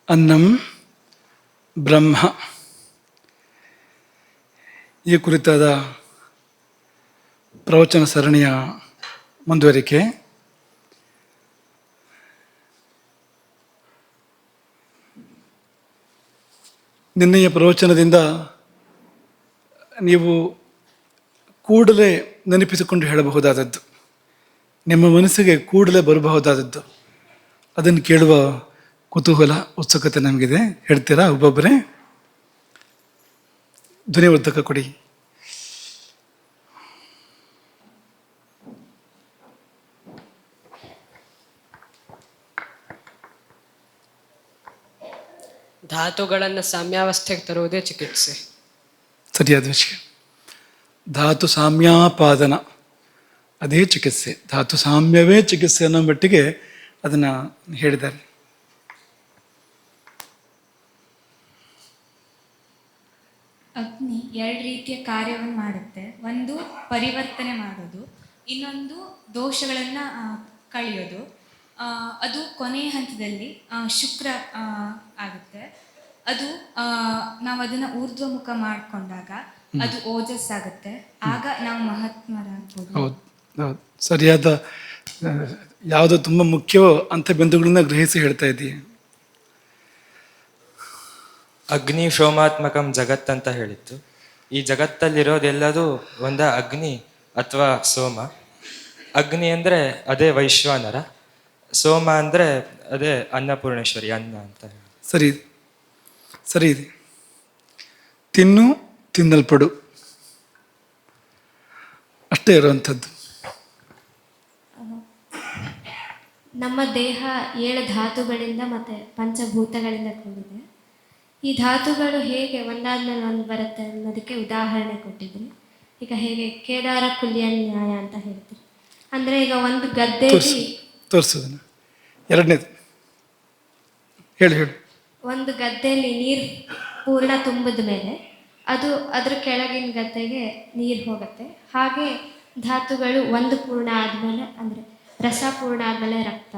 ಅನ್ನಂ ಬ್ರಹ್ಮ ಈ ಕುರಿತಾದ ಪ್ರವಚನ ಸರಣಿಯ ಮುಂದುವರಿಕೆ. ನಿನ್ನೆಯ ಪ್ರವಚನದಿಂದ ನೀವು ಕೂಡಲೇ ನೆನಪಿಸಿಕೊಂಡು ಹೇಳಬಹುದಾದದ್ದು, ನಿಮ್ಮ ಮನಸ್ಸಿಗೆ ಕೂಡಲೇ ಬರಬಹುದಾದದ್ದು, ಅದನ್ನು ಕೇಳುವ ಕುತೂಹಲ, ಉತ್ಸುಕತೆ ನಮಗಿದೆ. ಹೇಳ್ತೀರಾ ಒಬ್ಬೊಬ್ಬರೇ? ಧ್ವನಿವರ್ಧಕ ಕೊಡಿ. ಧಾತುಗಳನ್ನು ಸಾಮ್ಯಾವಸ್ಥೆಗೆ ತರುವುದೇ ಚಿಕಿತ್ಸೆ. ಸರಿಯಾದ ವಿಷಯ. ಧಾತು ಸಾಮ್ಯಾಪಾದನ ಅದೇ ಚಿಕಿತ್ಸೆ. ಧಾತು ಸಾಮ್ಯವೇ ಚಿಕಿತ್ಸೆ ಅನ್ನೋ ಮಟ್ಟಿಗೆ ಅದನ್ನು ಹೇಳಿದ್ದಾರೆ. ಅಗ್ನಿ ಎರಡು ರೀತಿಯ ಕಾರ್ಯವನ್ನು ಮಾಡುತ್ತೆ. ಒಂದು ಪರಿವರ್ತನೆ ಮಾಡೋದು, ಇನ್ನೊಂದು ದೋಷಗಳನ್ನು ಕಳೆಯೋದು. ಅದು ಕೊನೆಯ ಹಂತದಲ್ಲಿ ಶುಕ್ರ ಆಗುತ್ತೆ. ಅದು ನಾವು ಅದನ್ನು ಊರ್ಧ್ವಮುಖ ಮಾಡಿಕೊಂಡಾಗ ಅದು ಓಜಸ್ ಆಗುತ್ತೆ. ಆಗ ನಾವು ಮಹಾತ್ಮರಾಗ್ಬೋದು. ಹೌದು ಹೌದು, ಸರಿಯಾದ ಯಾವುದು ತುಂಬ ಮುಖ್ಯವೋ ಅಂಥ ಬಿಂದುಗಳನ್ನ ಗ್ರಹಿಸಿ ಹೇಳ್ತಾ ಇದ್ದೀವಿ. ಅಗ್ನಿ ಶೋಮಾತ್ಮಕಂ ಜಗತ್ ಅಂತ ಹೇಳಿತ್ತು. ಈ ಜಗತ್ತಲ್ಲಿರೋದೆಲ್ಲದೂ ಒಂದ ಅಗ್ನಿ ಅಥವಾ ಸೋಮ. ಅಗ್ನಿ ಅಂದರೆ ಅದೇ ವೈಶ್ವಾನರ, ಸೋಮ ಅಂದರೆ ಅದೇ ಅನ್ನಪೂರ್ಣೇಶ್ವರಿ, ಅನ್ನ ಅಂತ ಹೇಳಿ. ಸರಿ ಸರಿ ಇದೆ. ತಿನ್ನು ತಿನ್ನಲ್ಪಡು ಅಷ್ಟೇ ಇರುವಂಥದ್ದು. ನಮ್ಮ ದೇಹ 7 ಧಾತುಗಳಿಂದ ಮತ್ತು ಪಂಚಭೂತಗಳಿಂದ ಕೂಡಿದೆ. ಈ ಧಾತುಗಳು ಹೇಗೆ ಒಂದಾದ್ಮೇಲೆ ಒಂದು ಬರುತ್ತೆ ಅನ್ನೋದಕ್ಕೆ ಉದಾಹರಣೆ ಕೊಟ್ಟಿದ್ರಿ. ಈಗ ಹೇಗೆ ಕೇದಾರ ಕುಲ್ಯ ನ್ಯಾಯ ಅಂತ ಹೇಳ್ತೀರಿ. ಅಂದರೆ ಈಗ ಒಂದು ಗದ್ದೆಯಲ್ಲಿ ತೋರಿಸೋದನ್ನ ಎರಡನೇದು ಹೇಳಿ ಹೇಳಿ. ಒಂದು ಗದ್ದೆಯಲ್ಲಿ ನೀರು ಪೂರ್ಣ ತುಂಬಿದ ಮೇಲೆ ಅದು ಅದ್ರ ಕೆಳಗಿನ ಗದ್ದೆಗೆ ನೀರು ಹೋಗುತ್ತೆ. ಹಾಗೆ ಧಾತುಗಳು ಒಂದು ಪೂರ್ಣ ಆದಮೇಲೆ, ಅಂದರೆ ರಸ ಪೂರ್ಣ ಆದಮೇಲೆ ರಕ್ತ,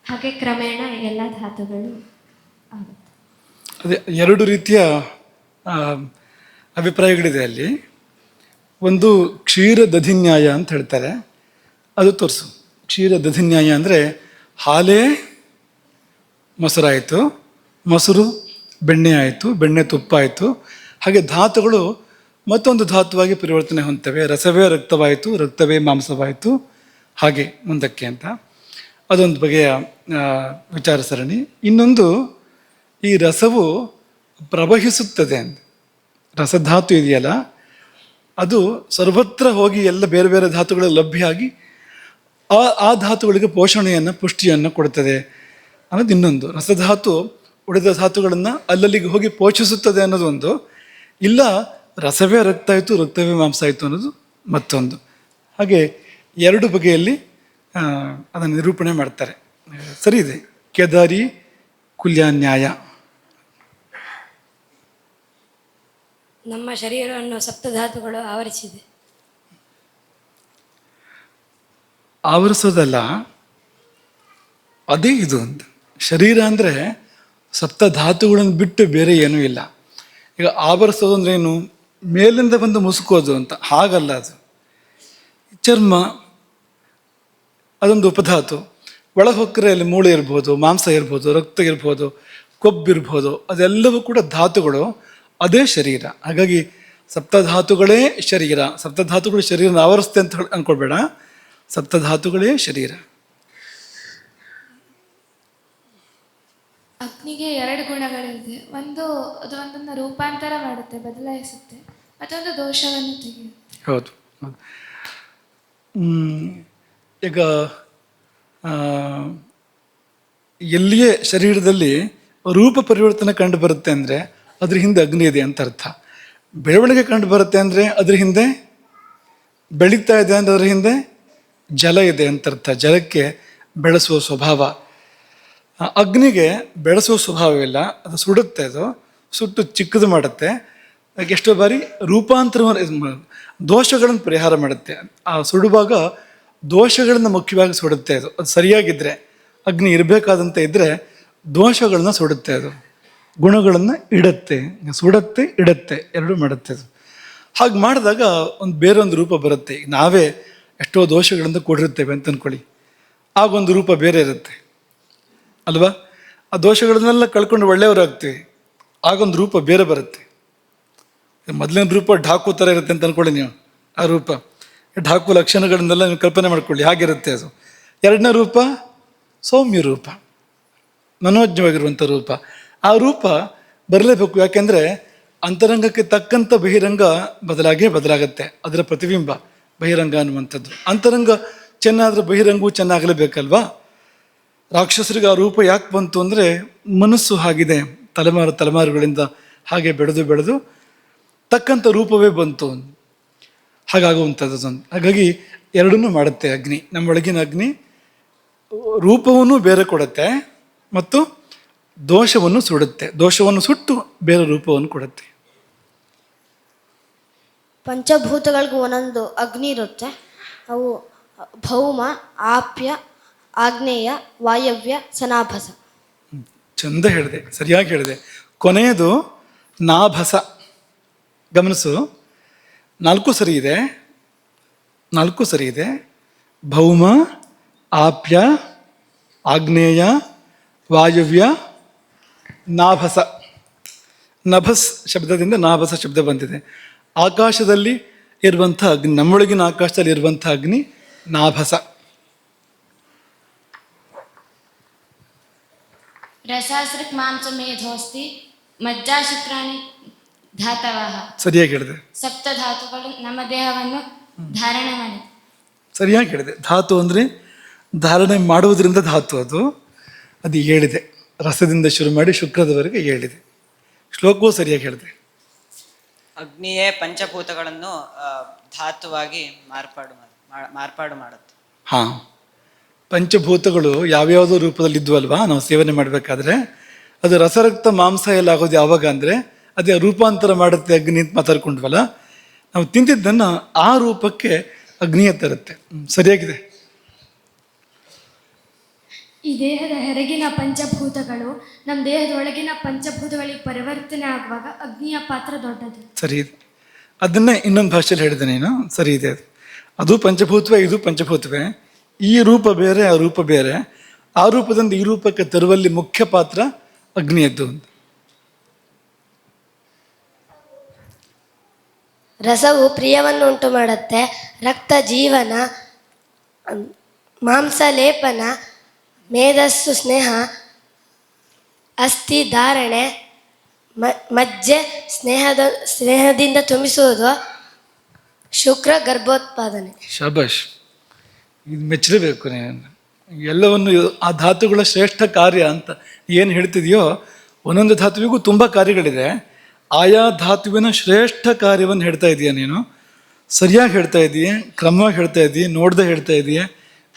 ಹಾಗೆ ಕ್ರಮೇಣ ಎಲ್ಲ ಧಾತುಗಳು ಆಗುತ್ತೆ. ಅದೇ ಎರಡು ರೀತಿಯ ಅಭಿಪ್ರಾಯಗಳಿದೆ ಅಲ್ಲಿ. ಒಂದು ಕ್ಷೀರ ದಧಿನ್ಯಾಯ ಅಂತ ಹೇಳ್ತಾರೆ, ಅದು ತೋರಿಸು. ಕ್ಷೀರ ದಧಿನ್ಯಾಯ ಅಂದರೆ ಹಾಲೇ ಮೊಸರಾಯಿತು, ಮೊಸರು ಬೆಣ್ಣೆ ಆಯಿತು, ಬೆಣ್ಣೆ ತುಪ್ಪ ಆಯಿತು. ಹಾಗೆ ಧಾತುಗಳು ಮತ್ತೊಂದು ಧಾತುವಾಗಿ ಪರಿವರ್ತನೆ ಹೊಂದ್ತವೆ. ರಸವೇ ರಕ್ತವಾಯಿತು, ರಕ್ತವೇ ಮಾಂಸವಾಯಿತು, ಹಾಗೆ ಮುಂದಕ್ಕೆ ಅಂತ. ಅದೊಂದು ಬಗೆಯ ವಿಚಾರ ಸರಣಿ. ಇನ್ನೊಂದು, ಈ ರಸವು ಪ್ರವಹಿಸುತ್ತದೆ ಅಂತ. ರಸಧಾತು ಇದೆಯಲ್ಲ, ಅದು ಸರ್ವತ್ರ ಹೋಗಿ ಎಲ್ಲ ಬೇರೆ ಬೇರೆ ಧಾತುಗಳ ಲಭ್ಯ ಆಗಿ ಆ ಧಾತುಗಳಿಗೆ ಪೋಷಣೆಯನ್ನು, ಪುಷ್ಟಿಯನ್ನು ಕೊಡ್ತದೆ ಅನ್ನೋದು ಇನ್ನೊಂದು. ರಸಧಾತು ಉಳಿದ ಧಾತುಗಳನ್ನು ಅಲ್ಲಲ್ಲಿಗೆ ಹೋಗಿ ಪೋಷಿಸುತ್ತದೆ ಅನ್ನೋದೊಂದು. ಇಲ್ಲ, ರಸವೇ ರಕ್ತ ಆಯಿತು, ರಕ್ತವೇ ಮಾಂಸ ಆಯಿತು ಅನ್ನೋದು ಮತ್ತೊಂದು. ಹಾಗೆ ಎರಡು ಬಗೆಯಲ್ಲಿ ಅದನ್ನು ನಿರೂಪಣೆ ಮಾಡ್ತಾರೆ. ಸರಿ ಇದೆ. ಕೇದಾರಿ ಕುಲ್ಯ ನ್ಯಾಯ. ನಮ್ಮ ಶರೀರವನ್ನು ಸಪ್ತಧಾತುಗಳು ಆವರಿಸಿದೆ. ಆವರಿಸೋದಲ್ಲ, ಅದೇ ಇದು ಅಂತ. ಶರೀರ ಅಂದರೆ ಸಪ್ತಧಾತುಗಳನ್ನು ಬಿಟ್ಟು ಬೇರೆ ಏನೂ ಇಲ್ಲ. ಈಗ ಆವರಿಸೋದು ಅಂದ್ರೆ ಏನು? ಮೇಲಿಂದ ಬಂದು ಮುಸುಕೋದು ಅಂತ. ಹಾಗಲ್ಲ ಅದು. ಚರ್ಮ ಅದೊಂದು ಉಪಧಾತು. ಒಳಗೆ ಹೊಕ್ಕರೆ ಅಲ್ಲಿ ಮೂಳೆ ಇರ್ಬೋದು, ಮಾಂಸ ಇರ್ಬೋದು, ರಕ್ತ ಇರ್ಬೋದು, ಕೊಬ್ಬಿರ್ಬೋದು, ಅದೆಲ್ಲವೂ ಕೂಡ ಧಾತುಗಳು. ಅದೇ ಶರೀರ. ಹಾಗಾಗಿ ಸಪ್ತಧಾತುಗಳೇ ಶರೀರ. ಸಪ್ತಧಾತುಗಳು ಶರೀರನ ಆವರಿಸುತ್ತೆ ಅಂತ ಅಂದ್ಕೊಳ್ಬೇಡ. ಸಪ್ತಧಾತುಗಳೇ ಶರೀರ. ಅಗ್ನಿಗೆ 2 ಗುಣಗಳಿದೆ. ಒಂದು ಅದು ಒಂದನ್ನು ರೂಪಾಂತರ ಮಾಡುತ್ತೆ, ಬದಲಾಯಿಸುತ್ತೆ. ಮತ್ತೊಂದು ದೋಷವನ್ನು ತೆಗೆಯುತ್ತೆ. ಹೌದು ಹೌದು. ಈಗ ಎಲ್ಲಿಯೇ ಶರೀರದಲ್ಲಿ ರೂಪ ಪರಿವರ್ತನೆ ಕಂಡು ಬರುತ್ತೆ ಅಂದರೆ ಅದ್ರ ಹಿಂದೆ ಅಗ್ನಿ ಇದೆ ಅಂತ ಅರ್ಥ. ಬೆಳವಣಿಗೆ ಕಂಡು ಬರುತ್ತೆ ಅಂದರೆ ಅದ್ರ ಹಿಂದೆ, ಬೆಳೀತಾ ಇದೆ ಅಂದರೆ ಅದ್ರ ಹಿಂದೆ ಜಲ ಇದೆ ಅಂತ ಅರ್ಥ. ಜಲಕ್ಕೆ ಬೆಳೆಸುವ ಸ್ವಭಾವ. ಅಗ್ನಿಗೆ ಬೆಳೆಸುವ ಸ್ವಭಾವವಿಲ್ಲ, ಅದು ಸುಡುತ್ತೆ. ಅದು ಸುಟ್ಟು ಚಿಕ್ಕದು ಮಾಡುತ್ತೆ. ಎಷ್ಟೋ ಬಾರಿ ರೂಪಾಂತರವನ್ನು, ದೋಷಗಳನ್ನು ಪರಿಹಾರ ಮಾಡುತ್ತೆ. ಆ ಸುಡುವಾಗ ದೋಷಗಳನ್ನು ಮುಖ್ಯವಾಗಿ ಸುಡುತ್ತೆ. ಅದು ಸರಿಯಾಗಿದ್ದರೆ, ಅಗ್ನಿ ಇರಬೇಕಾದಂತೆ ಇದ್ದರೆ ದೋಷಗಳನ್ನ ಸುಡುತ್ತೆ ಅದು. ಗುಣಗಳನ್ನು ಇಡತ್ತೆ, ಸುಡತ್ತೆ, ಇಡತ್ತೆ, ಎರಡೂ ಮಾಡುತ್ತೆ ಅದು. ಹಾಗೆ ಮಾಡಿದಾಗ ಒಂದು ಬೇರೊಂದು ರೂಪ ಬರುತ್ತೆ. ಈಗ ನಾವೇ ಎಷ್ಟೋ ದೋಷಗಳಿಂದ ಕೂಡಿರುತ್ತೇವೆ ಅಂತ ಅಂದ್ಕೊಳ್ಳಿ, ಆಗೊಂದು ರೂಪ ಬೇರೆ ಇರುತ್ತೆ ಅಲ್ವಾ. ಆ ದೋಷಗಳನ್ನೆಲ್ಲ ಕಳ್ಕೊಂಡು ಒಳ್ಳೆಯವರಾಗ್ತೀವಿ, ಆಗೊಂದು ರೂಪ ಬೇರೆ ಬರುತ್ತೆ. ಮೊದಲಿನ ರೂಪ ಢಾಕು ಥರ ಇರುತ್ತೆ ಅಂತ ಅಂದ್ಕೊಳ್ಳಿ ನೀವು, ಆ ರೂಪ ಢಾಕು ಲಕ್ಷಣಗಳನ್ನೆಲ್ಲ ನೀವು ಕಲ್ಪನೆ ಮಾಡ್ಕೊಳ್ಳಿ, ಹಾಗಿರುತ್ತೆ ಅದು. ಎರಡನೇ ರೂಪ ಸೌಮ್ಯ ರೂಪ, ಮನೋಜ್ಞವಾಗಿರುವಂಥ ರೂಪ. ಆ ರೂಪ ಬರಲೇಬೇಕು, ಯಾಕೆಂದರೆ ಅಂತರಂಗಕ್ಕೆ ತಕ್ಕಂಥ ಬಹಿರಂಗ ಬದಲಾಗತ್ತೆ. ಅದರ ಪ್ರತಿಬಿಂಬ ಬಹಿರಂಗ ಅನ್ನುವಂಥದ್ದು. ಅಂತರಂಗ ಚೆನ್ನಾದರೆ ಬಹಿರಂಗವೂ ಚೆನ್ನಾಗಲೇಬೇಕಲ್ವಾ. ರಾಕ್ಷಸರಿಗೆ ಆ ರೂಪ ಯಾಕೆ ಬಂತು ಅಂದರೆ ಮನಸ್ಸು ಹಾಗಿದೆ, ತಲೆಮಾರುಗಳಿಂದ ಹಾಗೆ ಬೆಳೆದು ತಕ್ಕಂಥ ರೂಪವೇ ಬಂತು, ಹಾಗಾಗುವಂಥದ್ದು. ಹಾಗಾಗಿ ಎರಡನ್ನೂ ಮಾಡುತ್ತೆ ಅಗ್ನಿ. ನಮ್ಮೊಳಗಿನ ಅಗ್ನಿ ರೂಪವನ್ನು ಬೇರೆ ಕೊಡುತ್ತೆ ಮತ್ತು ದೋಷವನ್ನು ಸುಡುತ್ತೆ, ದೋಷವನ್ನು ಸುಟ್ಟು ಬೇರೆ ರೂಪವನ್ನು ಕೊಡುತ್ತೆ. ಪಂಚಭೂತಗಳಿಗೂ ಒಂದೊಂದು ಅಗ್ನಿ ಇರುತ್ತೆ. ಅವು ಭೌಮ, ಆಪ್ಯ, ಆಗ್ನೇಯ, ವಾಯವ್ಯ, ಸನಾಭಸ. ಚಂದ ಹೇಳಿದೆ, ಸರಿಯಾಗಿ ಹೇಳಿದೆ. ಕೊನೆಯದು ನಾಭಸ. ಗಮನಿಸು, ನಾಲ್ಕು ಸರಿ ಇದೆ. ಭೌಮ, ಆಪ್ಯ, ಆಗ್ನೇಯ, ವಾಯವ್ಯ, ನಾಭಸ. ನಭಸ್ ಶಬ್ದದಿಂದ ನಾಭಸ ಶಬ್ದ ಬಂದಿದೆ. ಆಕಾಶದಲ್ಲಿ ಇರುವಂಥ ಅಗ್ನಿ, ನಮ್ಮೊಳಗಿನ ಆಕಾಶದಲ್ಲಿ ಇರುವಂಥ ಅಗ್ನಿ ನಾಭಸ. ರಸಾಸೃಕ್ ಮಾಂಸ ಮೇಧೋಸ್ತಿ ಮಜ್ಜಾ ಶುಕ್ರಾಣಿ ಧಾತವಃ. ಸರಿಯಾಗಿ ಹೇಳಿದೆ. ಸಪ್ತ ಧಾತುಗಳು ನಮ್ಮ ದೇಹವನ್ನು ಧಾರಣೆ ಮಾಡಿ. ಸರಿಯಾಗಿ ಹೇಳಿದೆ. ಧಾತು ಅಂದರೆ ಧಾರಣೆ ಮಾಡುವುದರಿಂದ ಧಾತು, ಅದು ಹೇಳಿದೆ. ರಸದಿಂದ ಶುರು ಮಾಡಿ ಶುಕ್ರದವರೆಗೆ ಹೇಳಿದೆ. ಶ್ಲೋಕವೂ ಸರಿಯಾಗಿ ಹೇಳಿದೆ. ಅಗ್ನಿಯೇ ಪಂಚಭೂತಗಳನ್ನು ಧಾತುವಾಗಿ ಮಾರ್ಪಾಡು ಮಾಡುತ್ತೆ. ಹಾಂ, ಪಂಚಭೂತಗಳು ಯಾವ್ಯಾವುದೋ ರೂಪದಲ್ಲಿ ಇದ್ವಲ್ವಾ ನಾವು ಸೇವನೆ ಮಾಡಬೇಕಾದ್ರೆ, ಅದು ರಸರಕ್ತ ಮಾಂಸ ಎಲ್ಲ ಆಗೋದು ಯಾವಾಗ ಅಂದರೆ ಅದೇ ರೂಪಾಂತರ ಮಾಡುತ್ತೆ ಅಗ್ನಿ ಅಂತ ಮಾತಾಡ್ಕೊಂಡ್ವಲ್ಲ. ನಾವು ತಿಂತಿದ್ದನ್ನು ಆ ರೂಪಕ್ಕೆ ಅಗ್ನಿಯ ತರುತ್ತೆ. ಸರಿಯಾಗಿದೆ. ಈ ದೇಹದ ಹೊರಗಿನ ಪಂಚಭೂತಗಳು ನಮ್ಮ ದೇಹದ ಒಳಗಿನ ಪಂಚಭೂತಗಳಿಗೆ ಪರಿವರ್ತನೆ ಆಗುವಾಗ ಅಗ್ನಿಯ ಪಾತ್ರ ದೊಡ್ಡದು. ಸರಿ ಇದೆ. ಅದನ್ನೇ ಇನ್ನೊಂದು ಭಾಷೆಯಲ್ಲಿ ಹೇಳಿದೆ ನೀನು. ಸರಿ ಇದೆ. ಅದು ಪಂಚಭೂತವೇ, ಇದು ಪಂಚಭೂತವೇ. ಈ ರೂಪ ಬೇರೆ, ಆ ರೂಪ ಬೇರೆ. ಆ ರೂಪದಿಂದ ಈ ರೂಪಕ್ಕೆ ತರುವಲ್ಲಿ ಮುಖ್ಯ ಪಾತ್ರ ಅಗ್ನಿಯದ್ದು ಅಂತ. ರಸವು ಪ್ರಿಯವನ್ನು ಉಂಟು ಮಾಡುತ್ತೆ. ರಕ್ತ ಜೀವನ, ಮಾಂಸ ಲೇಪನ, ಮೇಧಸ್ಸು ಸ್ನೇಹ, ಅಸ್ಥಿ ಧಾರಣೆ, ಮಜ್ಜೆ ಸ್ನೇಹದಿಂದ ತುಂಬಿಸುವುದು, ಶುಕ್ರ ಗರ್ಭೋತ್ಪಾದನೆ. ಶಬಾಷ್, ಇದು ಮೆಚ್ಚಲೇಬೇಕು ನೀನು. ಎಲ್ಲವನ್ನು ಆ ಧಾತುಗಳ ಶ್ರೇಷ್ಠ ಕಾರ್ಯ ಅಂತ ಏನು ಹೇಳ್ತಿದೆಯೋ, ಒಂದೊಂದು ಧಾತುವಿಗೂ ತುಂಬ ಕಾರ್ಯಗಳಿದೆ. ಆಯಾ ಧಾತುವಿನ ಶ್ರೇಷ್ಠ ಕಾರ್ಯವನ್ನು ಹೇಳ್ತಾ ಇದೀಯ ನೀನು. ಸರಿಯಾಗಿ ಹೇಳ್ತಾ ಇದೀಯ, ಕ್ರಮವಾಗಿ ಹೇಳ್ತಾ ಇದೀಯ, ನೋಡ್ದೆ ಹೇಳ್ತಾ ಇದೀಯ.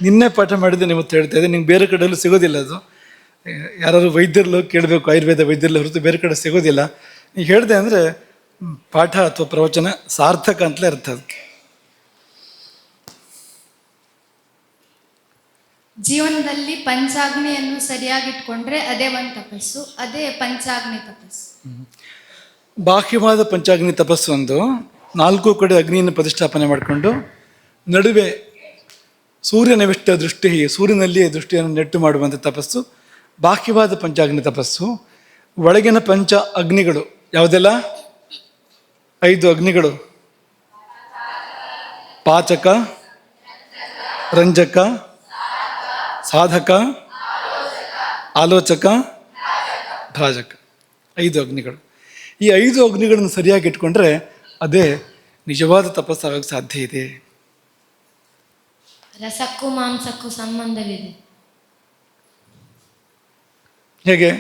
ನಿನ್ನೆ ಪಾಠ ಮಾಡಿದ್ದೆ ನಿಮ್ಮತ್ತು ಹೇಳ್ತಾ ಇದ್ದೆ. ನಿಂಗೆ ಬೇರೆ ಕಡೆಯಲ್ಲೂ ಸಿಗೋದಿಲ್ಲ ಅದು. ಯಾರು ವೈದ್ಯರಲ್ಲೂ ಕೇಳಬೇಕು, ಆಯುರ್ವೇದ ವೈದ್ಯರಲ್ಲ ಹೊರತು ಬೇರೆ ಕಡೆ ಸಿಗೋದಿಲ್ಲ. ನೀವು ಹೇಳಿದೆ ಅಂದರೆ ಪಾಠ ಅಥವಾ ಪ್ರವಚನ ಸಾರ್ಥಕ ಅಂತಲೇ ಅರ್ಥ. ಅದಕ್ಕೆ ಜೀವನದಲ್ಲಿ ಪಂಚಾಗ್ನಿಯನ್ನು ಸರಿಯಾಗಿಟ್ಕೊಂಡ್ರೆ ಅದೇ ಒಂದು ತಪಸ್ಸು, ಅದೇ ಪಂಚಾಗ್ನಿ ತಪಸ್ಸು. ಬಾಹ್ಯವಾದ ಪಂಚಾಗ್ನಿ ತಪಸ್ಸು ಒಂದು, 4 ಕಡೆ ಅಗ್ನಿಯನ್ನು ಪ್ರತಿಷ್ಠಾಪನೆ ಮಾಡಿಕೊಂಡು ನಡುವೆ ಸೂರ್ಯನವಿಷ್ಟ ದೃಷ್ಟಿ, ಸೂರ್ಯನಲ್ಲಿಯೇ ದೃಷ್ಟಿಯನ್ನು ನೆಟ್ಟು ಮಾಡುವಂಥ ತಪಸ್ಸು ಬಾಹ್ಯವಾದ ಪಂಚಾಗ್ನಿ ತಪಸ್ಸು. ಒಳಗಿನ ಪಂಚ ಅಗ್ನಿಗಳು ಯಾವುದೆಲ್ಲ? 5 ಅಗ್ನಿಗಳು: ಪಾಚಕ, ರಂಜಕ, ಸಾಧಕ, ಆಲೋಚಕ, ಭ್ರಾಜಕ. 5 ಅಗ್ನಿಗಳು. ಈ 5 ಅಗ್ನಿಗಳನ್ನು ಸರಿಯಾಗಿ ಇಟ್ಕೊಂಡ್ರೆ ಅದೇ ನಿಜವಾದ ತಪಸ್ಸಾಗಕ್ಕೆ ಸಾಧ್ಯ ಇದೆ. ರಸಕ್ಕೂ ಮಾಂಸಕ್ಕೂ ಸಂಬಂಧವಿದೆ. ಹೇಗೆ?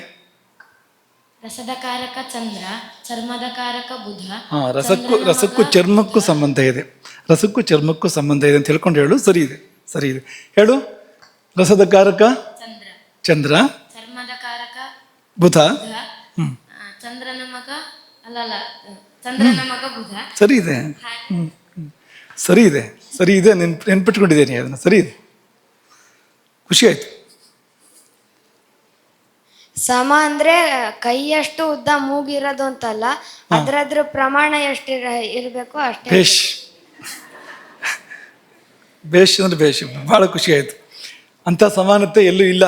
ರಸದ ಕಾರಕ ಚಂದ್ರ, ಚರ್ಮದ ಕಾರಕ ಬುಧ. ರಸಕ್ಕೂ ಚರ್ಮಕ್ಕೂ ಸಂಬಂಧ ಇದೆ. ರಸಕ್ಕೂ ಚರ್ಮಕ್ಕೂ ಸಂಬಂಧ ಇದೆ ಅಂತ ಹೇಳ್ಕೊಂಡು ಹೇಳು. ಸರಿ ಇದೆ ಹೇಳು. ರಸದ ಕಾರಕ ಚಂದ್ರ, ಚರ್ಮದ ಕಾರಕ ಬುಧ, ಚಂದ್ರನ ಮಗ ಚಂದ್ರನ ಮಗ ಬುಧ. ಸರಿ ಇದೆ ನೆನ್ಪಿಟ್ಕೊಂಡಿದ್ದೇನೆ ಅದನ್ನು. ಸರಿ ಇದೆ, ಖುಷಿ ಆಯ್ತು. ಸಮ ಅಂದ್ರೆ ಕೈಯಷ್ಟು ಉದ್ದ ಮೂಗಿರೋದು ಅಂತಲ್ಲ, ಅದ್ರ ಪ್ರಮಾಣ ಎಷ್ಟು ಇರಬೇಕು ಅಷ್ಟೇ. ಬೇಷ್ ಬೇಷ್ ಅಂದ್ರೆ ಬೇಷ್, ಭಾಳ ಖುಷಿ ಆಯಿತು. ಅಂಥ ಸಮಾನತೆ ಎಲ್ಲೂ ಇಲ್ಲ.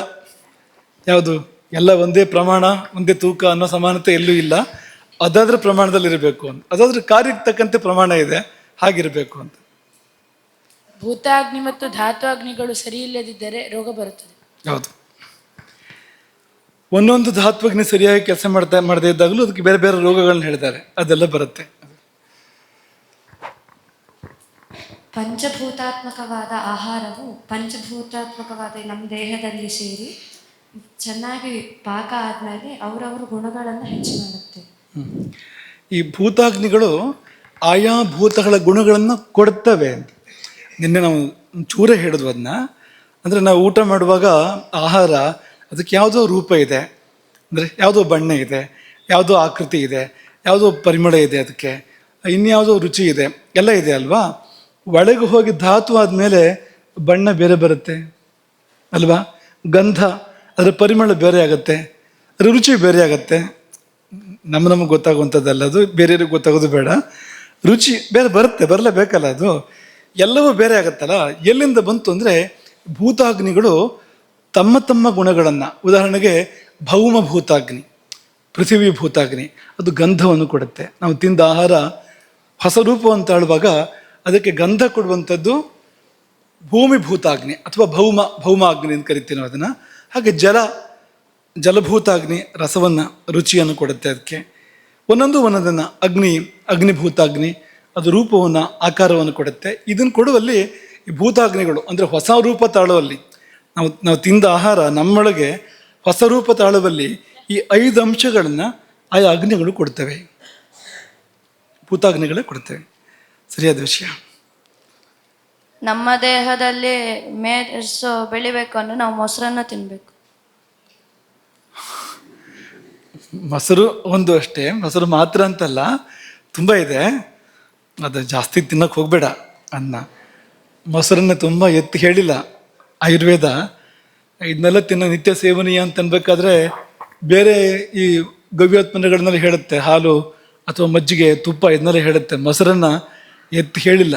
ಯಾವುದು ಎಲ್ಲ ಒಂದೇ ಪ್ರಮಾಣ ಒಂದೇ ತೂಕ ಅನ್ನೋ ಸಮಾನತೆ ಎಲ್ಲೂ ಇಲ್ಲ. ಅದಾದ್ರ ಪ್ರಮಾಣದಲ್ಲಿ ಇರಬೇಕು ಅಂತ, ಅದಾದ್ರ ಕಾರ್ಯಕ್ಕೆ ತಕ್ಕಂತೆ ಪ್ರಮಾಣ ಇದೆ, ಹಾಗಿರಬೇಕು ಅಂತ. ಭೂತಾಗ್ನಿ ಮತ್ತು ಧಾತು ಅಗ್ನಿಗಳು ಸರಿ ಇಲ್ಲದಿದ್ದರೆ ರೋಗ ಬರುತ್ತದೆ. ಹೌದು, ಒಂದೊಂದು ಧಾತ್ವಗ್ನಿ ಸರಿಯಾಗಿ ಕೆಲಸ ಮಾಡದೇ ಇದ್ದಾಗಲೂ ಅದಕ್ಕೆ ಬೇರೆ ಬೇರೆ ರೋಗಗಳನ್ನ ಹೇಳಿದ್ದಾರೆ, ಅದೆಲ್ಲ ಬರುತ್ತೆ. ಪಂಚಭೂತಾತ್ಮಕವಾದ ಆಹಾರವು ಪಂಚಭೂತಾತ್ಮಕವಾದ ನಮ್ಮ ದೇಹದಲ್ಲಿ ಸೇರಿ ಚೆನ್ನಾಗಿ ಪಾಕ ಆದಮೇಲೆ ಅವರವ್ರ ಗುಣಗಳನ್ನು ಹೆಚ್ಚು ಮಾಡುತ್ತೆ. ಈ ಭೂತಾಗ್ನಿಗಳು ಆಯಾ ಭೂತಗಳ ಗುಣಗಳನ್ನು ಕೊಡ್ತವೆ. ನಿನ್ನೆ ನಾವು ಚೂರೇ ಹೇಳಿದ್ವು ಅದನ್ನ. ಅಂದರೆ ನಾವು ಊಟ ಮಾಡುವಾಗ ಆಹಾರ ಅದಕ್ಕೆ ಯಾವುದೋ ರೂಪ ಇದೆ, ಅಂದರೆ ಯಾವುದೋ ಬಣ್ಣ ಇದೆ, ಯಾವುದೋ ಆಕೃತಿ ಇದೆ, ಯಾವುದೋ ಪರಿಮಳ ಇದೆ, ಅದಕ್ಕೆ ಇನ್ಯಾವುದೋ ರುಚಿ ಇದೆ, ಎಲ್ಲ ಇದೆ ಅಲ್ವಾ. ಒಳಗೆ ಹೋಗಿ ಧಾತು ಆದಮೇಲೆ ಬಣ್ಣ ಬೇರೆ ಬರುತ್ತೆ ಅಲ್ವಾ, ಗಂಧ ಅದರ ಪರಿಮಳ ಬೇರೆ ಆಗುತ್ತೆ, ಅದರ ರುಚಿ ಬೇರೆ ಆಗುತ್ತೆ. ನಮಗೆ ಗೊತ್ತಾಗುವಂಥದ್ದಲ್ಲ ಅದು, ಬೇರೆಯವ್ರಿಗೆ ಗೊತ್ತಾಗೋದು ಬೇಡ. ರುಚಿ ಬೇರೆ ಬರುತ್ತೆ, ಬರಲೇಬೇಕಲ್ಲ, ಅದು ಎಲ್ಲವೂ ಬೇರೆ ಆಗುತ್ತಲ್ಲ. ಎಲ್ಲಿಂದ ಬಂತು ಅಂದರೆ ಭೂತಾಗ್ನಿಗಳು ತಮ್ಮ ತಮ್ಮ ಗುಣಗಳನ್ನು, ಉದಾಹರಣೆಗೆ ಭೌಮ ಭೂತಾಗ್ನಿ, ಪೃಥ್ವಿ ಭೂತಾಗ್ನಿ, ಅದು ಗಂಧವನ್ನು ಕೊಡುತ್ತೆ. ನಾವು ತಿಂದ ಆಹಾರ ಹೊಸ ರೂಪವನ್ನು ತಾಳುವಾಗ ಅದಕ್ಕೆ ಗಂಧ ಕೊಡುವಂಥದ್ದು ಭೂಮಿ ಭೂತಾಗ್ನಿ ಅಥವಾ ಭೌಮಾಗ್ನಿ ಅಂತ ಕರಿತೀವಿ ನಾವು ಅದನ್ನು. ಹಾಗೆ ಜಲಭೂತಾಗ್ನಿ ರಸವನ್ನು, ರುಚಿಯನ್ನು ಕೊಡುತ್ತೆ. ಅದಕ್ಕೆ ಒಂದೊಂದನ್ನು ಅಗ್ನಿಭೂತಾಗ್ನಿ ಅದು ರೂಪವನ್ನು, ಆಕಾರವನ್ನು ಕೊಡುತ್ತೆ. ಇದನ್ನು ಕೊಡುವಲ್ಲಿ ಈ ಭೂತಾಗ್ನಿಗಳು ಅಂದರೆ ಹೊಸ ರೂಪ ತಾಳುವಲ್ಲಿ, ನಾವು ತಿಂದ ಆಹಾರ ನಮ್ಮೊಳಗೆ ಹೊಸ ರೂಪ ತಾಳುವಲ್ಲಿ ಈ 5 ಅಂಶಗಳನ್ನು ಆಯಾ ಅಗ್ನಿಗಳು ಕೊಡ್ತವೆ, ಭೂತಾಗ್ನಿಗಳೇ ಕೊಡ್ತವೆ. ಸರಿಯಾದ ವಿಷಯ. ನಮ್ಮ ದೇಹದಲ್ಲಿ ಮೇಧಸ್ಸು ಬೆಳಿಬೇಕು ಅಂದ್ರೆ ನಾವು ಮೊಸರನ್ನು ತಿನ್ನಬೇಕು. ಮೊಸರು ಒಂದು ಅಷ್ಟೇ, ಮೊಸರು ಮಾತ್ರ ಅಂತಲ್ಲ, ತುಂಬ ಇದೆ. ಅದು ಜಾಸ್ತಿ ತಿನ್ನೋಕೆ ಹೋಗಬೇಡ ಅನ್ನ. ಮೊಸರನ್ನು ತುಂಬ ಎತ್ತಿ ಹೇಳಿಲ್ಲ ಆಯುರ್ವೇದ. ಇದನ್ನೆಲ್ಲ ತಿನ್ನೋ ನಿತ್ಯ ಸೇವನೀಯ ಅಂತ ಅನ್ಬೇಕಾದ್ರೆ ಬೇರೆ ಈ ಗವ್ಯೋತ್ಪನ್ನಗಳನ್ನೆಲ್ಲ ಹೇಳುತ್ತೆ, ಹಾಲು ಅಥವಾ ಮಜ್ಜಿಗೆ, ತುಪ್ಪ ಇದನ್ನೆಲ್ಲ ಹೇಳುತ್ತೆ. ಮೊಸರನ್ನು ಎತ್ತಿ ಹೇಳಿಲ್ಲ.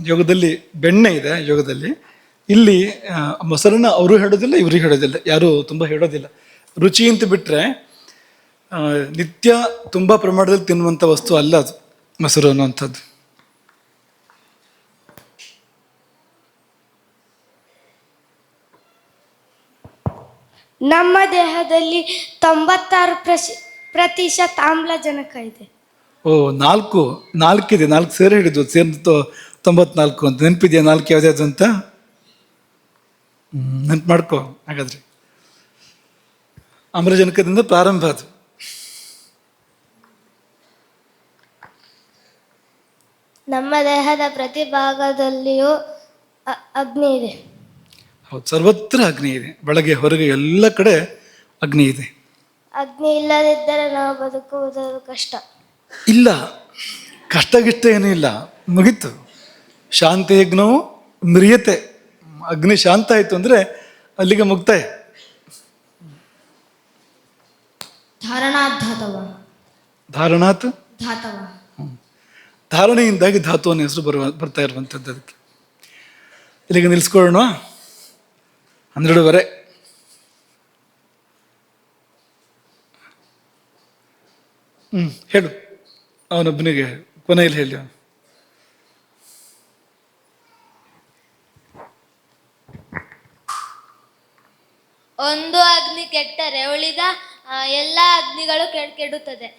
ಯೋಗದಲ್ಲಿ ಬೆಣ್ಣೆ ಇದೆ, ಯೋಗದಲ್ಲಿ. ಇಲ್ಲಿ ಮೊಸರನ್ನು ಅವರು ಹೇಳೋದಿಲ್ಲ, ಇವರು ಹೇಳೋದಿಲ್ಲ, ಯಾರೂ ತುಂಬ ಹೇಳೋದಿಲ್ಲ. ರುಚಿ ಅಂತ ಬಿಟ್ಟರೆ ನಿತ್ಯ ತುಂಬ ಪ್ರಮಾಣದಲ್ಲಿ ತಿನ್ನುವಂಥ ವಸ್ತು ಅಲ್ಲ ಅದು ಮೊಸರು ಅನ್ನುವಂಥದ್ದು. ನಮ್ಮ ದೇಹದಲ್ಲಿ 96% ಆಮ್ಲಜನಕ ಇದೆ. ಓ, 4 ಇದೆ, 4 ಸೇರಿ ಹಿಡಿದು ಸೇರಿದ್ದು 94 ಅಂತ. ನೆನಪಿದೆಯಾ 4 ಯಾವುದ್ಯಾವುದು ಅಂತ? ನೆನಪು ಮಾಡ್ಕೋ ಹಾಗಾದ್ರೆ. ಆಮ್ಲಜನಕದಿಂದ ಪ್ರಾರಂಭ ಅದು. ನಮ್ಮ ದೇಹದ ಪ್ರತಿ ಭಾಗದಲ್ಲಿಯೂ ಅಗ್ನಿ ಇದೆ. ಹೌದು, ಸರ್ವತ್ರ ಅಗ್ನಿ ಇದೆ, ಒಳಗೆ ಹೊರಗೆ ಎಲ್ಲ ಕಡೆ ಅಗ್ನಿ ಇದೆ. ಅಗ್ನಿ ಇಲ್ಲದಿದ್ದರೆ ನಾವು ಬದುಕುವುದು ಕಷ್ಟ. ಇಲ್ಲ, ಕಷ್ಟಗಿಷ್ಟ ಏನೂ ಇಲ್ಲ, ಮುಗೀತು. ಶಾಂತಿ ಯಜ್ಞವು ಮ್ರಿಯತೆ. ಅಗ್ನಿ ಶಾಂತ ಆಯಿತು ಅಂದರೆ ಅಲ್ಲಿಗೆ ಮುಕ್ತಾಯ. ಧಾರಣಾತ್ ಧಾರಣೆಯಿಂದಾಗಿ ಧಾತು ಅನ್ನೋ ಹೆಸರು ಬರ್ತಾ ಇರುವಂಥದ್ದು. ಅದಕ್ಕೆ ಇಲ್ಲಿಗೆ ನಿಲ್ಲಿಸ್ಕೊಳ್ಳೋಣ. 12:30. ಹೇಳು, ಅವನೊಬ್ಬನಿಗೆ ಕೊನೆಯಲ್ಲಿ ಹೇಳಿ. ಒಂದು ಅಗ್ನಿ ಕೆಟ್ಟರೆ ಉಳಿದ ಎಲ್ಲ ಅಗ್ನಿಗಳು ಕೆಡುತ್ತದೆ.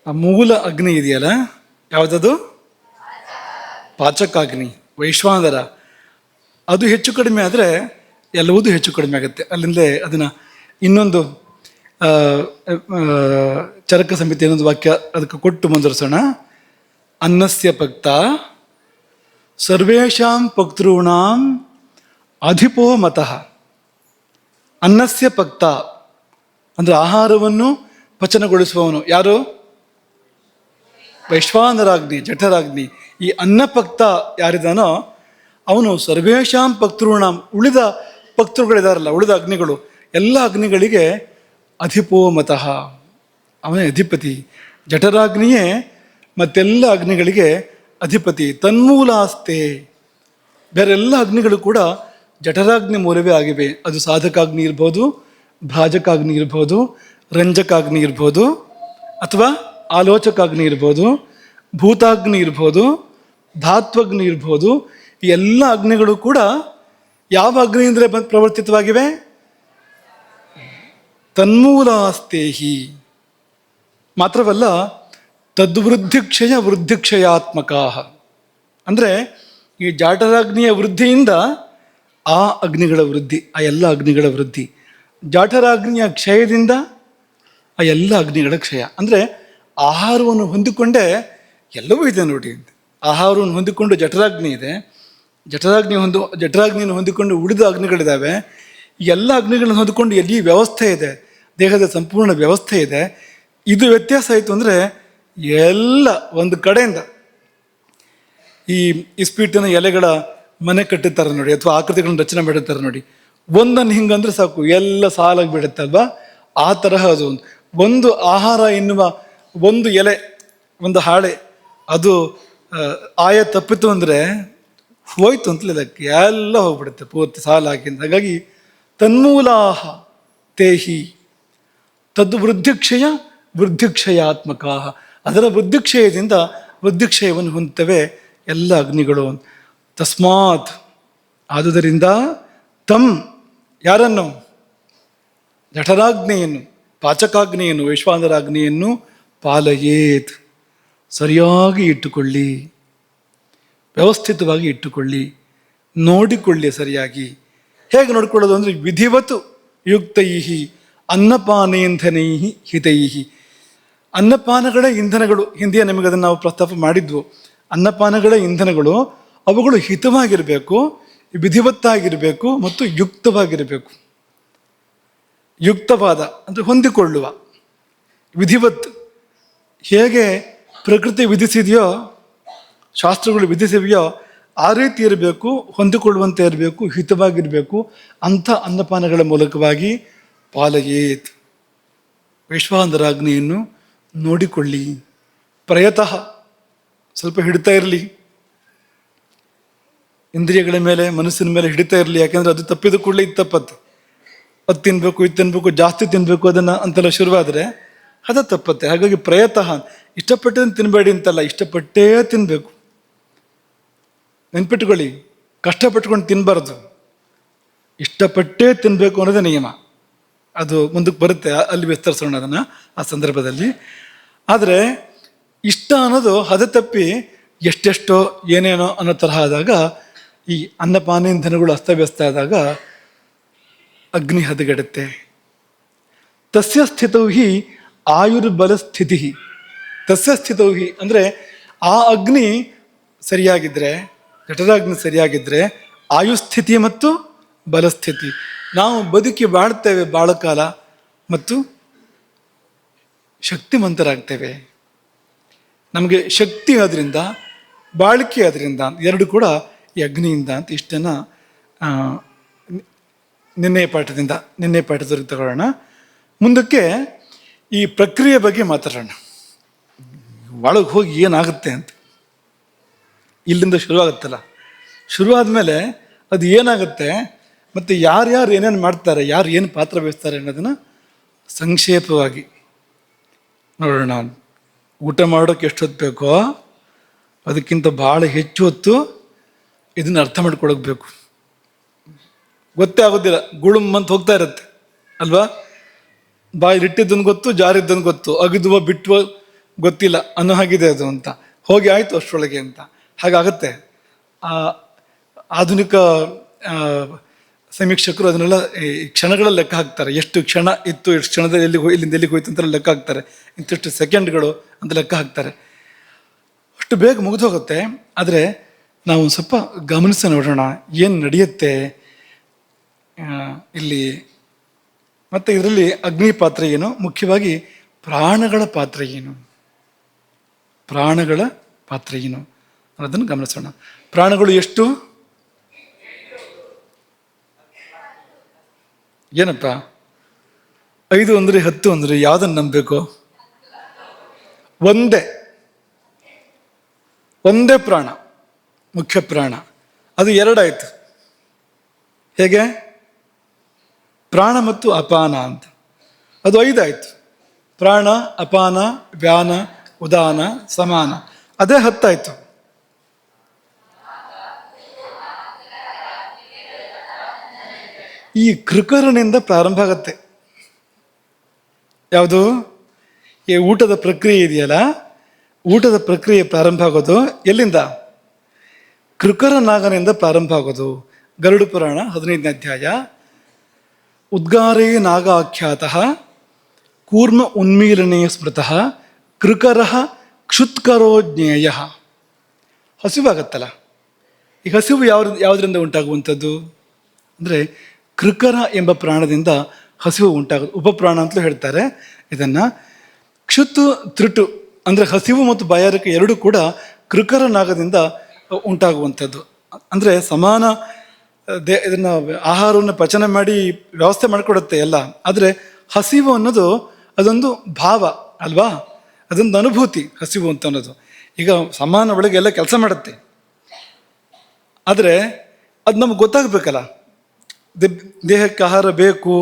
ಆ ಮೂಲ ಅಗ್ನಿ ಇದೆಯಲ್ಲ, ಯಾವುದದು? ಪಾಚಕಾಗ್ನಿ, ವೈಶ್ವಾನರ. ಅದು ಹೆಚ್ಚು ಕಡಿಮೆ ಆದರೆ ಎಲ್ಲವೂ ಹೆಚ್ಚು ಕಡಿಮೆ ಆಗುತ್ತೆ. ಅಲ್ಲಿಂದಲೇ ಅದನ್ನು ಇನ್ನೊಂದು ಚರಕ ಸಮಿತಿ ಅನ್ನೊಂದು ವಾಕ್ಯ ಅದಕ್ಕೆ ಕೊಟ್ಟು ಮುಂದುವರಿಸೋಣ. ಅನ್ನಸ್ಯ ಪಕ್ತ ಸರ್ವೇಷಾಂ ಪಕ್ತॄಣಾಂ ಅಧಿಪೋ ಮತಃ. ಅನ್ನಸ್ಯ ಪಕ್ತ ಅಂದರೆ ಆಹಾರವನ್ನು ಪಚನಗೊಳಿಸುವವನು ಯಾರು? ವೈಶ್ವಾನರಾಗ್ನಿ, ಜಠರಾಗ್ನಿ. ಈ ಅನ್ನಪಕ್ತ ಯಾರಿದಾನೋ ಅವನು ಸರ್ವೇಷಾಂ ಪಕ್ತॄಣಾಂ, ಉಳಿದ ಪಕ್ತೃಗಳಿದಾರಲ್ಲ, ಉಳಿದ ಅಗ್ನಿಗಳು ಎಲ್ಲ ಅಗ್ನಿಗಳಿಗೆ ಅಧಿಪೋ ಮತಃ, ಅವನೇ ಅಧಿಪತಿ. ಜಠರಾಗ್ನಿಯೇ ಮತ್ತೆಲ್ಲ ಅಗ್ನಿಗಳಿಗೆ ಅಧಿಪತಿ. ತನ್ಮೂಲಾಸ್ತೆ, ಬೇರೆ ಎಲ್ಲ ಅಗ್ನಿಗಳು ಕೂಡ ಜಠರಾಗ್ನಿ ಮೂಲವೇ ಆಗಿವೆ. ಅದು ಸಾಧಕಾಗ್ನಿ ಇರ್ಬೋದು, ಭ್ರಾಜಕಾಗ್ನಿ ಇರ್ಬೋದು, ರಂಜಕಾಗ್ನಿ ಇರ್ಬೋದು, ಅಥವಾ ಆಲೋಚಕಾಗ್ನಿ ಇರ್ಬೋದು, ಭೂತಾಗ್ನಿ ಇರ್ಬೋದು, ಧಾತ್ವಗ್ನಿ ಇರ್ಬೋದು. ಈ ಎಲ್ಲ ಅಗ್ನಿಗಳು ಕೂಡ ಯಾವ ಅಗ್ನಿಯಿಂದಲೇ ಪ್ರವರ್ತಿತವಾಗಿವೆ? ತನ್ಮೂಲಾಸ್ತೇಹಿ. ಮಾತ್ರವಲ್ಲ, ತದ್ವೃದ್ಧಿಕ್ಷಯ ವೃದ್ಧಿಕ್ಷಯಾತ್ಮಕ. ಅಂದರೆ ಈ ಜಾಠರಾಗ್ನಿಯ ವೃದ್ಧಿಯಿಂದ ಆ ಅಗ್ನಿಗಳ ವೃದ್ಧಿ, ಆ ಎಲ್ಲ ಅಗ್ನಿಗಳ ವೃದ್ಧಿ. ಜಾಠರಾಗ್ನಿಯ ಕ್ಷಯದಿಂದ ಆ ಎಲ್ಲ ಅಗ್ನಿಗಳ ಕ್ಷಯ. ಅಂದರೆ ಆಹಾರವನ್ನು ಹೊಂದಿಕೊಂಡೇ ಎಲ್ಲವೂ ಇದೆ ನೋಡಿ. ಆಹಾರವನ್ನು ಹೊಂದಿಕೊಂಡು ಜಠರಾಗ್ನಿ ಇದೆ, ಜಠರಾಗ್ನಿಯನ್ನು ಹೊಂದಿಕೊಂಡು ಉಳಿದ ಅಗ್ನಿಗಳಿದ್ದಾವೆ. ಈ ಎಲ್ಲ ಅಗ್ನಿಗಳನ್ನು ಹೊಂದಿಕೊಂಡು ಎಲ್ಲಿ ವ್ಯವಸ್ಥೆ ಇದೆ, ದೇಹದ ಸಂಪೂರ್ಣ ವ್ಯವಸ್ಥೆ ಇದೆ. ಇದು ವ್ಯತ್ಯಾಸ ಆಯಿತು ಅಂದರೆ ಎಲ್ಲ ಒಂದು ಕಡೆಯಿಂದ ಈ ಇಸ್ಪೀಟಿನ ಎಲೆಗಳ ಮನೆ ಕಟ್ಟುತ್ತಾರೆ ನೋಡಿ, ಅಥವಾ ಆಕೃತಿಗಳನ್ನು ರಚನೆ ಮಾಡಿರ್ತಾರೆ ನೋಡಿ. ಒಂದನ್ನು ಹಿಂಗಂದ್ರೆ ಸಾಕು, ಎಲ್ಲ ಸಾಲಾಗಿ ಬಿಡುತ್ತಲ್ವಾ? ಆ ತರಹ ಅದು ಒಂದು ಆಹಾರ ಎನ್ನುವ ಒಂದು ಎಲೆ, ಒಂದು ಹಾಳೆ, ಅದು ಆಯ ತಪ್ಪಿತು ಅಂದರೆ ಹೋಯ್ತು ಅಂತಲೇ ಅದಕ್ಕೆ ಎಲ್ಲ ಹೋಗ್ಬಿಡುತ್ತೆ ಪೂರ್ತಿ ಸಾಲಾಗಿ. ಹಾಗಾಗಿ ತನ್ಮೂಲಾಹ ತೇಹಿ ತದ್ ವೃದ್ಧಿಕ್ಷಯ ವೃದ್ಧಿಕ್ಷಯಾತ್ಮಕ. ಅದರ ವೃದ್ಧಿಕ್ಷಯದಿಂದ ವೃದ್ಧಿಕ್ಷಯವನ್ನು ಹೊಂದುತ್ತವೆ ಎಲ್ಲ ಅಗ್ನಿಗಳು. ತಸ್ಮಾತ್, ಆದುದರಿಂದ, ತಮ್, ಯಾರನ್ನು? ಜಠರಾಗ್ನಿಯನ್ನು, ಪಾಚಕಾಗ್ನಿಯನ್ನು, ವೈಶ್ವಾನರಾಗ್ನಿಯನ್ನು ಪಾಲಯೇತ್, ಸರಿಯಾಗಿ ಇಟ್ಟುಕೊಳ್ಳಿ, ವ್ಯವಸ್ಥಿತವಾಗಿ ಇಟ್ಟುಕೊಳ್ಳಿ, ನೋಡಿಕೊಳ್ಳಿ ಸರಿಯಾಗಿ. ಹೇಗೆ ನೋಡಿಕೊಳ್ಳೋದು ಅಂದರೆ ವಿಧಿವತ್ತು ಯುಕ್ತೈಹಿ ಅನ್ನಪಾನೇಂಧನೈಹಿ ಹಿತೈಹಿ. ಅನ್ನಪಾನಗಳ ಇಂಧನಗಳು, ಹಿಂದಿಯ ನಿಮಗೆ ಅದನ್ನು ನಾವು ಪ್ರಸ್ತಾಪ ಮಾಡಿದ್ವು. ಅನ್ನಪಾನಗಳ ಇಂಧನಗಳು ಅವುಗಳು ಹಿತವಾಗಿರಬೇಕು, ವಿಧಿವತ್ತಾಗಿರಬೇಕು ಮತ್ತು ಯುಕ್ತವಾಗಿರಬೇಕು. ಯುಕ್ತವಾದ ಅಂದರೆ ಹೊಂದಿಕೊಳ್ಳುವ, ವಿಧಿವತ್ ಹೇಗೆ ಪ್ರಕೃತಿ ವಿಧಿಸಿದೆಯೋ, ಶಾಸ್ತ್ರಗಳು ವಿಧಿಸಿವೆಯೋ ಆ ರೀತಿ ಇರಬೇಕು, ಹೊಂದಿಕೊಳ್ಳುವಂತೆ ಇರಬೇಕು, ಹಿತವಾಗಿರಬೇಕು. ಅಂಥ ಅನ್ನಪಾನಗಳ ಮೂಲಕವಾಗಿ ಪಾಲಯೇತ್, ವೈಶ್ವಾನರಾಗ್ನಿಯನ್ನು ನೋಡಿಕೊಳ್ಳಿ. ಪ್ರಯತಃ, ಸ್ವಲ್ಪ ಹಿಡಿತಾ ಇರಲಿ, ಇಂದ್ರಿಯಗಳ ಮೇಲೆ, ಮನಸ್ಸಿನ ಮೇಲೆ ಹಿಡಿತಾ ಇರಲಿ. ಯಾಕೆಂದರೆ ಅದು ತಪ್ಪಿದ ಕೂಡಲೇ ಇದು ತಪ್ಪತ್ತೆ. ಅದು ತಿನ್ನಬೇಕು, ಇದು ತಿನ್ನಬೇಕು, ಜಾಸ್ತಿ ತಿನ್ನಬೇಕು ಅದನ್ನು ಅಂತೆಲ್ಲ ಶುರುವಾದರೆ ಅದು ತಪ್ಪತ್ತೆ. ಹಾಗಾಗಿ ಪ್ರಯತಃ, ಇಷ್ಟಪಟ್ಟದನ್ನು ತಿನ್ನಬೇಡಿ ಅಂತಲ್ಲ, ಇಷ್ಟಪಟ್ಟೇ ತಿನ್ನಬೇಕು. ನೆನ್ಪಿಟ್ಕೊಳ್ಳಿ, ಕಷ್ಟಪಟ್ಕೊಂಡು ತಿನ್ನಬಾರ್ದು, ಇಷ್ಟಪಟ್ಟೇ ತಿನ್ನಬೇಕು ಅನ್ನೋದೇ ನಿಯಮ. ಅದು ಮುಂದಕ್ಕೆ ಬರುತ್ತೆ, ಅಲ್ಲಿ ವಿಸ್ತರಿಸೋಣ ಅದನ್ನು ಆ ಸಂದರ್ಭದಲ್ಲಿ. ಆದರೆ ಇಷ್ಟ ಅನ್ನೋದು ಹದ ತಪ್ಪಿ ಎಷ್ಟೆಷ್ಟೋ ಏನೇನೋ ಅನ್ನೋ ತರಹ ಆದಾಗ, ಈ ಅನ್ನಪಾನೇಂಧನಗಳು ಅಸ್ತವ್ಯಸ್ತ ಆದಾಗ ಅಗ್ನಿ ಹದಗೆಡುತ್ತೆ. ತಸ್ಯ ಸ್ಥಿತೌ ಹಿ ಆಯುರ್ಬಲ ಸ್ಥಿತಿ. ತಸ್ಯ ಸ್ಥಿತೌ ಹಿ ಅಂದರೆ ಆ ಅಗ್ನಿ ಸರಿಯಾಗಿದ್ದರೆ, ಜಠರಾಗ್ನಿ ಸರಿಯಾಗಿದ್ದರೆ ಆಯುಸ್ಥಿತಿ ಮತ್ತು ಬಲಸ್ಥಿತಿ. ನಾವು ಬದುಕಿ ಬಾಳ್ತೇವೆ ಬಾಳಕಾಲ ಮತ್ತು ಶಕ್ತಿವಂತರಾಗ್ತೇವೆ. ನಮಗೆ ಶಕ್ತಿ ಅದರಿಂದ, ಬಾಳಿಕೆ ಅದರಿಂದ, ಎರಡು ಕೂಡ ಈ ಅಗ್ನಿಯಿಂದ ಅಂತ. ಇಷ್ಟನ್ನು ನಿನ್ನೆ ಪಾಠದವರೆಗೆ ತಗೊಳ್ಳೋಣ. ಮುಂದಕ್ಕೆ ಈ ಪ್ರಕ್ರಿಯೆ ಬಗ್ಗೆ ಮಾತಾಡೋಣ. ಒಳಗೆ ಹೋಗಿ ಏನಾಗುತ್ತೆ ಅಂತ. ಇಲ್ಲಿಂದ ಶುರುವಾಗುತ್ತಲ್ಲ, ಶುರುವಾದ ಮೇಲೆ ಅದು ಏನಾಗುತ್ತೆ ಮತ್ತು ಯಾರ್ಯಾರು ಏನೇನು ಮಾಡ್ತಾರೆ, ಯಾರು ಏನು ಪಾತ್ರ ವಹಿಸ್ತಾರೆ ಅನ್ನೋದನ್ನು ಸಂಕ್ಷೇಪವಾಗಿ ನೋಡೋಣ. ಊಟ ಮಾಡೋಕ್ಕೆ ಎಷ್ಟು ಹೊತ್ತು ಬೇಕೋ ಅದಕ್ಕಿಂತ ಭಾಳ ಹೆಚ್ಚು ಹೊತ್ತು ಇದನ್ನು ಅರ್ಥ ಮಾಡ್ಕೊಳಕ್ಬೇಕು. ಗೊತ್ತೇ ಆಗೋದಿಲ್ಲ, ಗುಳುಮ್ಮಂತ ಹೋಗ್ತಾ ಇರುತ್ತೆ ಅಲ್ವಾ? ಬಾಯಿಲಿಟ್ಟಿದ್ದನ್ನು ಗೊತ್ತು, ಜಾರಿದ್ದನ್ನು ಗೊತ್ತು, ಅಗಿದುವ ಬಿಟ್ಟುವ ಗೊತ್ತಿಲ್ಲ ಅನ್ನೋ ಹಾಗಿದೆ ಅದು ಅಂತ. ಹೋಗಿ ಆಯಿತು ಅಷ್ಟರೊಳಗೆ ಅಂತ ಹಾಗಾಗತ್ತೆ. ಆಧುನಿಕ ಸಮೀಕ್ಷಕರು ಅದನ್ನೆಲ್ಲ ಈ ಕ್ಷಣಗಳ ಲೆಕ್ಕ ಹಾಕ್ತಾರೆ. ಎಷ್ಟು ಕ್ಷಣ ಇತ್ತು, ಎಷ್ಟು ಕ್ಷಣದಲ್ಲಿ ಇಲ್ಲಿಂದ ಎಲ್ಲಿಗೆ ಹೋಯ್ತು ಅಂತೆಲ್ಲ ಲೆಕ್ಕ ಹಾಕ್ತಾರೆ. ಇಂತಿಷ್ಟು ಸೆಕೆಂಡ್ಗಳು ಅಂತ ಲೆಕ್ಕ ಹಾಕ್ತಾರೆ. ಅಷ್ಟು ಬೇಗ ಮುಗಿದು ಹೋಗುತ್ತೆ. ಆದರೆ ನಾವು ಸ್ವಲ್ಪ ಗಮನಿಸಿ ನೋಡೋಣ ಏನು ನಡೆಯುತ್ತೆ ಇಲ್ಲಿ. ಮತ್ತು ಇದರಲ್ಲಿ ಅಗ್ನಿ ಪಾತ್ರ ಏನು, ಮುಖ್ಯವಾಗಿ ಪ್ರಾಣಗಳ ಪಾತ್ರ ಏನು, ಪ್ರಾಣಗಳ ಪಾತ್ರ ಏನು ಅನ್ನೋದನ್ನು ಗಮನಿಸೋಣ. ಪ್ರಾಣಗಳು ಎಷ್ಟು? ಏನಪ್ಪ 5 ಅಂದರೆ 10 ಅಂದರೆ ಯಾವುದನ್ನು ನಂಬಬೇಕು? ಒಂದೇ ಪ್ರಾಣ, ಮುಖ್ಯ ಪ್ರಾಣ. ಅದು 2 ಆಯಿತು. ಹೇಗೆ? ಪ್ರಾಣ ಮತ್ತು ಅಪಾನ ಅಂತ. ಅದು 5 ಆಯಿತು. ಪ್ರಾಣ, ಅಪಾನ, ವ್ಯಾನ, ಉದಾನ, ಸಮಾನ. ಅದೇ 10 ಆಯಿತು. ಈ ಕೃಕರನಿಂದ ಪ್ರಾರಂಭ ಆಗತ್ತೆ. ಯಾವುದು? ಈ ಊಟದ ಪ್ರಕ್ರಿಯೆ ಇದೆಯಲ್ಲ, ಊಟದ ಪ್ರಕ್ರಿಯೆ ಪ್ರಾರಂಭ ಆಗೋದು ಎಲ್ಲಿಂದ? ಕೃಕರ ನಾಗನಿಂದ ಪ್ರಾರಂಭ ಆಗೋದು. ಗರುಡ ಪುರಾಣ 15ನೇ ಅಧ್ಯಾಯ. ಉದ್ಗಾರೇ ನಾಗ ಆಖ್ಯಾತಃ ಕೂರ್ಮ ಉನ್ಮೀಲನೆ ಸ್ಮೃತಃ ಕೃಕರ ಕ್ಷುತ್ಕರೋ ಜ್ಞೇಯ. ಹಸಿವಾಗತ್ತಲ್ಲ, ಈ ಹಸಿವು ಯಾವುದರಿಂದ ಉಂಟಾಗುವಂಥದ್ದು ಅಂದರೆ ಕೃಕರ ಎಂಬ ಪ್ರಾಣದಿಂದ ಹಸಿವು ಉಂಟಾಗೋದು. ಉಪಪ್ರಾಣ ಅಂತಲೂ ಹೇಳ್ತಾರೆ ಇದನ್ನು. ಕ್ಷುತ್ತು ತ್ರುಟು ಅಂದರೆ ಹಸಿವು ಮತ್ತು ಬಾಯಾರಿಕೆ ಎರಡೂ ಕೂಡ ಕೃಕರ ನಾಗದಿಂದ ಉಂಟಾಗುವಂಥದ್ದು. ಅಂದರೆ ಸಮಾನ ಇದನ್ನು ಆಹಾರವನ್ನು ಪಚನ ಮಾಡಿ ವ್ಯವಸ್ಥೆ ಮಾಡಿಕೊಡುತ್ತೆ ಎಲ್ಲ. ಆದರೆ ಹಸಿವು ಅನ್ನೋದು ಅದೊಂದು ಭಾವ ಅಲ್ವಾ, ಅದೊಂದು ಅನುಭೂತಿ ಹಸಿವು ಅಂತ ಅನ್ನೋದು. ಈಗ ಸಮಾನ ಒಳಗೆ ಎಲ್ಲ ಕೆಲಸ ಮಾಡುತ್ತೆ, ಆದರೆ ಅದು ನಮ್ಗೆ ಗೊತ್ತಾಗಬೇಕಲ್ಲ. ದೇಹಕ್ಕೆ ಆಹಾರ ಬೇಕು,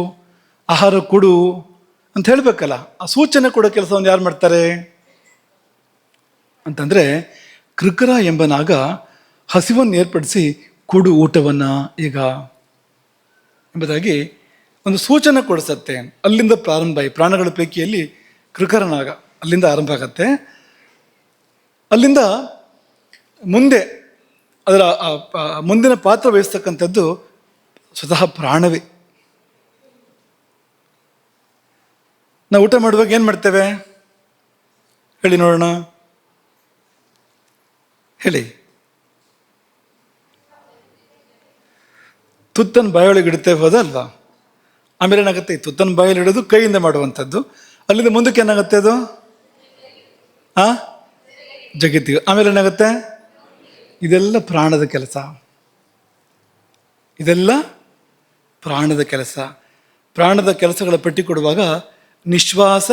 ಆಹಾರ ಕೊಡು ಅಂತ ಹೇಳಬೇಕಲ್ಲ. ಆ ಸೂಚನೆ ಕೊಡೋ ಕೆಲಸವನ್ನು ಯಾರು ಮಾಡ್ತಾರೆ ಅಂತಂದರೆ ಕೃಕರ ಎಂಬ ನಾಗ ಹಸಿವನ್ನು ಏರ್ಪಡಿಸಿ ಕೊಡು ಊಟವನ್ನು ಈಗ ಎಂಬುದಾಗಿ ಒಂದು ಸೂಚನೆ ಕೊಡಿಸತ್ತೆ. ಅಲ್ಲಿಂದ ಪ್ರಾರಂಭ. ಈ ಪ್ರಾಣಗಳ ಪೈಕಿಯಲ್ಲಿ ಕೃಕರ ನಾಗ ಅಲ್ಲಿಂದ ಆರಂಭ ಆಗತ್ತೆ. ಅಲ್ಲಿಂದ ಮುಂದೆ ಅದರ ಮುಂದಿನ ಪಾತ್ರ ವಹಿಸ್ತಕ್ಕಂಥದ್ದು ಸ್ವತಃ ಪ್ರಾಣವೇ. ನಾವು ಊಟ ಮಾಡುವಾಗ ಏನು ಮಾಡ್ತೇವೆ ಹೇಳಿ ನೋಡೋಣ, ಹೇಳಿ. ತುತ್ತನ್ನು ಬಾಯೊಳಗೆ ಇಡ್ತೇವೆ, ಹೋದಲ್ವಾ? ಆಮೇಲೆ ಏನಾಗುತ್ತೆ? ಈ ತುತ್ತನ್ನು ಬಾಯಲ್ಲಿ ಇಡೋದು ಕೈಯಿಂದ ಮಾಡುವಂಥದ್ದು. ಅಲ್ಲಿಂದ ಮುಂದಕ್ಕೆ ಏನಾಗುತ್ತೆ? ಅದು ಜಗತ್ತಿಗೆ. ಆಮೇಲೆ ಏನಾಗುತ್ತೆ? ಇದೆಲ್ಲ ಪ್ರಾಣದ ಕೆಲಸ. ಇದೆಲ್ಲ ಪ್ರಾಣದ ಕೆಲಸ. ಪ್ರಾಣದ ಕೆಲಸಗಳ ಪಟ್ಟಿ ಕೊಡುವಾಗ ನಿಶ್ವಾಸ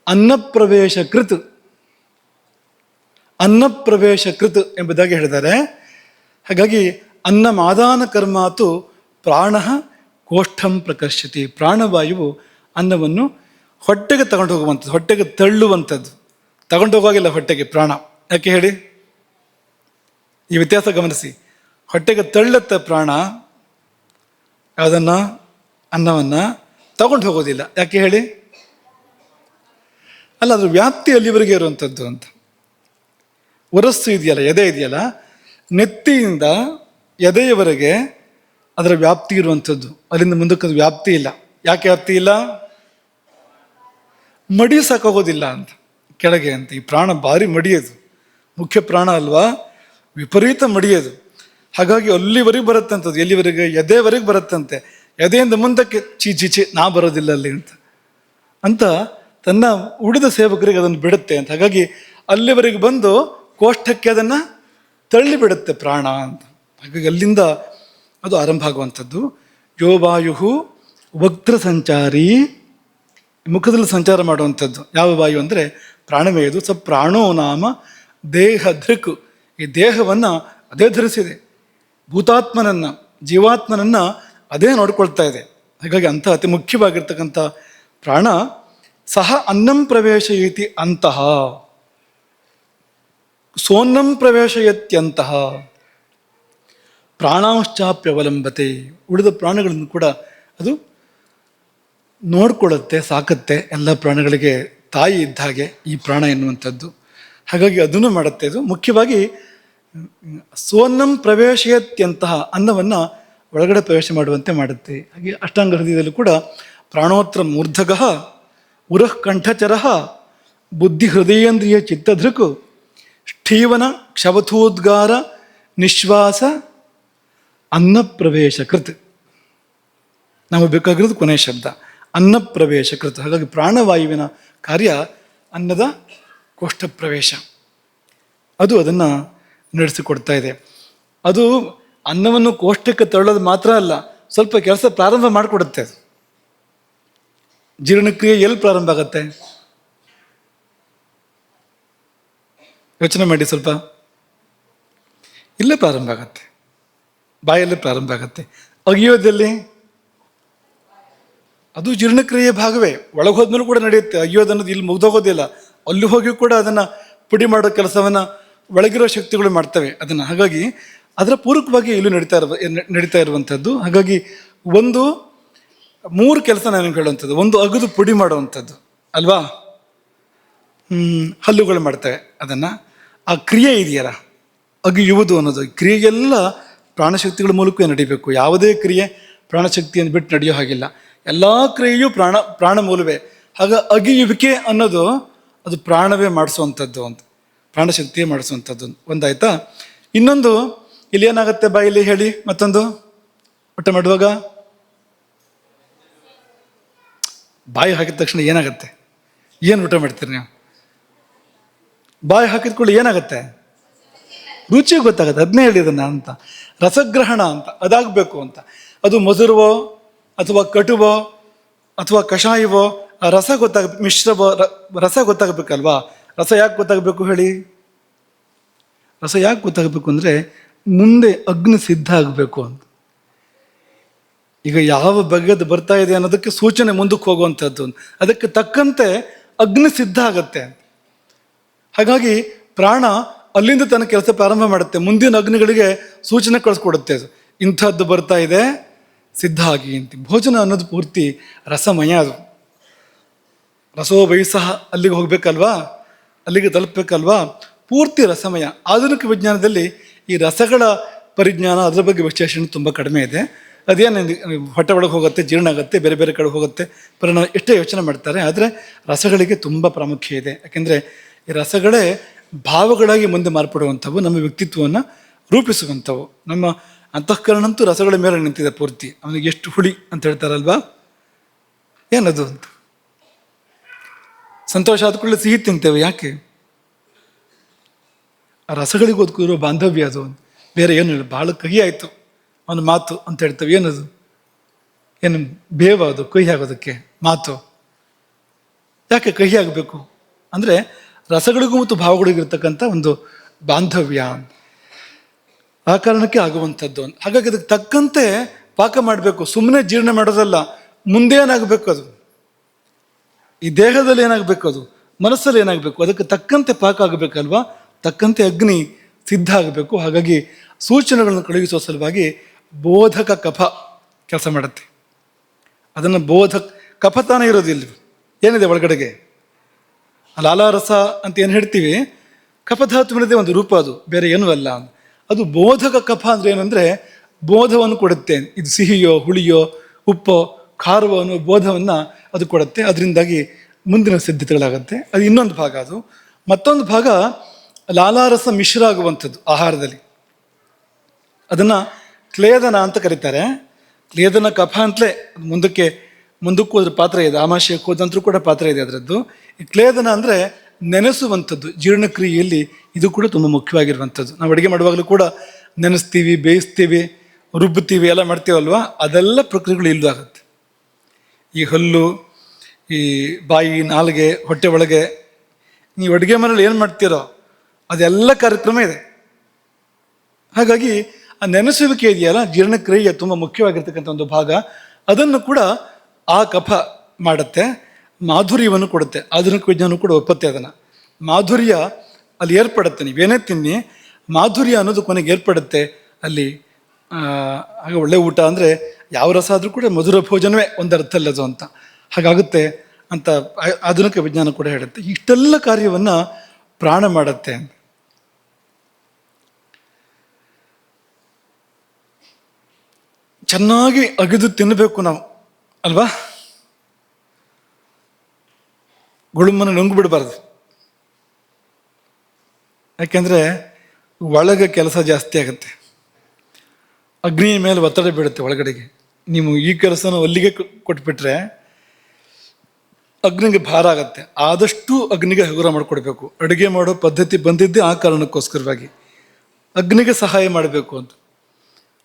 ಅನ್ನಪ್ರವೇಶ ಕೃತ್, ಅನ್ನಪ್ರವೇಶ ಕೃತ್ ಎಂಬುದಾಗಿ ಹೇಳಿದ್ದಾರೆ. ಹಾಗಾಗಿ ಅನ್ನಮಾದಾನ ಕರ್ಮಾತು ಪ್ರಾಣ ಕೋಷ್ಠಂ ಪ್ರಕರ್ಷತಿ. ಪ್ರಾಣವಾಯುವು ಅನ್ನವನ್ನು ಹೊಟ್ಟೆಗೆ ತಗೊಂಡು ಹೋಗುವಂಥದ್ದು, ಹೊಟ್ಟೆಗೆ ತಳ್ಳುವಂಥದ್ದು. ತಗೊಂಡು ಹೋಗೋಗಿಲ್ಲ ಹೊಟ್ಟೆಗೆ ಪ್ರಾಣ. ಯಾಕೆ ಹೇಳಿ? ಈ ವ್ಯತ್ಯಾಸ ಗಮನಿಸಿ. ಹೊಟ್ಟೆಗೆ ತಳ್ಳುತ್ತೆ ಪ್ರಾಣ ಯಾವುದನ್ನು? ಅನ್ನವನ್ನು. ತಗೊಂಡು ಹೋಗೋದಿಲ್ಲ. ಯಾಕೆ ಹೇಳಿ? ಅಲ್ಲ, ಅದ್ರ ವ್ಯಾಪ್ತಿ ಅಲ್ಲಿವರೆಗೆ ಇರುವಂಥದ್ದು ಅಂತ. ಉರಸ್ಸು ಇದೆಯಲ್ಲ, ಎದೆ ಇದೆಯಲ್ಲ, ನೆತ್ತಿಯಿಂದ ಎದೆಯವರೆಗೆ ಅದರ ವ್ಯಾಪ್ತಿ ಇರುವಂಥದ್ದು. ಅಲ್ಲಿಂದ ಮುಂದಕ್ಕೆ ಅದು ವ್ಯಾಪ್ತಿ ಇಲ್ಲ. ಯಾಕೆ ವ್ಯಾಪ್ತಿ ಇಲ್ಲ? ಮಡಿ ಸಾಕಾಗೋದಿಲ್ಲ ಅಂತ ಕೆಳಗೆ ಅಂತ. ಈ ಪ್ರಾಣ ಭಾರಿ ಮಡಿಯೋದು, ಮುಖ್ಯ ಪ್ರಾಣ ಅಲ್ವಾ, ವಿಪರೀತ ಮಡಿಯೋದು. ಹಾಗಾಗಿ ಅಲ್ಲಿವರೆಗೆ ಬರುತ್ತಂಥದ್ದು. ಎಲ್ಲಿವರೆಗೆ? ಎದೆವರೆಗೆ ಬರುತ್ತಂತೆ. ಎದೆಯಿಂದ ಮುಂದಕ್ಕೆ ಚೀಚಿ ನಾ ಬರೋದಿಲ್ಲ ಅಲ್ಲಿ ಅಂತ ತನ್ನ ಉಳಿದ ಸೇವಕರಿಗೆ ಅದನ್ನು ಬಿಡುತ್ತೆ ಅಂತ. ಹಾಗಾಗಿ ಅಲ್ಲಿವರೆಗೆ ಬಂದು ಕೋಷ್ಠಕ್ಕೆ ಅದನ್ನು ತಳ್ಳಿಬಿಡುತ್ತೆ ಪ್ರಾಣ ಅಂತ. ಹಾಗಾಗಿ ಅಲ್ಲಿಂದ ಅದು ಆರಂಭ ಆಗುವಂಥದ್ದು. ಯೋ ವಾಯು ವಕ್ರ ಸಂಚಾರಿ, ಮುಖದಲ್ಲಿ ಸಂಚಾರ ಮಾಡುವಂಥದ್ದು. ಯಾವ ವಾಯು ಅಂದರೆ ಪ್ರಾಣವೇ. ಇದು ಸ ಪ್ರಾಣೋ ನಾಮ ದೇಹ ಧೃಕ್. ಈ ದೇಹವನ್ನು ಅದೇ ಧರಿಸಿದೆ. ಭೂತಾತ್ಮನನ್ನು, ಜೀವಾತ್ಮನನ್ನು ಅದೇ ನೋಡ್ಕೊಳ್ತಾ ಇದೆ. ಹಾಗಾಗಿ ಅಂಥ ಅತಿ ಮುಖ್ಯವಾಗಿರ್ತಕ್ಕಂಥ ಪ್ರಾಣ ಸಹ ಅನ್ನಂ ಪ್ರವೇಶಯತಿ ಅಂತಹ, ಸೋನ್ನಂ ಪ್ರವೇಶಯತ್ಯಂತಹ ಪ್ರಾಣಾಂಶ್ಚಾಪ್ಯವಲಂಬತೆ. ಉಳಿದ ಪ್ರಾಣಗಳನ್ನು ಕೂಡ ಅದು ನೋಡ್ಕೊಳ್ಳುತ್ತೆ, ಸಾಕತ್ತೆ. ಎಲ್ಲ ಪ್ರಾಣಗಳಿಗೆ ತಾಯಿ ಇದ್ದ ಹಾಗೆ ಈ ಪ್ರಾಣ ಎನ್ನುವಂಥದ್ದು. ಹಾಗಾಗಿ ಅದನ್ನು ಮಾಡುತ್ತೆ. ಇದು ಮುಖ್ಯವಾಗಿ ಸೋನ್ನಂ ಪ್ರವೇಶಯತ್ಯಂತಹ ಅನ್ನವನ್ನು ಒಳಗಡೆ ಪ್ರವೇಶ ಮಾಡುವಂತೆ ಮಾಡುತ್ತೆ. ಹಾಗೆ ಅಷ್ಟಾಂಗ ಹೃದಯದಲ್ಲೂ ಕೂಡ ಪ್ರಾಣೋತ್ರ ಮೂರ್ಧಗಃ ಉರಃ ಕಂಠಚರಃ ಬುದ್ಧಿ ಹೃದಯೇಂದ್ರಿಯ ಚಿತ್ತಧೃಕ್ ಷ್ಠೀವನ ಕ್ಷವಥೋದ್ಗಾರ ನಿಶ್ವಾಸ ಅನ್ನಪ್ರವೇಶ ಕೃತ್. ನಮಗೆ ಬೇಕಾಗಿರೋದು ಕೊನೆಯ ಶಬ್ದ ಅನ್ನಪ್ರವೇಶ ಕೃತ್. ಹಾಗಾಗಿ ಪ್ರಾಣವಾಯುವಿನ ಕಾರ್ಯ ಅನ್ನದ ಕೋಷ್ಠ ಪ್ರವೇಶ, ಅದು ಅದನ್ನು ನಡೆಸಿಕೊಡ್ತಾ ಇದೆ. ಅದು ಅನ್ನವನ್ನು ಕೋಷ್ಠಕ್ಕೆ ತಳ್ಳೋದು ಮಾತ್ರ ಅಲ್ಲ, ಸ್ವಲ್ಪ ಕೆಲಸ ಪ್ರಾರಂಭ ಮಾಡಿಕೊಡುತ್ತೆ. ಅದು ಜೀರ್ಣಕ್ರಿಯೆ ಎಲ್ಲಿ ಪ್ರಾರಂಭ ಆಗತ್ತೆ? ಯೋಚನೆ ಮಾಡಿ ಸ್ವಲ್ಪ. ಇಲ್ಲೇ ಪ್ರಾರಂಭ ಆಗತ್ತೆ, ಬಾಯಲ್ಲೇ ಪ್ರಾರಂಭ ಆಗತ್ತೆ. ಅಗಿಯೋದಲ್ಲಿ ಅದು ಜೀರ್ಣಕ್ರಿಯೆ ಭಾಗವೇ. ಒಳಗೆ ಹೋದ್ಮೇಲೆ ಕೂಡ ನಡೆಯುತ್ತೆ. ಅಗಿಯೋದನ್ನೋದು ಇಲ್ಲಿ ಮುಗ್ದೋಗೋದಿಲ್ಲ, ಅಲ್ಲಿ ಹೋಗಿ ಕೂಡ ಅದನ್ನು ಪುಡಿ ಮಾಡೋ ಕೆಲಸವನ್ನು ಒಳಗಿರೋ ಶಕ್ತಿಗಳು ಮಾಡ್ತವೆ ಅದನ್ನು. ಹಾಗಾಗಿ ಅದರ ಪೂರಕವಾಗಿ ಇಲ್ಲೂ ನಡೀತಾ ಇರುವಂಥದ್ದು. ಹಾಗಾಗಿ ಒಂದು 3 ಕೆಲಸ ನಾನು ಹೇಳುವಂಥದ್ದು. ಒಂದು ಅಗದು ಪುಡಿ ಮಾಡುವಂಥದ್ದು ಅಲ್ವಾ, ಹಲ್ಲುಗಳು ಮಾಡ್ತವೆ ಅದನ್ನು. ಆ ಕ್ರಿಯೆ ಇದೆಯಲ್ಲ, ಅಗಿಯುವುದು ಅನ್ನೋದು ಕ್ರಿಯೆಯೆಲ್ಲ ಪ್ರಾಣಶಕ್ತಿಗಳ ಮೂಲಕ ನಡಿಬೇಕು. ಯಾವುದೇ ಕ್ರಿಯೆ ಪ್ರಾಣಶಕ್ತಿಯನ್ನು ಬಿಟ್ಟು ನಡೆಯೋ ಹಾಗಿಲ್ಲ. ಎಲ್ಲ ಕ್ರಿಯೆಯೂ ಪ್ರಾಣ ಮೂಲವೇ. ಆಗ ಅಗಿಯುವಿಕೆ ಅನ್ನೋದು ಅದು ಪ್ರಾಣವೇ ಮಾಡಿಸುವಂಥದ್ದು ಅಂತ, ಪ್ರಾಣಶಕ್ತಿಯೇ ಮಾಡಿಸುವಂಥದ್ದು. ಒಂದಾಯ್ತಾ? ಇನ್ನೊಂದು ಇಲ್ಲಿ ಏನಾಗುತ್ತೆ ಬಾಯಲ್ಲಿ ಹೇಳಿ, ಮತ್ತೊಂದು ಊಟ ಮಾಡುವಾಗ ಬಾಯಿ ಹಾಕಿದ ತಕ್ಷಣ ಏನಾಗುತ್ತೆ? ಏನು ಊಟ ಮಾಡ್ತೀರಿ ನೀವು? ಬಾಯಿ ಹಾಕಿದ ಕೂಡ ಏನಾಗುತ್ತೆ? ರುಚಿ ಗೊತ್ತಾಗುತ್ತೆ. ಅದನ್ನೇ ಹೇಳಿದನ್ನ ಅಂತ, ರಸಗ್ರಹಣ ಅಂತ ಅದಾಗಬೇಕು ಅಂತ. ಅದು ಮಧುರವೋ ಅಥವಾ ಕಟುವೋ ಅಥವಾ ಕಷಾಯವೋ, ಆ ರಸ ಮಿಶ್ರವೋ, ರಸ ಗೊತ್ತಾಗಬೇಕಲ್ವಾ? ರಸ ಯಾಕೆ ಗೊತ್ತಾಗಬೇಕು ಹೇಳಿ? ರಸ ಯಾಕೆ ಗೊತ್ತಾಗಬೇಕು ಅಂದರೆ ಮುಂದೆ ಅಗ್ನಿ ಸಿದ್ಧ ಆಗಬೇಕು ಅಂತ. ಈಗ ಯಾವ ಬಗೆದು ಬರ್ತಾ ಇದೆ ಅನ್ನೋದಕ್ಕೆ ಸೂಚನೆ ಮುಂದಕ್ಕೆ ಹೋಗುವಂಥದ್ದು. ಅದಕ್ಕೆ ತಕ್ಕಂತೆ ಅಗ್ನಿ ಸಿದ್ಧ ಆಗತ್ತೆ. ಹಾಗಾಗಿ ಪ್ರಾಣ ಅಲ್ಲಿಂದ ತನ್ನ ಕೆಲಸ ಪ್ರಾರಂಭ ಮಾಡುತ್ತೆ, ಮುಂದಿನ ಅಗ್ನಿಗಳಿಗೆ ಸೂಚನೆ ಕಳಿಸ್ಕೊಡುತ್ತೆ. ಇಂಥದ್ದು ಬರ್ತಾ ಇದೆ, ಸಿದ್ಧ ಆಗಿ ಅಂತ. ಭೋಜನ ಅನ್ನೋದು ಪೂರ್ತಿ ರಸಮಯ. ಅದು ರಸೋ ವಯಸ್ಸಹ ಅಲ್ಲಿಗೆ ಹೋಗ್ಬೇಕಲ್ವಾ, ಅಲ್ಲಿಗೆ ತಲುಪಬೇಕಲ್ವಾ, ಪೂರ್ತಿ ರಸಮಯ. ಆಧುನಿಕ ವಿಜ್ಞಾನದಲ್ಲಿ ಈ ರಸಗಳ ಪರಿಜ್ಞಾನ, ಅದರ ಬಗ್ಗೆ ವಿಶ್ಲೇಷಣೆ ತುಂಬ ಕಡಿಮೆ ಇದೆ. ಅದೇನು ಹೊಟ್ಟೆ ಒಳಗೆ ಹೋಗುತ್ತೆ, ಜೀರ್ಣ ಆಗುತ್ತೆ, ಬೇರೆ ಬೇರೆ ಕಡೆ ಹೋಗುತ್ತೆ, ಪರಿಣಾಮ ಎಷ್ಟೇ ಯೋಚನೆ ಮಾಡ್ತಾರೆ. ಆದರೆ ರಸಗಳಿಗೆ ತುಂಬ ಪ್ರಾಮುಖ್ಯ ಇದೆ. ಯಾಕೆಂದರೆ ಈ ರಸಗಳೇ ಭಾವಗಳಾಗಿ ಮುಂದೆ ಮಾರ್ಪಡುವಂಥವು, ನಮ್ಮ ವ್ಯಕ್ತಿತ್ವವನ್ನು ರೂಪಿಸುವಂಥವು. ನಮ್ಮ ಅಂತಃಕರಣಂತೂ ರಸಗಳ ಮೇಲೆ ನಿಂತಿದೆ ಪೂರ್ತಿ. ಅವನಿಗೆ ಎಷ್ಟು ಹುಳಿ ಅಂತ ಹೇಳ್ತಾರಲ್ವಾ, ಏನದು ಅಂತ. ಸಂತೋಷ ಆದ ಕೂಡಲೇ ಸಿಹಿ ತಿಂತೇವೆ, ಯಾಕೆ? ಆ ರಸಗಳಿಗೂ ಅದಕ್ಕೂ ಇರೋ ಬಾಂಧವ್ಯ ಅದು. ಬೇರೆ ಏನು ಇಲ್ಲ. ಭಾಳ ಕಹಿ ಆಯಿತು ಅವನ ಮಾತು ಅಂತ ಹೇಳ್ತೇವೆ. ಏನದು? ಏನು ಬೇವ ಅದು ಕಹಿ ಆಗೋದಕ್ಕೆ ಮಾತು? ಯಾಕೆ ಕಹಿ ಆಗಬೇಕು ಅಂದರೆ ರಸಗಳಿಗೂ ಮತ್ತು ಭಾವಗಳಿಗೂ ಇರ್ತಕ್ಕಂಥ ಒಂದು ಬಾಂಧವ್ಯ, ಆ ಕಾರಣಕ್ಕೆ ಆಗುವಂಥದ್ದು. ಹಾಗಾಗಿ ಅದಕ್ಕೆ ತಕ್ಕಂತೆ ಪಾಕ ಮಾಡಬೇಕು. ಸುಮ್ಮನೆ ಜೀರ್ಣ ಮಾಡೋದಲ್ಲ, ಮುಂದೆ ಏನಾಗಬೇಕು ಅದು, ಈ ದೇಹದಲ್ಲಿ ಏನಾಗಬೇಕು ಅದು, ಮನಸ್ಸಲ್ಲಿ ಏನಾಗಬೇಕು, ಅದಕ್ಕೆ ತಕ್ಕಂತೆ ಪಾಕ ಆಗಬೇಕಲ್ವಾ, ತಕ್ಕಂತೆ ಅಗ್ನಿ ಸಿದ್ಧ ಆಗಬೇಕು. ಹಾಗಾಗಿ ಸೂಚನೆಗಳನ್ನು ಕಳುಹಿಸುವ ಸಲುವಾಗಿ ಬೋಧಕ ಕಫ ಕೆಲಸ ಮಾಡುತ್ತೆ. ಅದನ್ನು ಕಫ ತಾನೇ ಇರೋದಿಲ್ಲ, ಏನಿದೆ ಒಳಗಡೆಗೆ, ಲಾಲಾರಸ ಅಂತ ಏನು ಹೇಳ್ತೀವಿ, ಕಫಧಾತುವಿನದೇ ಒಂದು ರೂಪ, ಅದು ಬೇರೆ ಏನೂ ಅಲ್ಲ. ಅದು ಬೋಧಕ ಕಫ ಅಂದರೆ ಏನಂದರೆ ಬೋಧವನ್ನು ಕೊಡುತ್ತೆ. ಇದು ಸಿಹಿಯೋ ಹುಳಿಯೋ ಉಪ್ಪೋ ಖಾರವೋ ಅನ್ನೋ ಬೋಧವನ್ನು ಅದು ಕೊಡುತ್ತೆ. ಅದರಿಂದಾಗಿ ಮುಂದಿನ ಸಿದ್ಧತೆಗಳಾಗುತ್ತೆ. ಅದು ಇನ್ನೊಂದು ಭಾಗ. ಅದು ಮತ್ತೊಂದು ಭಾಗ ಲಾಲಾರಸ ಮಿಶ್ರ ಆಗುವಂಥದ್ದು ಆಹಾರದಲ್ಲಿ. ಅದನ್ನು ಕ್ಲೇದನ ಅಂತ ಕರೀತಾರೆ. ಕ್ಲೇದನ ಕಫ ಅಂತಲೇ ಮುಂದಕ್ಕೂ ಅದ್ರ ಪಾತ್ರ ಇದೆ. ಆಮಾಶಯಕ್ಕೆ ಹೋದಂತರೂ ಕೂಡ ಪಾತ್ರ ಇದೆ ಅದರದ್ದು. ಈ ಕ್ಲೇದನ ಅಂದರೆ ನೆನೆಸುವಂಥದ್ದು. ಜೀರ್ಣಕ್ರಿಯೆಯಲ್ಲಿ ಇದು ಕೂಡ ತುಂಬ ಮುಖ್ಯವಾಗಿರುವಂಥದ್ದು. ನಾವು ಅಡುಗೆ ಮಾಡುವಾಗಲೂ ಕೂಡ ನೆನೆಸ್ತೀವಿ, ಬೇಯಿಸ್ತೀವಿ, ರುಬ್ಬುತ್ತೀವಿ, ಎಲ್ಲ ಮಾಡ್ತೀವಲ್ವ, ಅದೆಲ್ಲ ಪ್ರಕ್ರಿಯೆಗಳು ಇಲ್ಲೂ ಆಗುತ್ತೆ. ಈ ಹಲ್ಲು, ಈ ಬಾಯಿ, ನಾಲಿಗೆ, ಹೊಟ್ಟೆ ಒಳಗೆ ನೀವು ಅಡುಗೆ ಮನೇಲಿ ಏನು ಮಾಡ್ತೀರೋ ಅದೆಲ್ಲ ಕಾರ್ಯಕ್ರಮ ಇದೆ. ಹಾಗಾಗಿ ಆ ನೆನೆಸುವಿಕೆ ಇದೆಯಲ್ಲ, ಜೀರ್ಣಕ್ರಿಯೆ ತುಂಬ ಮುಖ್ಯವಾಗಿರ್ತಕ್ಕಂಥ ಒಂದು ಭಾಗ. ಅದನ್ನು ಕೂಡ ಆ ಕಫ ಮಾಡುತ್ತೆ, ಮಾಧುರ್ಯವನ್ನು ಕೊಡುತ್ತೆ. ಆಧುನಿಕ ವಿಜ್ಞಾನ ಕೂಡ ಒಪ್ಪತ್ತೆ ಅದನ್ನು. ಮಾಧುರ್ಯ ಅಲ್ಲಿ ಏರ್ಪಡುತ್ತೆ. ನೀವೇನೇ ತಿನ್ನಿ, ಮಾಧುರ್ಯ ಅನ್ನೋದು ಕೊನೆಗೆ ಏರ್ಪಡುತ್ತೆ ಅಲ್ಲಿ. ಹಾಗೆ ಒಳ್ಳೆ ಊಟ ಅಂದರೆ ಯಾವ ರಸ ಆದರೂ ಕೂಡ ಮಧುರ ಭೋಜನವೇ ಒಂದರ್ಥಲ್ಲದು ಅಂತ ಹಾಗಾಗುತ್ತೆ ಅಂತ ಆಧುನಿಕ ವಿಜ್ಞಾನ ಕೂಡ ಹೇಳುತ್ತೆ. ಇಷ್ಟೆಲ್ಲ ಕಾರ್ಯವನ್ನು ಪ್ರಾಣ ಮಾಡುತ್ತೆ. ಚೆನ್ನಾಗಿ ಅಗಿದು ತಿನ್ನಬೇಕು ನಾವು ಅಲ್ವಾ, ಗುಳುಮನ್ನು ನುಂಗ್ಬಿಡ್ಬಾರ್ದು. ಯಾಕೆಂದರೆ ಒಳಗೆ ಕೆಲಸ ಜಾಸ್ತಿ ಆಗುತ್ತೆ, ಅಗ್ನಿ ಮೇಲೆ ಒತ್ತಡ ಬೀಳುತ್ತೆ ಒಳಗಡೆಗೆ. ನೀವು ಈ ಕೆಲಸನ ಅಲ್ಲಿಗೆ ಕೊಟ್ಬಿಟ್ರೆ ಅಗ್ನಿಗೆ ಭಾರ ಆಗತ್ತೆ. ಆದಷ್ಟು ಅಗ್ನಿಗೆ ಹಗುರ ಮಾಡಿಕೊಡ್ಬೇಕು. ಅಡುಗೆ ಮಾಡೋ ಪದ್ಧತಿ ಬಂದಿದ್ದೇ ಆ ಕಾರಣಕ್ಕೋಸ್ಕರವಾಗಿ, ಅಗ್ನಿಗೆ ಸಹಾಯ ಮಾಡಬೇಕು ಅಂತ.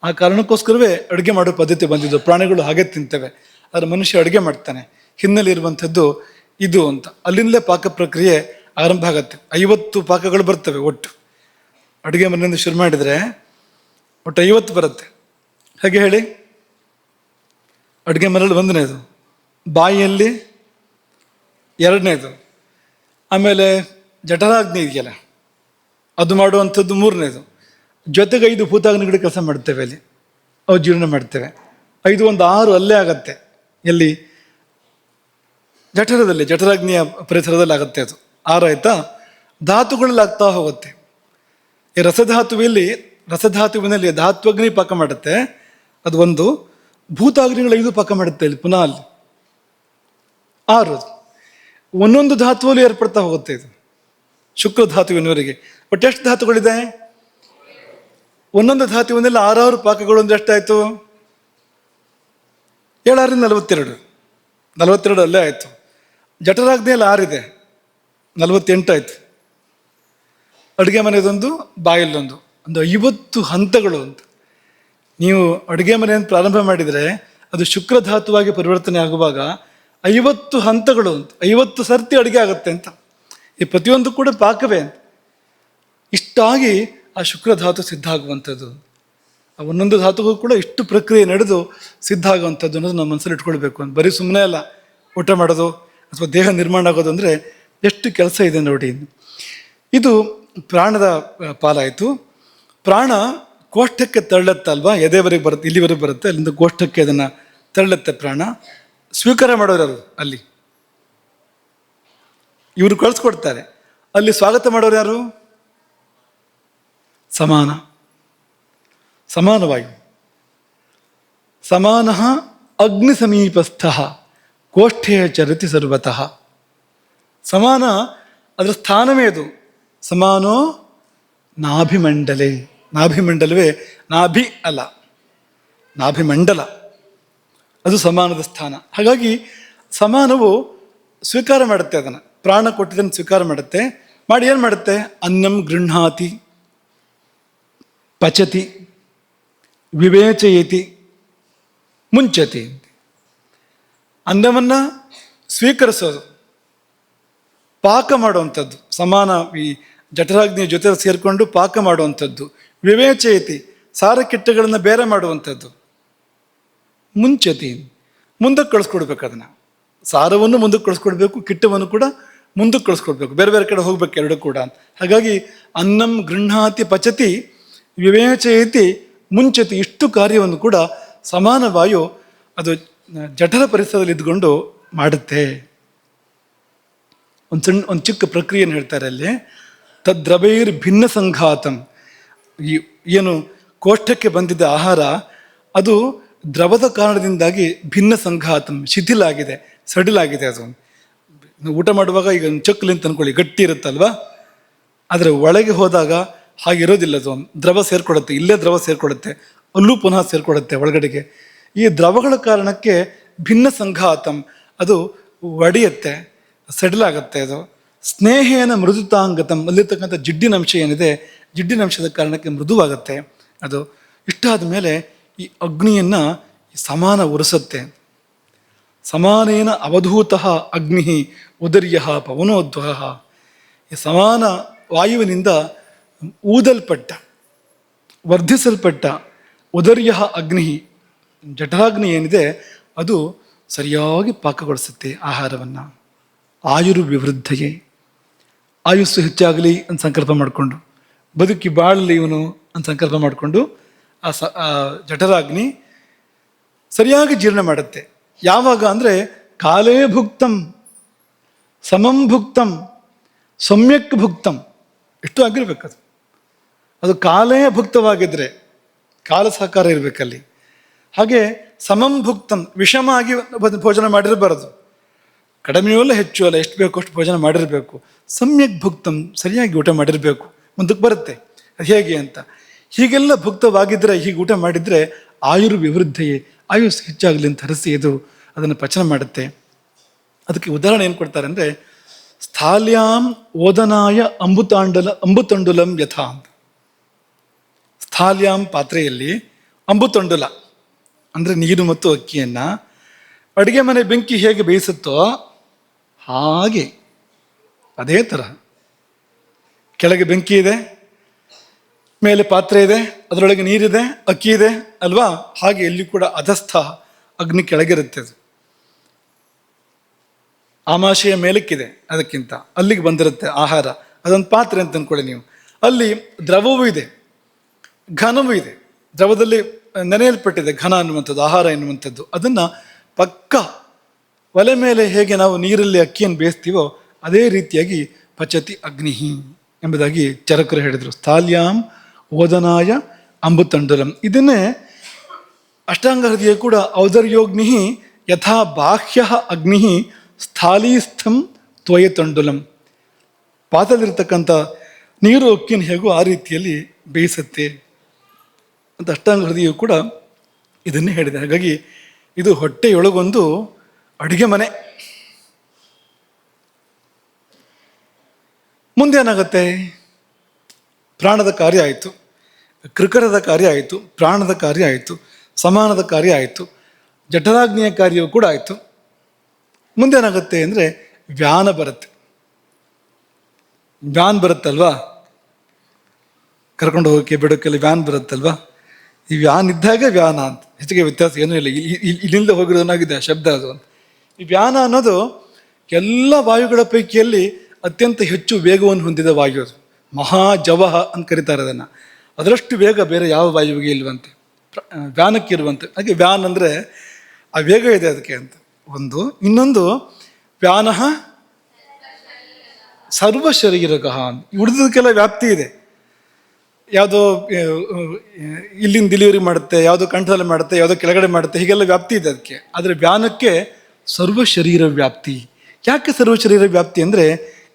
ಆ ಕಾರಣಕ್ಕೋಸ್ಕರವೇ ಅಡುಗೆ ಮಾಡೋ ಪದ್ಧತಿ ಬಂದಿದ್ದು. ಪ್ರಾಣಿಗಳು ಹಾಗೆ ತಿಂತವೆ, ಆದರೆ ಮನುಷ್ಯ ಅಡುಗೆ ಮಾಡ್ತಾನೆ. ಹಿನ್ನೆಲೆ ಇರುವಂಥದ್ದು ಇದು ಅಂತ. ಅಲ್ಲಿಂದಲೇ ಪಾಕ ಪ್ರಕ್ರಿಯೆ ಆರಂಭ ಆಗತ್ತೆ. 50 ಪಾಕಗಳು ಬರ್ತವೆ ಒಟ್ಟು. ಅಡುಗೆ ಮನೆಯಿಂದ ಶುರು ಮಾಡಿದರೆ ಒಟ್ಟು 50 ಬರುತ್ತೆ. ಹಾಗೆ ಹೇಳಿ. ಅಡುಗೆ ಮನೆಯಲ್ಲಿ 1ನೇದು, ಬಾಯಿಯಲ್ಲಿ 2ನೇದು, ಆಮೇಲೆ ಜಠರಾಗ್ನಿ ಇದೆಯಲ್ಲ ಅದು ಮಾಡುವಂಥದ್ದು 3ನೇದು, ಜೊತೆಗೆ 5 ಭೂತಾಗ್ನಿಗಳು ಕೆಲಸ ಮಾಡ್ತೇವೆ ಅಲ್ಲಿ, ಅವು ಜೀರ್ಣ ಮಾಡ್ತೇವೆ. 5 1 6 ಅಲ್ಲೇ ಆಗತ್ತೆ. ಎಲ್ಲಿ? ಜಠರದಲ್ಲಿ, ಜಠರಾಗ್ನಿಯ ಪರಿಸರದಲ್ಲಿ ಆಗುತ್ತೆ ಅದು. 6 ಆಯ್ತಾ? ಧಾತುಗಳಲ್ಲಿ ಆಗ್ತಾ ಹೋಗುತ್ತೆ. ಈ ರಸಧಾತುವಿನಲ್ಲಿ ಧಾತ್ವಗ್ನಿ ಪಾಕ ಮಾಡುತ್ತೆ, ಅದು 1. ಭೂತಾಗ್ನಿಗಳು 5 ಪಾಕ ಮಾಡುತ್ತೆ ಇಲ್ಲಿ ಪುನಃ ಅಲ್ಲಿ 6. ಒಂದೊಂದು ಧಾತುವಲ್ಲಿ ಏರ್ಪಡ್ತಾ ಹೋಗುತ್ತೆ ಇದು ಶುಕ್ರ ಧಾತುವಿನವರೆಗೆ. ಒಟ್ಟು ಎಷ್ಟು ಧಾತುಗಳಿದೆ? ಒಂದೊಂದು ಧಾತುವಿನಲ್ಲಿ 6 ಪಾಕಗಳು ಅಂದ್ರೆ ಎಷ್ಟಾಯ್ತು? 7 42. 42 ಅಲ್ಲೇ ಆಯ್ತು. ಜಠರಾಗ್ನಿಯಲ್ಲಿ 6 ಇದೆ, 48 ಆಯ್ತು. ಅಡುಗೆ ಮನೆಯದೊಂದು, ಬಾಯಲ್ಲೊಂದು, ಒಂದು 50 ಹಂತಗಳು ಅಂತ. ನೀವು ಅಡುಗೆ ಮನೆಯನ್ನು ಪ್ರಾರಂಭ ಮಾಡಿದರೆ ಅದು ಶುಕ್ರ ಧಾತುವಾಗಿ ಪರಿವರ್ತನೆ ಆಗುವಾಗ 50 ಹಂತಗಳು ಅಂತ, 50 ಸರ್ತಿ ಅಡುಗೆ ಆಗುತ್ತೆ ಅಂತ. ಈ ಪ್ರತಿಯೊಂದು ಕೂಡ ಪಾಕವೇ ಅಂತ. ಇಷ್ಟಾಗಿ ಆ ಶುಕ್ರ ಧಾತು ಸಿದ್ಧ ಆಗುವಂಥದ್ದು. ಆ ಒಂದೊಂದು ಧಾತುಗೂ ಕೂಡ ಇಷ್ಟು ಪ್ರಕ್ರಿಯೆ ನಡೆದು ಸಿದ್ಧ ಆಗುವಂಥದ್ದು ಅನ್ನೋದು ನಮ್ಮ ಮನಸ್ಸಲ್ಲಿ ಇಟ್ಕೊಳ್ಬೇಕು ಅಂತ. ಬರೀ ಸುಮ್ಮನೆ ಅಲ್ಲ ಊಟ ಮಾಡೋದು ಅಥವಾ ದೇಹ ನಿರ್ಮಾಣ ಆಗೋದು ಅಂದರೆ ಎಷ್ಟು ಕೆಲಸ ಇದೆ ನೋಡಿ. ಇದು ಪ್ರಾಣದ ಪಾಲಾಯಿತು. ಪ್ರಾಣ ಕೋಷ್ಠಕ್ಕೆ ತಳ್ಳುತ್ತಲ್ವಾ, ಎದೆವರೆಗೆ ಬರುತ್ತೆ, ಇಲ್ಲಿವರೆಗೆ ಬರುತ್ತೆ, ಅಲ್ಲಿಂದ ಕೋಷ್ಠಕ್ಕೆ ಅದನ್ನು ತಳ್ಳುತ್ತೆ ಪ್ರಾಣ. ಸ್ವೀಕಾರ ಮಾಡೋರು ಯಾರು ಅಲ್ಲಿ? ಇವರು ಕಳಿಸ್ಕೊಡ್ತಾರೆ. ಅಲ್ಲಿ ಸ್ವಾಗತ ಮಾಡೋರು ಯಾರು? ಸಮಾನವಾಯು. ಸಮಾನ ಅಗ್ನಿ ಸಮೀಪಸ್ಥ ಕೋಷ್ಠೇ ಚರತಿ ಸರ್ವತಃ. ಸಮಾನ ಅದರ ಸ್ಥಾನವೇ ಅದು. ಸಮಾನೋ ನಾಭಿಮಂಡಲೇ. ನಾಭಿಮಂಡಲವೇ, ನಾಭಿ ಅಲ್ಲ, ನಾಭಿಮಂಡಲ ಅದು ಸಮಾನದ ಸ್ಥಾನ. ಹಾಗಾಗಿ ಸಮಾನವು ಸ್ವೀಕಾರ ಮಾಡುತ್ತೆ, ಅದನ್ನು ಪ್ರಾಣ ಕೊಟ್ಟಿದ್ದನ್ನು ಸ್ವೀಕಾರ ಮಾಡುತ್ತೆ. ಮಾಡಿ ಏನು ಮಾಡುತ್ತೆ? ಅನ್ನಂ ಗೃಹಾತಿ, ಪಚತಿ, ವಿವೇಚಯತಿ, ಮುಂಚತಿ. ಅನ್ನವನ್ನು ಸ್ವೀಕರಿಸೋದು, ಪಾಕ ಮಾಡುವಂಥದ್ದು. ಸಮಾನ ಈ ಜಠರಾಗ್ನಿಯ ಜೊತೆ ಸೇರಿಕೊಂಡು ಪಾಕ ಮಾಡುವಂಥದ್ದು. ವಿವೇಚಯತಿ, ಸಾರ ಕಿಟ್ಟಗಳನ್ನು ಬೇರೆ ಮಾಡುವಂಥದ್ದು. ಮುಂಚತಿ, ಮುಂದಕ್ಕೆ ಕಳಿಸ್ಕೊಡ್ಬೇಕು. ಅದನ್ನು ಸಾರವನ್ನು ಮುಂದಕ್ಕೆ ಕಳಿಸ್ಕೊಡ್ಬೇಕು, ಕಿಟ್ಟವನ್ನು ಕೂಡ ಮುಂದಕ್ಕೆ ಕಳಿಸ್ಕೊಡ್ಬೇಕು. ಬೇರೆ ಬೇರೆ ಕಡೆ ಹೋಗ್ಬೇಕು ಎರಡು ಕೂಡ. ಹಾಗಾಗಿ ಅನ್ನಂ ಗೃಹಾತಿ ಪಚತಿ ವಿವೇಚಯತಿ ಮುಂಚತಿ, ಇಷ್ಟು ಕಾರ್ಯವನ್ನು ಕೂಡ ಸಮಾನ ವಾಯು ಅದು ಜಠರ ಪರಿಸರದಲ್ಲಿ ಇದ್ಕೊಂಡು ಮಾಡುತ್ತೆ. ಒಂದು ಚಿಕ್ಕ ಪ್ರಕ್ರಿಯೆಯನ್ನು ಹೇಳ್ತಾರೆ ಅಲ್ಲಿ. ತದ್ರವೈರ್ ಭಿನ್ನ ಸಂಘಾತಂ. ಈ ಏನು ಕೋಷ್ಠಕ್ಕೆ ಬಂದಿದ್ದ ಆಹಾರ ಅದು ದ್ರವದ ಕಾರಣದಿಂದಾಗಿ ಭಿನ್ನ ಸಂಘಾತಂ, ಶಿಥಿಲ ಆಗಿದೆ, ಸಡಿಲಾಗಿದೆ. ಅದು ಊಟ ಮಾಡುವಾಗ ಈಗ ಚಕ್ಕಲಿ ಅಂತ ಅನ್ಕೊಳ್ಳಿ, ಗಟ್ಟಿ ಇರುತ್ತಲ್ವಾ, ಆದರೆ ಒಳಗೆ ಹೋದಾಗ ಹಾಗಿರೋದಿಲ್ಲ. ಅದು ದ್ರವ ಸೇರ್ಕೊಡುತ್ತೆ, ಇಲ್ಲೇ ದ್ರವ ಸೇರ್ಕೊಡುತ್ತೆ, ಅಲ್ಲೂ ಪುನಃ ಸೇರ್ಕೊಡುತ್ತೆ ಒಳಗಡೆಗೆ. ಈ ದ್ರವಗಳ ಕಾರಣಕ್ಕೆ ಭಿನ್ನ ಸಂಘಾತಂ, ಅದು ಒಡೆಯುತ್ತೆ, ಸಡಿಲಾಗತ್ತೆ. ಅದು ಸ್ನೇಹೇನ ಮೃದುತಾಂಗತಂ, ಅಲ್ಲಿರ್ತಕ್ಕಂಥ ಜಿಡ್ಡಿನಂಶ ಏನಿದೆ, ಜಿಡ್ಡಿನಂಶದ ಕಾರಣಕ್ಕೆ ಮೃದುವಾಗುತ್ತೆ ಅದು. ಇಷ್ಟಾದ ಮೇಲೆ ಈ ಅಗ್ನಿಯನ್ನು ಸಮಾನ ಉರಿಸುತ್ತೆ. ಸಮಾನೇನ ಅವಧೂತಃ ಅಗ್ನಿ ಉದರ್ಯ ಪವನೋದ್ವಹ. ಈ ಸಮಾನ ವಾಯುವಿನಿಂದ ಊದಲ್ಪಟ್ಟ, ವರ್ಧಿಸಲ್ಪಟ್ಟ ಉದರ್ಯ ಅಗ್ನಿ, ಜಠರಾಗ್ನಿ ಏನಿದೆ ಅದು ಸರಿಯಾಗಿ ಪಾಕಗೊಳಿಸುತ್ತೆ ಆಹಾರವನ್ನು. ಆಯುರ್ವಿವೃದ್ಧಯೇ, ಆಯುಸ್ಸು ಹೆಚ್ಚಾಗಲಿ ಅಂತ ಸಂಕಲ್ಪ ಮಾಡಿಕೊಂಡು, ಬದುಕಿ ಬಾಳಲಿ ಇವನು ಅಂತ ಸಂಕಲ್ಪ ಮಾಡಿಕೊಂಡು ಆ ಜಠರಾಗ್ನಿ ಸರಿಯಾಗಿ ಜೀರ್ಣ ಮಾಡುತ್ತೆ. ಯಾವಾಗ ಅಂದರೆ ಕಾಲೇ ಭುಕ್ತಂ, ಸಮಂ ಭುಕ್ತಂ, ಸಮ್ಯಕ್ ಭುಕ್ತಂ, ಇಷ್ಟು ಆಗಿರ್ಬೇಕದು. ಅದು ಕಾಲೇ ಭುಕ್ತವಾಗಿದ್ದರೆ ಕಾಲ ಸಹಕಾರ ಇರಬೇಕಲ್ಲಿ. ಹಾಗೆ ಸಮಂ ಭುಕ್ತಂ, ವಿಷಮ ಆಗಿ ಭೋಜನ ಮಾಡಿರಬಾರದು. ಕಡಿಮೆಯೂ ಅಲ್ಲ ಹೆಚ್ಚು ಅಲ್ಲ, ಎಷ್ಟು ಬೇಕೋ ಅಷ್ಟು ಭೋಜನ ಮಾಡಿರಬೇಕು. ಸಮ್ಯಕ್ ಭುಕ್ತಂ, ಸರಿಯಾಗಿ ಊಟ ಮಾಡಿರಬೇಕು. ಮುಂದಕ್ಕೆ ಬರುತ್ತೆ ಅದು ಹೇಗೆ ಅಂತ. ಹೀಗೆಲ್ಲ ಭುಕ್ತವಾಗಿದ್ದರೆ, ಹೀಗೆ ಊಟ ಮಾಡಿದರೆ ಆಯುರ್ವಿವೃದ್ಧಯೇ, ಆಯುಸ್ ಹೆಚ್ಚಾಗಲಿ ಅಂತ ಹರಸಿ ಇದು ಅದನ್ನು ಪಚನ ಮಾಡುತ್ತೆ. ಅದಕ್ಕೆ ಉದಾಹರಣೆ ಏನು ಕೊಡ್ತಾರೆ ಅಂದರೆ, ಸ್ಥಾಲ್ಯಾಂ ಓದನಾಯ ಅಂಬುತಂಡುಲಂ ಯಥಾ ಅಂತ. ಸ್ಥಾಲ್ಯಾಂ ಪಾತ್ರೆಯಲ್ಲಿ, ಅಂಬುತಂಡುಲ ಅಂದರೆ ನೀರು ಮತ್ತು ಅಕ್ಕಿಯನ್ನು, ಅಡುಗೆ ಮನೆ ಬೆಂಕಿ ಹೇಗೆ ಬೇಯಿಸುತ್ತೋ ಹಾಗೆ ಅದೇ ತರಹ ಕೆಳಗೆ ಬೆಂಕಿ ಇದೆ, ಮೇಲೆ ಪಾತ್ರೆ ಇದೆ, ಅದರೊಳಗೆ ನೀರಿದೆ, ಅಕ್ಕಿ ಇದೆ ಅಲ್ವಾ? ಹಾಗೆ ಇಲ್ಲಿ ಕೂಡ ಅಧಸ್ಥ ಅಗ್ನಿ ಕೆಳಗಿರುತ್ತೆ. ಅದು ಆಮಾಶೆಯ ಮೇಲಕ್ಕಿದೆ, ಅದಕ್ಕಿಂತ ಅಲ್ಲಿಗೆ ಬಂದಿರುತ್ತೆ ಆಹಾರ. ಅದೊಂದು ಪಾತ್ರೆ ಅಂತ ಅಂದ್ಕೊಳ್ಳಿ ನೀವು. ಅಲ್ಲಿ ದ್ರವವೂ ಇದೆ, ಘನವೂ ಇದೆ. ದ್ರವದಲ್ಲಿ ನೆನೆಯಲ್ಪಟ್ಟಿದೆ ಘನ ಅನ್ನುವಂಥದ್ದು, ಆಹಾರ ಎನ್ನುವಂಥದ್ದು. ಅದನ್ನು ಪಕ್ಕ ಒಲೆ ಮೇಲೆ ಹೇಗೆ ನಾವು ನೀರಲ್ಲಿ ಅಕ್ಕಿಯನ್ನು ಬೇಯಿಸ್ತೀವೋ ಅದೇ ರೀತಿಯಾಗಿ ಪಚತಿ ಅಗ್ನಿಹಿ ಎಂಬುದಾಗಿ ಚರಕರು ಹೇಳಿದರು. ಸ್ಥಾಲ್ಯಾಂ ಓದನಾಯ ಅಂಬುತಂಡುಲಂ. ಇದನ್ನೇ ಅಷ್ಟಾಂಗ ಹೃದಯ ಕೂಡ ಔದರ್ಯೋಗ್ನಿ ಯಥಾ ಬಾಹ್ಯ ಅಗ್ನಿ ಸ್ಥಾಲೀಸ್ಥಂ ತ್ವಯತಂಡುಲಂ. ಪಾತ್ರದಲ್ಲಿರ್ತಕ್ಕಂಥ ನೀರು ಅಕ್ಕಿನ ಹೇಗೋ ಆ ರೀತಿಯಲ್ಲಿ ಬೇಯಿಸುತ್ತೆ ಅಂತ ಅಷ್ಟಾಂಗ ಹೃದಯವು ಕೂಡ ಇದನ್ನೇ ಹೇಳಿದೆ. ಹಾಗಾಗಿ ಇದು ಹೊಟ್ಟೆಯೊಳಗೊಂದು ಅಡುಗೆ ಮನೆ. ಮುಂದೆ ಏನಾಗುತ್ತೆ? ಪ್ರಾಣದ ಕಾರ್ಯ ಆಯಿತು, ಕೃಕರದ ಕಾರ್ಯ ಆಯಿತು, ಪ್ರಾಣದ ಕಾರ್ಯ ಆಯಿತು, ಸಮಾನದ ಕಾರ್ಯ ಆಯಿತು, ಜಠರಾಗ್ನಿಯ ಕಾರ್ಯವೂ ಕೂಡ ಆಯಿತು. ಮುಂದೆ ಏನಾಗುತ್ತೆ ಅಂದರೆ ವ್ಯಾನ ಬರುತ್ತೆ. ವ್ಯಾನ್ ಬರುತ್ತಲ್ವಾ, ಕರ್ಕೊಂಡು ಹೋಗೋಕ್ಕೆ ಬಿಡೋಕ್ಕೆಲ್ಲ ವ್ಯಾನ್ ಬರುತ್ತಲ್ವಾ? ಈ ವ್ಯಾನ್ ಇದ್ದಾಗ ವ್ಯಾನ ಅಂತ, ಹೆಚ್ಚಿಗೆ ವ್ಯತ್ಯಾಸ ಏನೂ ಇಲ್ಲ. ಇಲ್ಲಿಂದ ಹೋಗಿರೋದಾಗಿದೆ ಶಬ್ದ ಅದು ಅಂತ. ಈ ವ್ಯಾನ ಅನ್ನೋದು ಎಲ್ಲ ವಾಯುಗಳ ಪೈಕಿಯಲ್ಲಿ ಅತ್ಯಂತ ಹೆಚ್ಚು ವೇಗವನ್ನು ಹೊಂದಿದ ವಾಯು. ಅದು ಮಹಾಜವಹ ಅಂತ ಕರೀತಾರೆ ಅದನ್ನು. ಅದರಷ್ಟು ವೇಗ ಬೇರೆ ಯಾವ ವಾಯುವಿಗೆ ಇಲ್ವಂತೆ, ವ್ಯಾನಕ್ಕೆ ಇರುವಂತೆ. ಹಾಗೆ ವ್ಯಾನ್ ಅಂದರೆ ಆ ವೇಗ ಇದೆ ಅದಕ್ಕೆ ಅಂತ ಒಂದು. ಇನ್ನೊಂದು ವ್ಯಾನಃ ಸರ್ವಶರೀರಕ ಅಂತ. ಉಳಿದದಕ್ಕೆಲ್ಲ ವ್ಯಾಪ್ತಿ ಇದೆ. ಯಾವುದೋ ಇಲ್ಲಿಂದ ಡೆಲಿವರಿ ಮಾಡುತ್ತೆ, ಯಾವುದೋ ಕಂಠದಲ್ಲಿ ಮಾಡುತ್ತೆ, ಯಾವುದೋ ಕೆಳಗಡೆ ಮಾಡುತ್ತೆ, ಹೀಗೆಲ್ಲ ವ್ಯಾಪ್ತಿ ಇದೆ ಅದಕ್ಕೆ. ಆದರೆ ವ್ಯಾನಕ್ಕೆ ಸರ್ವ ಶರೀರ ವ್ಯಾಪ್ತಿ. ಯಾಕೆ ಸರ್ವ ಶರೀರ ವ್ಯಾಪ್ತಿ ಅಂದರೆ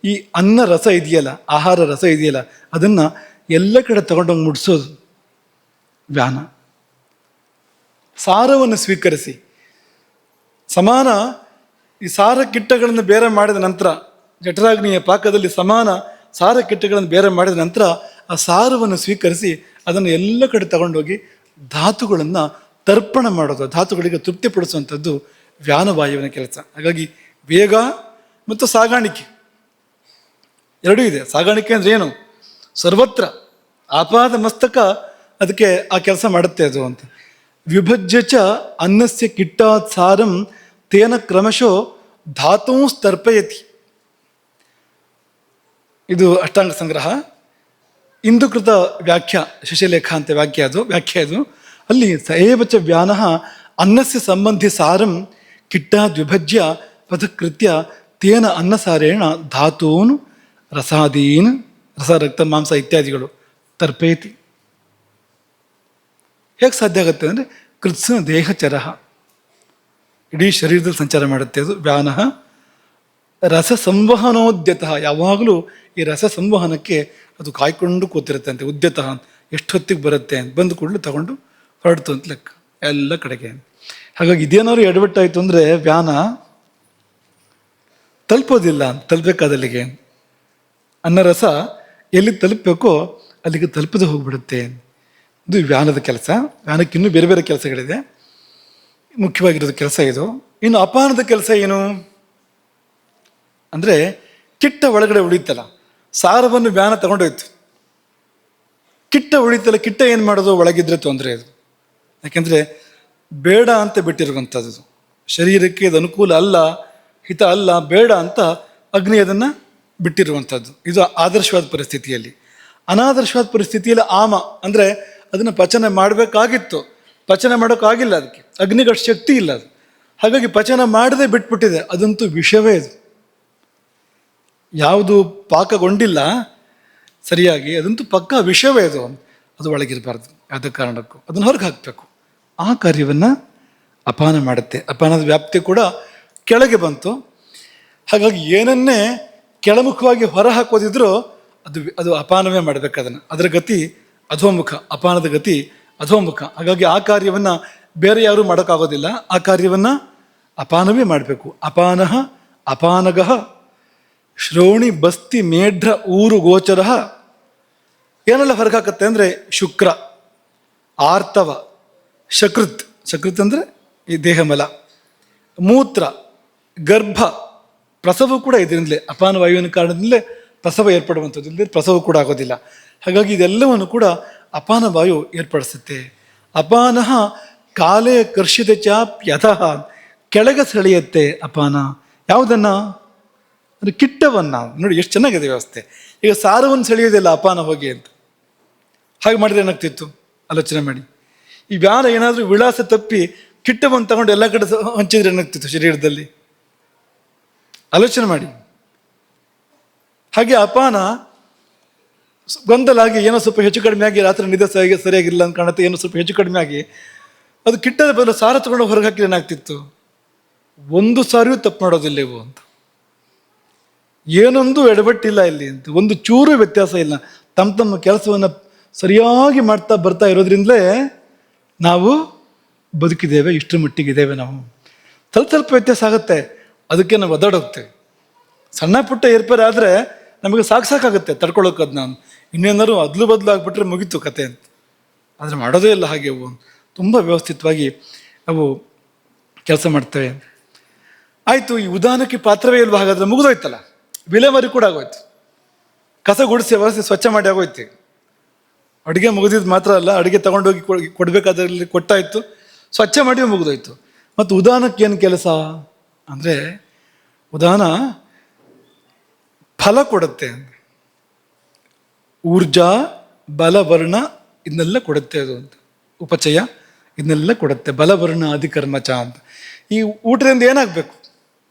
ಈ ಅನ್ನ ರಸ ಇದೆಯಲ್ಲ, ಆಹಾರ ರಸ ಇದೆಯಲ್ಲ, ಅದನ್ನು ಎಲ್ಲ ಕಡೆ ತಗೊಂಡೋಗಿ ಮುಟ್ಸೋದು ವ್ಯಾನ. ಸಾರವನ್ನು ಸ್ವೀಕರಿಸಿ ಸಮಾನ ಈ ಸಾರ ಕಿಟ್ಟಗಳನ್ನು ಬೇರೆ ಮಾಡಿದ ನಂತರ, ಜಠರಾಗ್ನಿಯ ಪಾಕದಲ್ಲಿ ಸಮಾನ ಸಾರ ಕಿಟ್ಟಗಳನ್ನು ಬೇರೆ ಮಾಡಿದ ನಂತರ ಆ ಸಾರವನ್ನು ಸ್ವೀಕರಿಸಿ ಅದನ್ನು ಎಲ್ಲ ಕಡೆ ತಗೊಂಡೋಗಿ ಧಾತುಗಳನ್ನು ತರ್ಪಣ ಮಾಡೋದು, ಧಾತುಗಳಿಗೆ ತೃಪ್ತಿಪಡಿಸುವಂಥದ್ದು ವ್ಯಾನವಾಯುವಿನ ಕೆಲಸ. ಹಾಗಾಗಿ ವೇಗ ಮತ್ತು ಸಾಗಾಣಿಕೆ ಎರಡೂ ಇದೆ. ಸಾಗಾಣಿಕೆ ಅಂದರೆ ಏನು? ಸರ್ವತ್ರ ಆಪಾದ ಮಸ್ತಕ ಅದಕ್ಕೆ ಆ ಕೆಲಸ ಮಾಡುತ್ತೆ ಅದು ಅಂತ. ವಿಭಜ್ಯ ಚ ಅನ್ನಸ್ಯ ಕಿಟ್ಟಾತ್ ಸಾರಂ ತೇನ ಕ್ರಮಶೋ ಧಾತೂ ಸ್ತರ್ಪಯತಿ. ಇದು ಅಷ್ಟಾಂಗ ಸಂಗ್ರಹ. ಇಂದುಕೃತ ವ್ಯಾಖ್ಯಾ ಶಶಿಲೇಖ ಅಂತ ವ್ಯಾಖ್ಯಾ ಅದು. ಅಲ್ಲಿ ಸಏವ ಚ ವ್ಯಾನಃ ಅನ್ನಸ್ಯ ಸಂಬಂಧಿ ಸಾರಂ ಕಿಟ್ಟಾದ್ ವಿಭಜ್ಯ ಪಥಕೃತ್ಯ ತೇನ ಅನ್ನಸಾರೇಣ ಧಾತೂನ್ ರಸಾದೀನ್, ರಸ ರಕ್ತ ಮಾಂಸ ಇತ್ಯಾದಿಗಳು ತರ್ಪೇತಿ. ಹೇಗೆ ಸಾಧ್ಯ ಆಗುತ್ತೆ ಅಂದರೆ ಕೃತ್ಸ್ನ ದೇಹಚರಃ, ಇಡೀ ಶರೀರದಲ್ಲಿ ಸಂಚಾರ ಮಾಡುತ್ತೆ ಅದು ವ್ಯಾನಃ. ರಸ ಸಂವಹನೋದ್ಯತಃ, ಯಾವಾಗಲೂ ಈ ರಸ ಸಂವಹನಕ್ಕೆ ಅದು ಕಾಯ್ಕೊಂಡು ಕೂತಿರುತ್ತೆ ಅಂತೆ. ಉದ್ಯತಃ ಅಂತ, ಎಷ್ಟು ಹೊತ್ತಿಗೆ ಬರುತ್ತೆ ಅಂತ, ಬಂದು ಕೂಡಲೇ ತಗೊಂಡು ಹೊರಡ್ತು ಅಂತ ಲೆಕ್ಕ ಎಲ್ಲ ಕಡೆಗೆ. ಹಾಗಾಗಿ ಇದೇನಾದ್ರು ಎಡವಟ್ಟಾಯಿತು ಅಂದರೆ ವ್ಯಾನ ತಲುಪೋದಿಲ್ಲ ಅಂತ, ತಲುಪಬೇಕಾದಲ್ಲಿಗೆ ಅನ್ನರಸ ಎಲ್ಲಿ ತಲುಪಬೇಕೋ ಅಲ್ಲಿಗೆ ತಲುಪದೆ ಹೋಗ್ಬಿಡುತ್ತೆ. ಇದು ವ್ಯಾನದ ಕೆಲಸ. ವ್ಯಾನಕ್ಕೆ ಇನ್ನೂ ಬೇರೆ ಬೇರೆ ಕೆಲಸಗಳಿದೆ, ಮುಖ್ಯವಾಗಿರೋದು ಕೆಲಸ ಇದು. ಇನ್ನು ಅಪಾನದ ಕೆಲಸ ಏನು ಅಂದರೆ ಕಿಟ್ಟ ಒಳಗಡೆ ಉಳಿತಲ್ಲ, ಸಾರವನ್ನು ವ್ಯಾನ ತಗೊಂಡೋಯ್ತು, ಕಿಟ್ಟ ಉಳಿತಲ್ಲ, ಕಿಟ್ಟ ಏನು ಮಾಡೋದು? ಒಳಗಿದ್ರೆ ತೊಂದರೆ ಅದು. ಯಾಕೆಂದರೆ ಬೇಡ ಅಂತ ಬಿಟ್ಟಿರುವಂಥದ್ದು, ಶರೀರಕ್ಕೆ ಇದು ಅನುಕೂಲ ಅಲ್ಲ, ಹಿತ ಅಲ್ಲ, ಬೇಡ ಅಂತ ಅಗ್ನಿ ಅದನ್ನು ಬಿಟ್ಟಿರುವಂಥದ್ದು. ಇದು ಆದರ್ಶವಾದ ಪರಿಸ್ಥಿತಿಯಲ್ಲಿ. ಅನಾದರ್ಶವಾದ ಪರಿಸ್ಥಿತಿಯಲ್ಲಿ ಆಮ ಅಂದರೆ ಅದನ್ನು ಪಚನ ಮಾಡಬೇಕಾಗಿತ್ತು, ಪಚನ ಮಾಡೋಕ್ಕಾಗಿಲ್ಲ, ಅದಕ್ಕೆ ಅಗ್ನಿಗಷ್ಟು ಶಕ್ತಿ ಇಲ್ಲ ಅದು. ಹಾಗಾಗಿ ಪಚನ ಮಾಡದೆ ಬಿಟ್ಬಿಟ್ಟಿದೆ. ಅದಂತೂ ವಿಷವೇ ಅದು. ಯಾವುದು ಪಾಕಗೊಂಡಿಲ್ಲ ಸರಿಯಾಗಿ ಅದಂತೂ ಪಕ್ಕಾ ವಿಷವೇ ಅದು. ಅದು ಒಳಗಿರಬಾರ್ದು. ಆದ ಕಾರಣಕ್ಕೂ ಅದನ್ನು ಹೊರಗೆ ಹಾಕಬೇಕು. ಆ ಕಾರ್ಯವನ್ನು ಅಪಾನ ಮಾಡುತ್ತೆ. ಅಪಾನದ ವ್ಯಾಪ್ತಿ ಕೂಡ ಕೆಳಗೆ ಬಂತು. ಹಾಗಾಗಿ ಏನನ್ನೇ ಕೆಳಮುಖವಾಗಿ ಹೊರ ಹಾಕೋದಿದ್ರೂ ಅದು ಅಪಾನವೇ ಮಾಡಬೇಕು. ಅದರ ಗತಿ ಅಧೋಮುಖ, ಅಪಾನದ ಗತಿ ಅಧೋಮುಖ. ಹಾಗಾಗಿ ಆ ಕಾರ್ಯವನ್ನು ಬೇರೆ ಯಾರೂ ಮಾಡೋಕ್ಕಾಗೋದಿಲ್ಲ. ಆ ಕಾರ್ಯವನ್ನು ಅಪಾನವೇ ಮಾಡಬೇಕು. ಅಪಾನಃ ಅಪಾನಗಃ ಶ್ರೋಣಿ ಬಸ್ತಿ ಮೇಢ್ರ ಊರು ಗೋಚರ. ಏನೆಲ್ಲ ಹೊರಗೆ ಹಾಕತ್ತೆ ಅಂದರೆ ಶುಕ್ರ, ಆರ್ತವ, ಶಕೃತ್. ಶಕೃತ್ ಅಂದರೆ ಈ ದೇಹಮಲ, ಮೂತ್ರ, ಗರ್ಭ, ಪ್ರಸವ ಕೂಡ ಇದರಿಂದಲೇ, ಅಪಾನ ವಾಯುವಿನ ಕಾರಣದಿಂದಲೇ ಪ್ರಸವ ಏರ್ಪಡುವಂಥದ್ದು, ಇಲ್ಲದೆ ಪ್ರಸವ ಕೂಡ ಆಗೋದಿಲ್ಲ. ಹಾಗಾಗಿ ಇದೆಲ್ಲವನ್ನು ಕೂಡ ಅಪಾನ ವಾಯು ಏರ್ಪಡಿಸುತ್ತೆ. ಅಪಾನಃ ಕಾಲೇ ಕರ್ಷಿತ ಚಾಪ್ಯಥಃ, ಕೆಳಗೆ ಸೆಳೆಯುತ್ತೆ ಅಪಾನ. ಯಾವುದನ್ನ? ಅಂದರೆ ಕಿಟ್ಟವನ್ನ. ನೋಡಿ ಎಷ್ಟು ಚೆನ್ನಾಗಿದೆ ವ್ಯವಸ್ಥೆ. ಈಗ ಸಾರವನ್ನು ಸೆಳೆಯೋದಿಲ್ಲ ಅಪಾನ ಹೋಗಿ ಅಂತ. ಹಾಗೆ ಮಾಡಿದ್ರೆ ಏನಾಗ್ತಿತ್ತು ಆಲೋಚನೆ ಮಾಡಿ. ಈ ವ್ಯಾನ ಏನಾದರೂ ವಿಳಾಸ ತಪ್ಪಿ ಕಿಟ್ಟವನ್ನು ತಗೊಂಡು ಎಲ್ಲ ಕಡೆ ಹಂಚಿದ್ರೆ ಏನಾಗ್ತಿತ್ತು ಶರೀರದಲ್ಲಿ? ಆಲೋಚನೆ ಮಾಡಿ. ಹಾಗೆ ಅಪಾನ ಗೊಂದಲಾಗಿ ಏನೋ ಸ್ವಲ್ಪ ಹೆಚ್ಚು ಕಡಿಮೆ ಆಗಿ ರಾತ್ರಿ ನಿದ್ದೆ ಸರಿಯಾಗಿಲ್ಲ ಅಂತ ಕಾಣುತ್ತೆ, ಏನೋ ಸ್ವಲ್ಪ ಹೆಚ್ಚು ಕಡಿಮೆ ಆಗಿ ಅದು ಕಿಟ್ಟದ ಬದಲು ಸಾರ ತಗೊಂಡು ಹೊರಗೆ ಹಾಕಿ ಏನಾಗ್ತಿತ್ತು? ಒಂದು ಸಾರಿಯೂ ತಪ್ಪು ಮಾಡೋದಿಲ್ಲ ಇವು ಅಂತ. ಏನೊಂದು ಎಡವಟ್ಟಿಲ್ಲ ಇಲ್ಲಿ ಅಂತ, ಒಂದು ಚೂರು ವ್ಯತ್ಯಾಸ ಇಲ್ಲ. ತಮ್ಮ ತಮ್ಮ ಕೆಲಸವನ್ನು ಸರಿಯಾಗಿ ಮಾಡ್ತಾ ಬರ್ತಾ ಇರೋದ್ರಿಂದಲೇ ನಾವು ಬದುಕಿದ್ದೇವೆ, ಇಷ್ಟರ ಮಟ್ಟಿಗಿದ್ದೇವೆ. ನಾವು ಸ್ವಲ್ಪ ವ್ಯತ್ಯಾಸ ಆಗುತ್ತೆ, ಅದಕ್ಕೆ ನಾವು ಒದ್ದಾಡೋಗ್ತೇವೆ. ಸಣ್ಣ ಪುಟ್ಟ ಏರ್ಪೇರ್ ಆದರೆ ನಮಗೆ ಸಾಕಾಗುತ್ತೆ ತಡ್ಕೊಳ್ಳೋಕೆ. ನಾನು ಇನ್ನೇನಾದ್ರು ಅದ್ಲು ಬದಲು ಆಗಿಬಿಟ್ರೆ ಮುಗೀತು ಕತೆ ಅಂತ. ಆದರೆ ಮಾಡೋದೇ ಇಲ್ಲ ಹಾಗೆ. ಅವು ತುಂಬ ವ್ಯವಸ್ಥಿತವಾಗಿ ಅವು ಕೆಲಸ ಮಾಡ್ತವೆ. ಆಯಿತು, ಈ ಉದಾಹರಣಕ್ಕೆ ಪಾತ್ರವೇ ಇಲ್ವಾ? ಹಾಗಾದರೆ ಮುಗಿದೋಯ್ತಲ್ಲ, ವಿಲೇವಾರಿ ಕೂಡ ಆಗೋಯ್ತು. ಕಸ ಗುಡಿಸಿ ವ್ಯವಸ್ಥೆ ಸ್ವಚ್ಛ ಮಾಡಿ ಆಗೋಯ್ತು. ಅಡುಗೆ ಮುಗಿದಿದ್ದು ಮಾತ್ರ ಅಲ್ಲ, ಅಡುಗೆ ತಗೊಂಡೋಗಿ ಕೊಡಬೇಕಾದ್ರಲ್ಲಿ ಕೊಟ್ಟಾಯಿತು, ಸ್ವಚ್ಛ ಮಾಡಿ ಮುಗಿದೋಯ್ತು. ಮತ್ತು ಉದಾಹರಣಕ್ಕೆ ಏನು ಕೆಲಸ ಅಂದರೆ, ಉದಾಹರಣ ಫಲ ಕೊಡುತ್ತೆ. ಊರ್ಜಾ, ಬಲವರ್ಣ ಇದನ್ನೆಲ್ಲ ಕೊಡುತ್ತೆ ಅದು ಅಂತ. ಉಪಚಯ ಇದನ್ನೆಲ್ಲ ಕೊಡುತ್ತೆ. ಬಲವರ್ಣ ಅಧಿಕರ್ಮಚ ಅಂತ. ಈ ಊಟದಿಂದ ಏನಾಗಬೇಕು?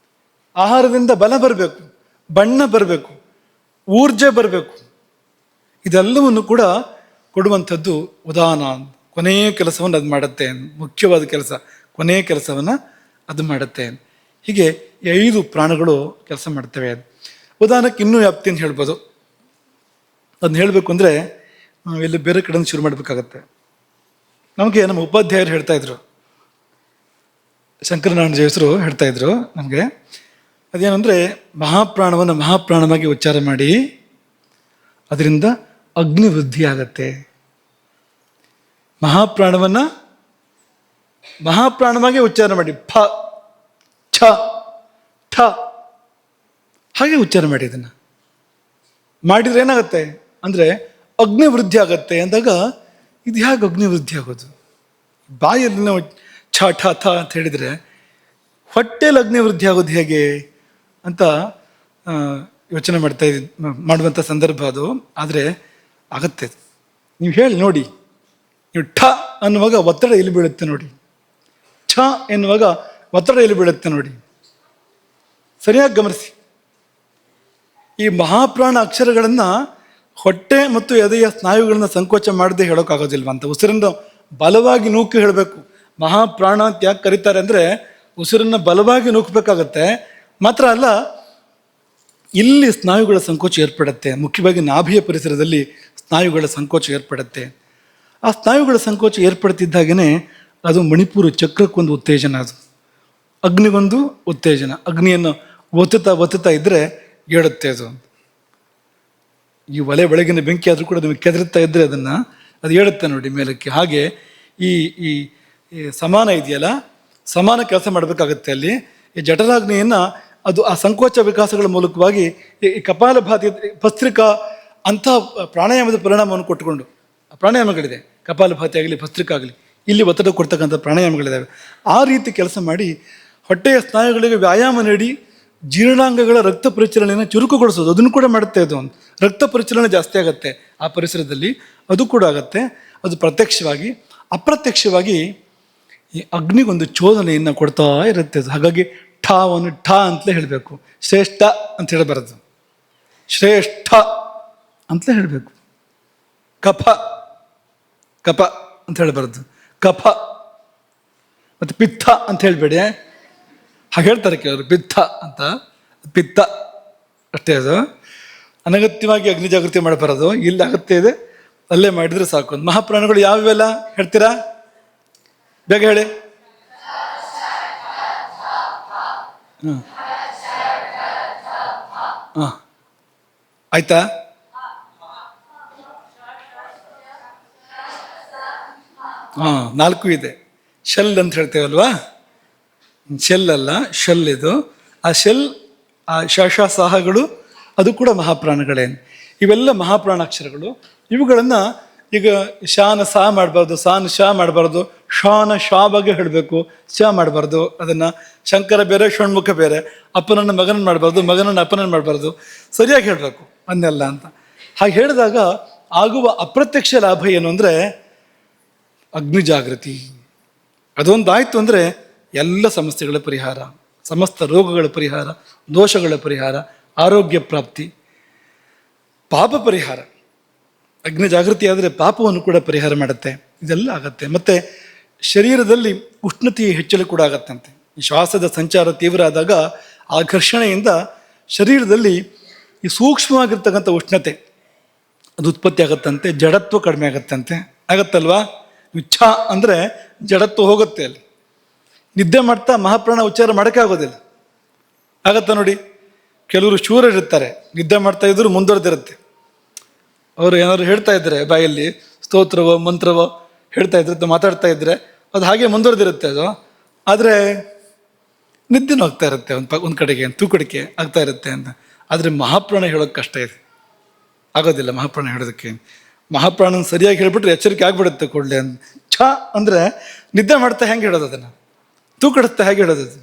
ಆಹಾರದಿಂದ ಬಲ ಬರಬೇಕು, ಬಣ್ಣ ಬರಬೇಕು, ಊರ್ಜೆ ಬರಬೇಕು. ಇದೆಲ್ಲವನ್ನು ಕೂಡ ಕೊಡುವಂಥದ್ದು ಉದಾಹರಣ. ಕೊನೆಯ ಕೆಲಸವನ್ನು ಅದು ಮಾಡುತ್ತೆ, ಮುಖ್ಯವಾದ ಕೆಲಸ, ಕೊನೆಯ ಕೆಲಸವನ್ನು ಅದು ಮಾಡುತ್ತೆ. ಹೀಗೆ 5 ಪ್ರಾಣಗಳು ಕೆಲಸ ಮಾಡ್ತವೆ. ಉದಾಹರಣಕ್ಕೆ ಇನ್ನೂ ವ್ಯಾಪ್ತಿಯನ್ನು ಹೇಳ್ಬೋದು. ಅದನ್ನ ಹೇಳಬೇಕು ಅಂದರೆ ಇಲ್ಲಿ ಬೇರೆ ಕಡೆಯಿಂದ ಶುರು ಮಾಡಬೇಕಾಗತ್ತೆ. ನಮಗೆ ನಮ್ಮ ಉಪಾಧ್ಯಾಯರು ಹೇಳ್ತಾ ಇದ್ರು, ಶಂಕರನಾರಾಯಣ ಜಯಸರು ಹೇಳ್ತಾ ಇದ್ರು ನಮಗೆ, ಅದೇನೆಂದರೆ ಮಹಾಪ್ರಾಣವನ್ನು ಮಹಾಪ್ರಾಣವಾಗಿ ಉಚ್ಚಾರ ಮಾಡಿ ಅದರಿಂದ ಅಗ್ನಿ ವೃದ್ಧಿ ಆಗತ್ತೆ. ಮಹಾಪ್ರಾಣವನ್ನು ಮಹಾಪ್ರಾಣವಾಗಿ ಉಚ್ಚಾರ ಮಾಡಿ, ಫ ಛ ಠ ಹಾಗೆ ಉಚ್ಚಾರ ಮಾಡಿ. ಇದನ್ನು ಮಾಡಿದರೆ ಏನಾಗುತ್ತೆ ಅಂದರೆ ಅಗ್ನಿ ವೃದ್ಧಿ ಆಗತ್ತೆ ಅಂದಾಗ, ಇದು ಹೇಗೆ ಅಗ್ನಿ ವೃದ್ಧಿ ಆಗೋದು? ಬಾಯಲ್ಲಿ ನಾವು ಛ ಠ ಥ ಅಂತ ಹೇಳಿದರೆ ಹೊಟ್ಟೆಯಲ್ಲಿ ಅಗ್ನಿ ವೃದ್ಧಿ ಆಗೋದು ಹೇಗೆ ಅಂತ ಯೋಚನೆ ಮಾಡುವಂಥ ಸಂದರ್ಭ ಅದು. ಆದರೆ ಆಗತ್ತೆ. ನೀವು ಹೇಳಿ ನೋಡಿ, ನೀವು ಠ ಅನ್ನುವಾಗ ಒತ್ತಡ ಎಲ್ಲಿ ಬೀಳುತ್ತೆ ನೋಡಿ, ಛ ಎನ್ನುವಾಗ ಒತ್ತಡ ಎಲ್ಲಿ ಬೀಳುತ್ತೆ ನೋಡಿ, ಸರಿಯಾಗಿ ಗಮನಿಸಿ. ಈ ಮಹಾಪ್ರಾಣ ಅಕ್ಷರಗಳನ್ನು ಹೊಟ್ಟೆ ಮತ್ತು ಎದೆಯ ಸ್ನಾಯುಗಳನ್ನು ಸಂಕೋಚ ಮಾಡದೆ ಹೇಳೋಕ್ಕಾಗೋದಿಲ್ವ ಅಂತ. ಉಸಿರನ್ನು ಬಲವಾಗಿ ನೂಕಿ ಹೇಳಬೇಕು. ಮಹಾಪ್ರಾಣ ಅಂತ ಯಾಕೆ ಕರೀತಾರೆ ಅಂದರೆ ಉಸಿರನ್ನು ಬಲವಾಗಿ ನೂಕಬೇಕಾಗತ್ತೆ. ಮಾತ್ರ ಅಲ್ಲ, ಇಲ್ಲಿ ಸ್ನಾಯುಗಳ ಸಂಕೋಚ ಏರ್ಪಡುತ್ತೆ. ಮುಖ್ಯವಾಗಿ ನಾಭಿಯ ಪರಿಸರದಲ್ಲಿ ಸ್ನಾಯುಗಳ ಸಂಕೋಚ ಏರ್ಪಡುತ್ತೆ. ಆ ಸ್ನಾಯುಗಳ ಸಂಕೋಚ ಏರ್ಪಡ್ತಿದ್ದಾಗೇ ಅದು ಮಣಿಪುರ ಚಕ್ರಕ್ಕೊಂದು ಉತ್ತೇಜನ, ಅದು ಅಗ್ನಿಗೊಂದು ಉತ್ತೇಜನ. ಅಗ್ನಿಯನ್ನು ಒತ್ತುತ್ತಾ ಇದ್ದರೆ ಹೇಳುತ್ತೆ ಅದು. ಈ ಒಲೆ ಬೆಳಗಿನ ಬೆಂಕಿ ಆದರೂ ಕೂಡ ನಿಮಗೆ ಕೆದರುತ್ತಾ ಇದ್ದರೆ ಅದು ಹೇಳುತ್ತೆ ನೋಡಿ ಮೇಲಕ್ಕೆ. ಹಾಗೆ ಈ ಈ ಸಮಾನ ಇದೆಯಲ್ಲ, ಸಮಾನ ಕೆಲಸ ಮಾಡಬೇಕಾಗತ್ತೆ. ಅಲ್ಲಿ ಈ ಜಠರಾಗ್ನಿಯನ್ನು ಅದು ಆ ಸಂಕೋಚ ವಿಕಾಸಗಳ ಮೂಲಕವಾಗಿ ಈ ಕಪಾಲಭಾತಿ, ಭಸ್ತ್ರಿಕಾ ಅಂಥ ಪ್ರಾಣಾಯಾಮದ ಪರಿಣಾಮವನ್ನು ಕೊಟ್ಟುಕೊಂಡು, ಪ್ರಾಣಾಯಾಮಗಳಿದೆ, ಕಪಾಲಭಾತಿ ಆಗಲಿ ಭಸ್ತ್ರಿಕಾ ಆಗಲಿ, ಇಲ್ಲಿ ಒತ್ತಡ ಕೊಡ್ತಕ್ಕಂಥ ಪ್ರಾಣಾಯಾಮಗಳಿದ್ದಾವೆ. ಆ ರೀತಿ ಕೆಲಸ ಮಾಡಿ ಹೊಟ್ಟೆಯ ಸ್ನಾಯುಗಳಿಗೆ ವ್ಯಾಯಾಮ ನೀಡಿ ಜೀರ್ಣಾಂಗಗಳ ರಕ್ತ ಪರಿಚಲನೆಯನ್ನು ಚುರುಕುಗೊಳಿಸೋದು, ಅದನ್ನು ಕೂಡ ಮಾಡುತ್ತೆ. ಅದು ರಕ್ತ ಪರಿಚಲನೆ ಜಾಸ್ತಿ ಆಗುತ್ತೆ ಆ ಪರಿಸರದಲ್ಲಿ, ಅದು ಕೂಡ ಆಗುತ್ತೆ. ಅದು ಪ್ರತ್ಯಕ್ಷವಾಗಿ. ಅಪ್ರತ್ಯಕ್ಷವಾಗಿ ಈ ಅಗ್ನಿಗೊಂದು ಚೋದನೆಯನ್ನು ಕೊಡ್ತಾ ಇರುತ್ತೆ ಅದು. ಹಾಗಾಗಿ ಠಾವನ್ನು ಠ ಅಂತಲೇ ಹೇಳಬೇಕು, ಶ್ರೇಷ್ಠ ಅಂತ ಹೇಳಬಾರದು, ಶ್ರೇಷ್ಠ ಅಂತಲೇ ಹೇಳಬೇಕು. ಕಫ ಕಫ ಅಂತ ಹೇಳಬಾರದು, ಕಫ. ಮತ್ತು ಪಿತ್ತ ಅಂತ ಹೇಳಬೇಡಿ, ಹಾಗೆ ಹೇಳ್ತಾರೆ ಕೆಲವರು, ಪಿತ್ತ ಅಂತ. ಪಿತ್ತ ಅಷ್ಟೇ. ಅದು ಅನಗತ್ಯವಾಗಿ ಅಗ್ನಿ ಜಾಗೃತಿ ಮಾಡಬಾರದು. ಇಲ್ಲಿ ಅಗತ್ಯ ಇದೆ, ಅಲ್ಲೇ ಮಾಡಿದರೆ ಸಾಕು. ಮಹಾಪ್ರಾಣಗಳು ಯಾವೆಲ್ಲ ಹೇಳ್ತೀರಾ? ಬೇಗ ಹೇಳಿ. ಹಾಂ ಆಯ್ತಾ? ಹಾಂ 4 ಇದೆ. ಶಲ್ ಅಂತ ಹೇಳ್ತೇವಲ್ವಾ, ಶೆಲ್ ಅಲ್ಲ, ಶೆಲ್ ಇದು. ಆ ಶೆಲ್, ಆ ಸಾಹಗಳು ಅದು ಕೂಡ ಮಹಾಪ್ರಾಣಗಳೇ. ಇವೆಲ್ಲ ಮಹಾಪ್ರಾಣಾಕ್ಷರಗಳು. ಇವುಗಳನ್ನು ಈಗ ಶಾನ ಸಾ ಮಾಡಬಾರ್ದು, ಸಾನ ಶಾ ಮಾಡಬಾರ್ದು, ಶಾನ ಶಾ ಬಗ್ಗೆ ಹೇಳಬೇಕು, ಶಾ ಮಾಡಬಾರ್ದು. ಅದನ್ನು ಶಂಕರ ಬೇರೆ, ಷಣ್ಮುಖ ಬೇರೆ, ಅಪ್ಪನನ್ನು ಮಗನನ್ನು ಮಾಡಬಾರ್ದು, ಮಗನನ್ನು ಅಪ್ಪನನ್ನು ಮಾಡಬಾರ್ದು, ಸರಿಯಾಗಿ ಹೇಳಬೇಕು ಅನ್ನೆಲ್ಲ ಅಂತ. ಹಾಗೆ ಹೇಳಿದಾಗ ಆಗುವ ಅಪ್ರತ್ಯಕ್ಷ ಲಾಭ ಏನು ಅಂದರೆ ಅಗ್ನಿ ಜಾಗೃತಿ. ಅದೊಂದಾಯಿತು ಅಂದರೆ ಎಲ್ಲ ಸಮಸ್ಯೆಗಳ ಪರಿಹಾರ, ಸಮಸ್ತ ರೋಗಗಳ ಪರಿಹಾರ, ದೋಷಗಳ ಪರಿಹಾರ, ಆರೋಗ್ಯ ಪ್ರಾಪ್ತಿ, ಪಾಪ ಪರಿಹಾರ. ಅಗ್ನಿ ಜಾಗೃತಿ ಆದರೆ ಪಾಪವನ್ನು ಕೂಡ ಪರಿಹಾರ ಮಾಡುತ್ತೆ. ಇದೆಲ್ಲ ಆಗತ್ತೆ. ಮತ್ತು ಶರೀರದಲ್ಲಿ ಉಷ್ಣತೆಯ ಹೆಚ್ಚಳ ಕೂಡ ಆಗತ್ತಂತೆ. ಈ ಶ್ವಾಸದ ಸಂಚಾರ ತೀವ್ರ ಆದಾಗ ಆ ಘರ್ಷಣೆಯಿಂದ ಶರೀರದಲ್ಲಿ ಈ ಸೂಕ್ಷ್ಮವಾಗಿರ್ತಕ್ಕಂಥ ಉಷ್ಣತೆ ಅದು ಉತ್ಪತ್ತಿ ಆಗತ್ತಂತೆ. ಜಡತ್ವ ಕಡಿಮೆ ಆಗತ್ತಂತೆ. ಆಗತ್ತಲ್ವಾ? ಛ ಅಂದರೆ ಜಡತ್ವ ಹೋಗುತ್ತೆ. ಅಲ್ಲಿ ನಿದ್ದೆ ಮಾಡ್ತಾ ಮಹಾಪ್ರಾಣ ಉಚ್ಚಾರ ಮಾಡೋಕ್ಕೆ ಆಗೋದಿಲ್ಲ. ಆಗತ್ತಾ ನೋಡಿ? ಕೆಲವರು ಶೂರರಿರ್ತಾರೆ, ನಿದ್ದೆ ಮಾಡ್ತಾ ಇದ್ರು ಮುಂದುವರೆದಿರುತ್ತೆ. ಅವರು ಏನಾದ್ರು ಹೇಳ್ತಾ ಇದ್ರೆ ಬಾಯಲ್ಲಿ ಸ್ತೋತ್ರವೋ ಮಂತ್ರವೋ ಹೇಳ್ತಾ ಇದ್ರೆ, ಮಾತಾಡ್ತಾ ಇದ್ರೆ ಅದು ಹಾಗೆ ಮುಂದುವರೆದಿರುತ್ತೆ ಅದು. ಆದರೆ ನಿದ್ದೆನೂ ಆಗ್ತಾ ಇರುತ್ತೆ, ಒಂದು ಕಡೆಗೆ ತೂಕಡಿಕೆ ಆಗ್ತಾ ಇರುತ್ತೆ ಅಂತ. ಆದರೆ ಮಹಾಪ್ರಾಣ ಹೇಳೋಕ್ಕೆ ಕಷ್ಟ ಇದೆ, ಆಗೋದಿಲ್ಲ ಮಹಾಪ್ರಾಣ ಹೇಳೋದಕ್ಕೆ. ಮಹಾಪ್ರಾಣನ ಸರಿಯಾಗಿ ಹೇಳ್ಬಿಟ್ರೆ ಎಚ್ಚರಿಕೆ ಆಗ್ಬಿಡುತ್ತೆ ಕೂಡಲೇ. ಛ ಅಂದರೆ ನಿದ್ದೆ ಮಾಡ್ತಾ ಹೆಂಗೆ ಹೇಳೋದು, ಅದನ್ನು ತೂಕಡಿಸ್ತಾ ಹೇಗೆ ಹೇಳೋದು? ಅದು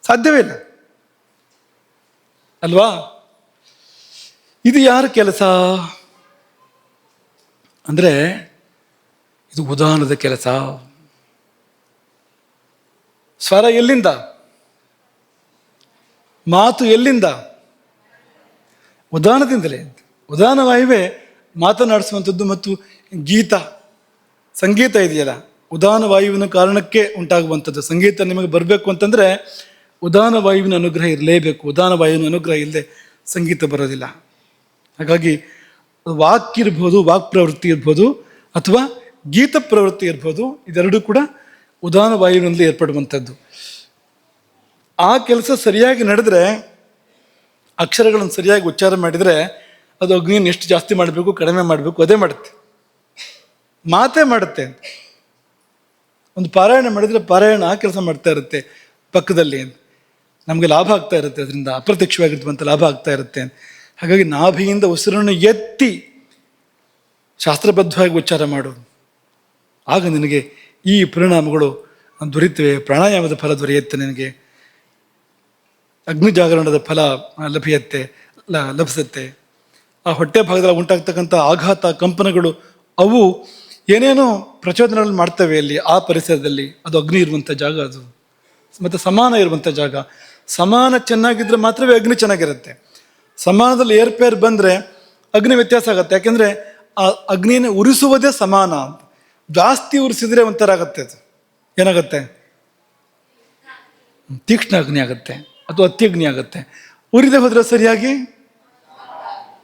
ಸಾಧ್ಯವೇ ಇಲ್ಲ ಅಲ್ವಾ? ಇದು ಯಾರ ಕೆಲಸ ಅಂದರೆ ಇದು ಉದಾನದ ಕೆಲಸ. ಸ್ವರ ಎಲ್ಲಿಂದ? ಮಾತು ಎಲ್ಲಿಂದ? ಉದಾನದಿಂದಲೇ. ಉದಾನ ವಾಯುವೇ ಮಾತನಾಡಿಸುವಂಥದ್ದು. ಮತ್ತು ಗೀತ, ಸಂಗೀತ ಇದೆಯಲ್ಲ, ಉದಾನ ವಾಯುವಿನ ಕಾರಣಕ್ಕೆ ಉಂಟಾಗುವಂಥದ್ದು. ಸಂಗೀತ ನಿಮಗೆ ಬರಬೇಕು ಅಂತಂದರೆ ಉದಾನ ವಾಯುವಿನ ಅನುಗ್ರಹ ಇರಲೇಬೇಕು. ಉದಾನ ವಾಯುವಿನ ಅನುಗ್ರಹ ಇಲ್ಲದೆ ಸಂಗೀತ ಬರೋದಿಲ್ಲ. ಹಾಗಾಗಿ ವಾಕ್ ಇರ್ಬೋದು, ವಾಕ್ ಪ್ರವೃತ್ತಿ ಇರ್ಬೋದು, ಅಥವಾ ಗೀತ ಪ್ರವೃತ್ತಿ ಇರ್ಬೋದು. ಇದೆರಡೂ ಕೂಡ ಉದಾನ ವಾಯುವಿನಲ್ಲಿ ಏರ್ಪಡುವಂಥದ್ದು. ಆ ಕೆಲಸ ಸರಿಯಾಗಿ ನಡೆದರೆ, ಅಕ್ಷರಗಳನ್ನು ಸರಿಯಾಗಿ ಉಚ್ಚಾರ ಮಾಡಿದರೆ ಅದು ಅಗ್ನಿಯನ್ನು ಎಷ್ಟು ಜಾಸ್ತಿ ಮಾಡಬೇಕು ಕಡಿಮೆ ಮಾಡಬೇಕು ಅದೇ ಮಾಡುತ್ತೆ, ಮಾತೇ ಮಾಡುತ್ತೆ. ಒಂದು ಪಾರಾಯಣ ಮಾಡಿದರೆ ಪಾರಾಯಣ ಆ ಕೆಲಸ ಮಾಡ್ತಾ ಇರುತ್ತೆ ಪಕ್ಕದಲ್ಲಿ. ನಮಗೆ ಲಾಭ ಆಗ್ತಾ ಇರುತ್ತೆ, ಅದರಿಂದ ಅಪ್ರತ್ಯಕ್ಷವಾಗಿರ್ತಕ್ಕಂಥ ಲಾಭ ಆಗ್ತಾ ಇರುತ್ತೆ. ಹಾಗಾಗಿ ನಾಭಿಯಿಂದ ಉಸಿರನ್ನು ಎತ್ತಿ ಶಾಸ್ತ್ರಬದ್ಧವಾಗಿ ಉಚ್ಚಾರ ಮಾಡು, ಆಗ ನಿನಗೆ ಈ ಪರಿಣಾಮಗಳು ದೊರೆಯುತ್ತವೆ. ಪ್ರಾಣಾಯಾಮದ ಫಲ ದೊರೆಯುತ್ತೆ, ನಿನಗೆ ಅಗ್ನಿ ಜಾಗರಣದ ಫಲ ಲಭಿಸುತ್ತೆ. ಆ ಹೊಟ್ಟೆ ಭಾಗದಲ್ಲಿ ಉಂಟಾಗ್ತಕ್ಕಂಥ ಆಘಾತ, ಕಂಪನಗಳು ಅವು ಏನೇನೋ ಪ್ರಚೋದನೆಗಳು ಮಾಡ್ತವೆ ಅಲ್ಲಿ ಆ ಪರಿಸರದಲ್ಲಿ. ಅದು ಅಗ್ನಿ ಇರುವಂಥ ಜಾಗ ಅದು, ಮತ್ತು ಸಮಾನ ಇರುವಂಥ ಜಾಗ. ಸಮಾನ ಚೆನ್ನಾಗಿದ್ರೆ ಮಾತ್ರವೇ ಅಗ್ನಿ ಚೆನ್ನಾಗಿರುತ್ತೆ. ಸಮಾನದಲ್ಲಿ ಏರ್ಪೇರ್ ಬಂದರೆ ಅಗ್ನಿ ವ್ಯತ್ಯಾಸ ಆಗುತ್ತೆ. ಯಾಕೆಂದರೆ ಆ ಅಗ್ನಿಯನ್ನು ಉರಿಸುವುದೇ ಸಮಾನ ಅಂತ. ಜಾಸ್ತಿ ಉರಿಸಿದ್ರೆ ಒಂಥರ ಆಗುತ್ತೆ, ಅದು ಏನಾಗುತ್ತೆ? ತೀಕ್ಷ್ಣ ಅಗ್ನಿ ಆಗುತ್ತೆ, ಅಥವಾ ಅತ್ಯಗ್ನಿ ಆಗುತ್ತೆ. ಉರಿದೇ ಹೋದರೆ ಸರಿಯಾಗಿ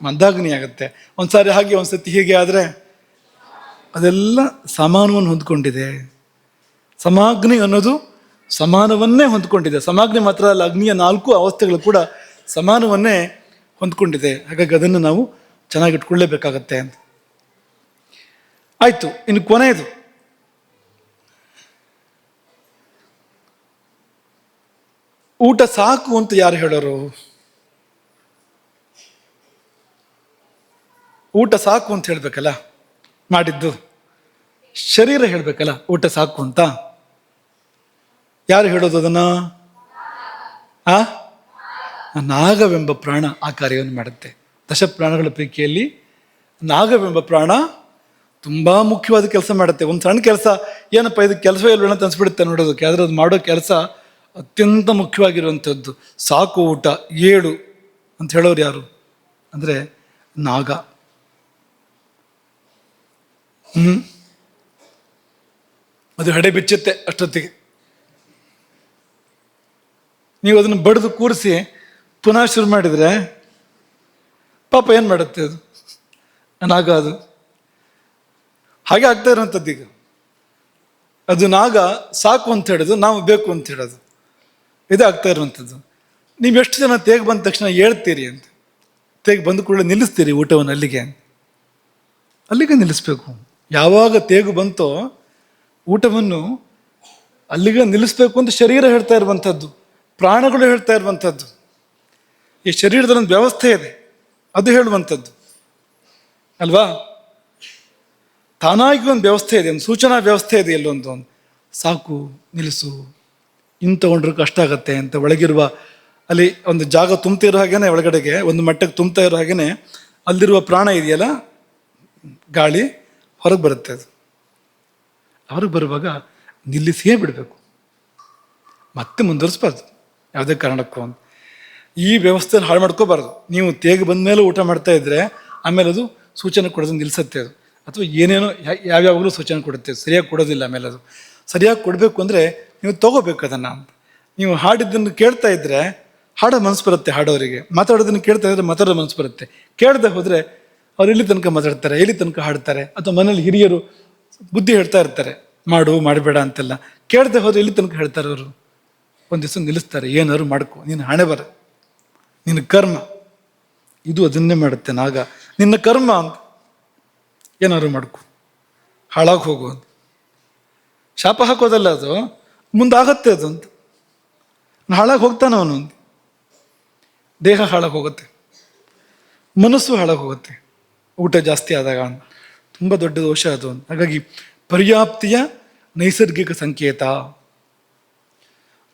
ಮಂದಾಗ್ನಿ ಆಗುತ್ತೆ. ಒಂದ್ಸಾರಿ ಹಾಗೆ ಒಂದ್ಸತಿ ಹೀಗೆ ಆದರೆ ಅದೆಲ್ಲ ಸಮಾನವನ್ನು ಹೊಂದ್ಕೊಂಡಿದೆ. ಸಮಾಗ್ನಿ ಅನ್ನೋದು ಸಮಾನವನ್ನೇ ಹೊಂದ್ಕೊಂಡಿದೆ. ಸಮಾಗ್ನಿ ಮಾತ್ರ ಅಲ್ಲ, ಅಗ್ನಿಯ 4 ಅವಸ್ಥೆಗಳು ಕೂಡ ಸಮಾನವನ್ನೇ ಹೊಂದ್ಕೊಂಡಿದೆ. ಹಾಗಾಗಿ ಅದನ್ನು ನಾವು ಚೆನ್ನಾಗಿಟ್ಕೊಳ್ಳೇಬೇಕಾಗತ್ತೆ. ಆಯಿತು, ಇನ್ನು ಕೊನೆಯದು ಊಟ ಸಾಕು ಅಂತ ಯಾರು ಹೇಳೋರು? ಊಟ ಸಾಕು ಅಂತ ಹೇಳ್ಬೇಕಲ್ಲ, ಮಾಡಿದ್ದು ಶರೀರ ಹೇಳ್ಬೇಕಲ್ಲ ಊಟ ಸಾಕು ಅಂತ. ಯಾರು ಹೇಳೋದು ಅದನ್ನು? ನಾಗವೆಂಬ ಪ್ರಾಣ ಆ ಕಾರ್ಯವನ್ನು ಮಾಡುತ್ತೆ. ದಶಪ್ರಾಣಗಳ ಪೈಕಿಯಲ್ಲಿ ನಾಗವೆಂಬ ಪ್ರಾಣ ತುಂಬ ಮುಖ್ಯವಾದ ಕೆಲಸ ಮಾಡುತ್ತೆ. ಒಂದು ಸಣ್ಣ ಕೆಲಸ, ಏನಪ್ಪ ಇದು ಕೆಲಸ ಇಲ್ವೇಣ ಅಂತ ಅನ್ಸ್ಬಿಡುತ್ತೆ ನೋಡೋದಕ್ಕೆ, ಆದರೆ ಅದು ಮಾಡೋ ಕೆಲಸ ಅತ್ಯಂತ ಮುಖ್ಯವಾಗಿರುವಂಥದ್ದು. ಸಾಕು ಊಟ ಏಳು ಅಂತ ಹೇಳೋರು ಯಾರು ಅಂದರೆ ನಾಗ. ಅದು ಹಡೆ ಬಿಚ್ಚುತ್ತೆ ಅಷ್ಟೊತ್ತಿಗೆ. ನೀವು ಅದನ್ನು ಬಡಿದು ಕೂರಿಸಿ ಪುನಃ ಶುರು ಮಾಡಿದರೆ ಪಾಪ ಏನು ಮಾಡುತ್ತೆ ಅದು ನಾಗ. ಅದು ಹಾಗೆ ಆಗ್ತಾ ಇರೋಂಥದ್ದು. ಈಗ ಅದು ನಾಗ ಸಾಕು ಅಂತ ಹೇಳೋದು, ನಾವು ಬೇಕು ಅಂತ ಹೇಳೋದು, ಇದೇ ಆಗ್ತಾ ಇರುವಂಥದ್ದು. ನೀವು ಎಷ್ಟು ಜನ ತೇಗ್ ಬಂದ ತಕ್ಷಣ ಹೇಳ್ತೀರಿ ಅಂತ, ತೇಗ್ ಬಂದ ಕೂಡಲೇ ನಿಲ್ಲಿಸ್ತೀರಿ ಊಟವನ್ನು ಅಲ್ಲಿಗೆ ನಿಲ್ಲಿಸ್ಬೇಕು. ಯಾವಾಗ ತೇಗು ಬಂತೋ ಊಟವನ್ನು ಅಲ್ಲಿಗೆ ನಿಲ್ಲಿಸ್ಬೇಕು ಅಂತ ಶರೀರ ಹೇಳ್ತಾ ಇರುವಂಥದ್ದು, ಪ್ರಾಣಗಳು ಹೇಳ್ತಾ ಇರುವಂಥದ್ದು. ಈ ಶರೀರದಲ್ಲೊಂದು ವ್ಯವಸ್ಥೆ ಇದೆ, ಅದು ಹೇಳುವಂಥದ್ದು ಅಲ್ವಾ. ತಾನಾಗಿ ಒಂದು ವ್ಯವಸ್ಥೆ ಇದೆ, ಒಂದು ಸೂಚನಾ ವ್ಯವಸ್ಥೆ ಇದೆ, ಎಲ್ಲೊಂದು ಸಾಕು ನಿಲ್ಲಿಸು, ಇನ್ನು ತಗೊಂಡ್ರೆ ಕಷ್ಟ ಆಗತ್ತೆ ಅಂತ. ಒಳಗಿರುವ ಅಲ್ಲಿ ಒಂದು ಜಾಗ ತುಂಬ್ತಾ ಇರೋ ಹಾಗೇನೆ, ಒಳಗಡೆಗೆ ಒಂದು ಮಟ್ಟಕ್ಕೆ ತುಂಬ್ತಾ ಇರೋ ಹಾಗೇನೆ ಅಲ್ಲಿರುವ ಪ್ರಾಣ ಇದೆಯಲ್ಲ, ಗಾಳಿ ಹೊರಗೆ ಬರುತ್ತೆ. ಅದು ಹೊರಗೆ ಬರುವಾಗ ನಿಲ್ಲಿಸಿಯೇ ಬಿಡಬೇಕು, ಮತ್ತೆ ಮುಂದುವರಿಸ್ಬಾರ್ದು ಯಾವುದೇ ಕಾರಣಕ್ಕೂ. ಈ ವ್ಯವಸ್ಥೆಯನ್ನು ಹಾಳು ಮಾಡ್ಕೋಬಾರ್ದು. ನೀವು ತೇಗ ಬಂದ ಮೇಲೆ ಊಟ ಮಾಡ್ತಾ ಇದ್ರೆ ಆಮೇಲೆ ಅದು ಸೂಚನೆ ಕೊಡೋದು ನಿಲ್ಲಿಸುತ್ತೆ. ಅದು ಅಥವಾ ಏನೇನೋ ಯಾವ್ಯಾವಾಗಲೂ ಸೂಚನೆ ಕೊಡುತ್ತೆ, ಸರಿಯಾಗಿ ಕೊಡೋದಿಲ್ಲ. ಆಮೇಲೆ ಅದು ಸರಿಯಾಗಿ ಕೊಡಬೇಕು ಅಂದರೆ ನೀವು ತಗೋಬೇಕು ಅದನ್ನು. ನೀವು ಹಾಡಿದ್ದನ್ನು ಕೇಳ್ತಾ ಇದ್ದರೆ ಹಾಡೋ ಮನಸ್ಸು ಬರುತ್ತೆ, ಹಾಡೋರಿಗೆ. ಮಾತಾಡೋದನ್ನು ಕೇಳ್ತಾ ಇದ್ರೆ ಮಾತಾಡೋ ಮನಸ್ಸು ಬರುತ್ತೆ. ಕೇಳದೆ ಹೋದರೆ ಅವ್ರು ಎಲ್ಲಿ ತನಕ ಮಾತಾಡ್ತಾರೆ, ಎಲ್ಲಿ ತನಕ ಹಾಡ್ತಾರೆ. ಅಥವಾ ಮನೇಲಿ ಹಿರಿಯರು ಬುದ್ಧಿ ಹೇಳ್ತಾ ಇರ್ತಾರೆ, ಮಾಡು ಮಾಡಬೇಡ ಅಂತೆಲ್ಲ. ಕೇಳದೆ ಹೋದ್ರೆ ಎಲ್ಲಿ ತನಕ ಹೇಳ್ತಾರೆ ಅವರು. ಒಂದು ದಿವಸ ನಿಲ್ಲಿಸ್ತಾರೆ, ಏನಾದ್ರು ಮಾಡ್ಕೊ, ನಿನ್ನ ಹಣೆ ಬರ, ನಿನ್ನ ಕರ್ಮ ಇದು ಅದನ್ನೇ ಮಾಡುತ್ತೆ. ನಾಗ ನಿನ್ನ ಕರ್ಮ ಅಂತ ಏನಾದ್ರು ಮಾಡ್ಕೊ, ಹಾಳಾಗಿ ಹೋಗು ಅಂತ. ಶಾಪ ಹಾಕೋದಲ್ಲ ಅದು, ಮುಂದಾಗತ್ತೆ ಅದು ಅಂತ. ಹಾಳಾಗಿ ಹೋಗ್ತಾನೆ ಅವನು. ದೇಹ ಹಾಳಾಗಿ ಹೋಗುತ್ತೆ, ಮನಸ್ಸು ಹಾಳಾಗಿ ಹೋಗುತ್ತೆ ಊಟ ಜಾಸ್ತಿ ಆದಾಗ. ತುಂಬ ದೊಡ್ಡ ದೋಷ ಅದು. ಹಾಗಾಗಿ ಪರ್ಯಾಪ್ತಿಯ ನೈಸರ್ಗಿಕ ಸಂಕೇತ.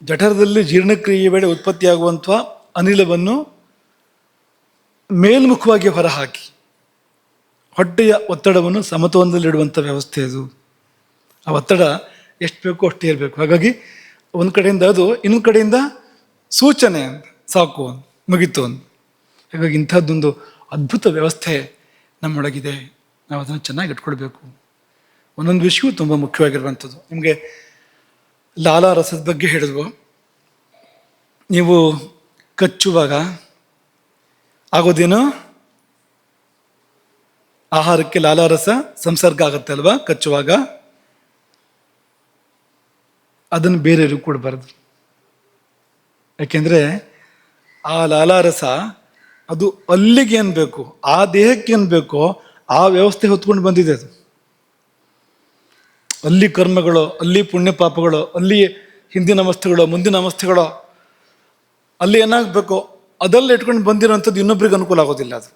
ಜಠರದಲ್ಲಿ ಜೀರ್ಣಕ್ರಿಯೆ ವೇಳೆ ಉತ್ಪತ್ತಿಯಾಗುವಂಥ ಅನಿಲವನ್ನು ಮೇಲ್ಮುಖವಾಗಿ ಹೊರಹಾಕಿ ಹೊಟ್ಟೆಯ ಒತ್ತಡವನ್ನು ಸಮತೋಲನದಲ್ಲಿಡುವಂಥ ವ್ಯವಸ್ಥೆ ಅದು. ಆ ಒತ್ತಡ ಎಷ್ಟು ಬೇಕೋ ಅಷ್ಟೇ ಇರಬೇಕು. ಹಾಗಾಗಿ ಒಂದು ಕಡೆಯಿಂದ ಅದು, ಇನ್ನೊಂದು ಕಡೆಯಿಂದ ಸೂಚನೆ ಅಂತ, ಸಾಕು ಅಂತ, ಮುಗಿತು ಅಂತ. ಹಾಗಾಗಿ ಇಂಥದ್ದೊಂದು ಅದ್ಭುತ ವ್ಯವಸ್ಥೆ ನಮ್ಮೊಳಗಿದೆ. ನಾವು ಅದನ್ನು ಚೆನ್ನಾಗಿ ಇಟ್ಕೊಳ್ಬೇಕು. ಒಂದೊಂದು ವಿಷಯವೂ ತುಂಬ ಮುಖ್ಯವಾಗಿರುವಂಥದ್ದು. ನಿಮಗೆ ಲಾಲಾ ರಸದ ಬಗ್ಗೆ ಹೇಳಿದ್ವು. ನೀವು ಕಚ್ಚುವಾಗ ಆಗೋದೇನು, ಆಹಾರಕ್ಕೆ ಲಾಲಾರಸ ಸಂಸರ್ಗ ಆಗುತ್ತೆ ಅಲ್ವಾ ಕಚ್ಚುವಾಗ. ಅದನ್ನು ಬೇರೆಯವ್ರಿಗೆ ಕೊಡಬಾರ್ದು. ಯಾಕೆಂದರೆ ಆ ಲಾಲಾರಸ ಅದು ಅಲ್ಲಿಗೆ ಏನು ಬೇಕು, ಆ ದೇಹಕ್ಕೆ ಏನು ಬೇಕೋ ಆ ವ್ಯವಸ್ಥೆ ಹೊತ್ಕೊಂಡು ಬಂದಿದೆ. ಅದು ಅಲ್ಲಿ ಕರ್ಮಗಳು, ಅಲ್ಲಿ ಪುಣ್ಯ ಪಾಪಗಳು, ಅಲ್ಲಿ ಹಿಂದಿನ ಅವಸ್ಥೆಗಳು, ಮುಂದಿನ ಅವಸ್ಥೆಗಳು, ಅಲ್ಲಿ ಏನಾಗಬೇಕು ಅದೆಲ್ಲ ಇಟ್ಕೊಂಡು ಬಂದಿರೋಂಥದ್ದು ಇನ್ನೊಬ್ರಿಗೆ ಅನುಕೂಲ ಆಗೋದಿಲ್ಲ. ಅದು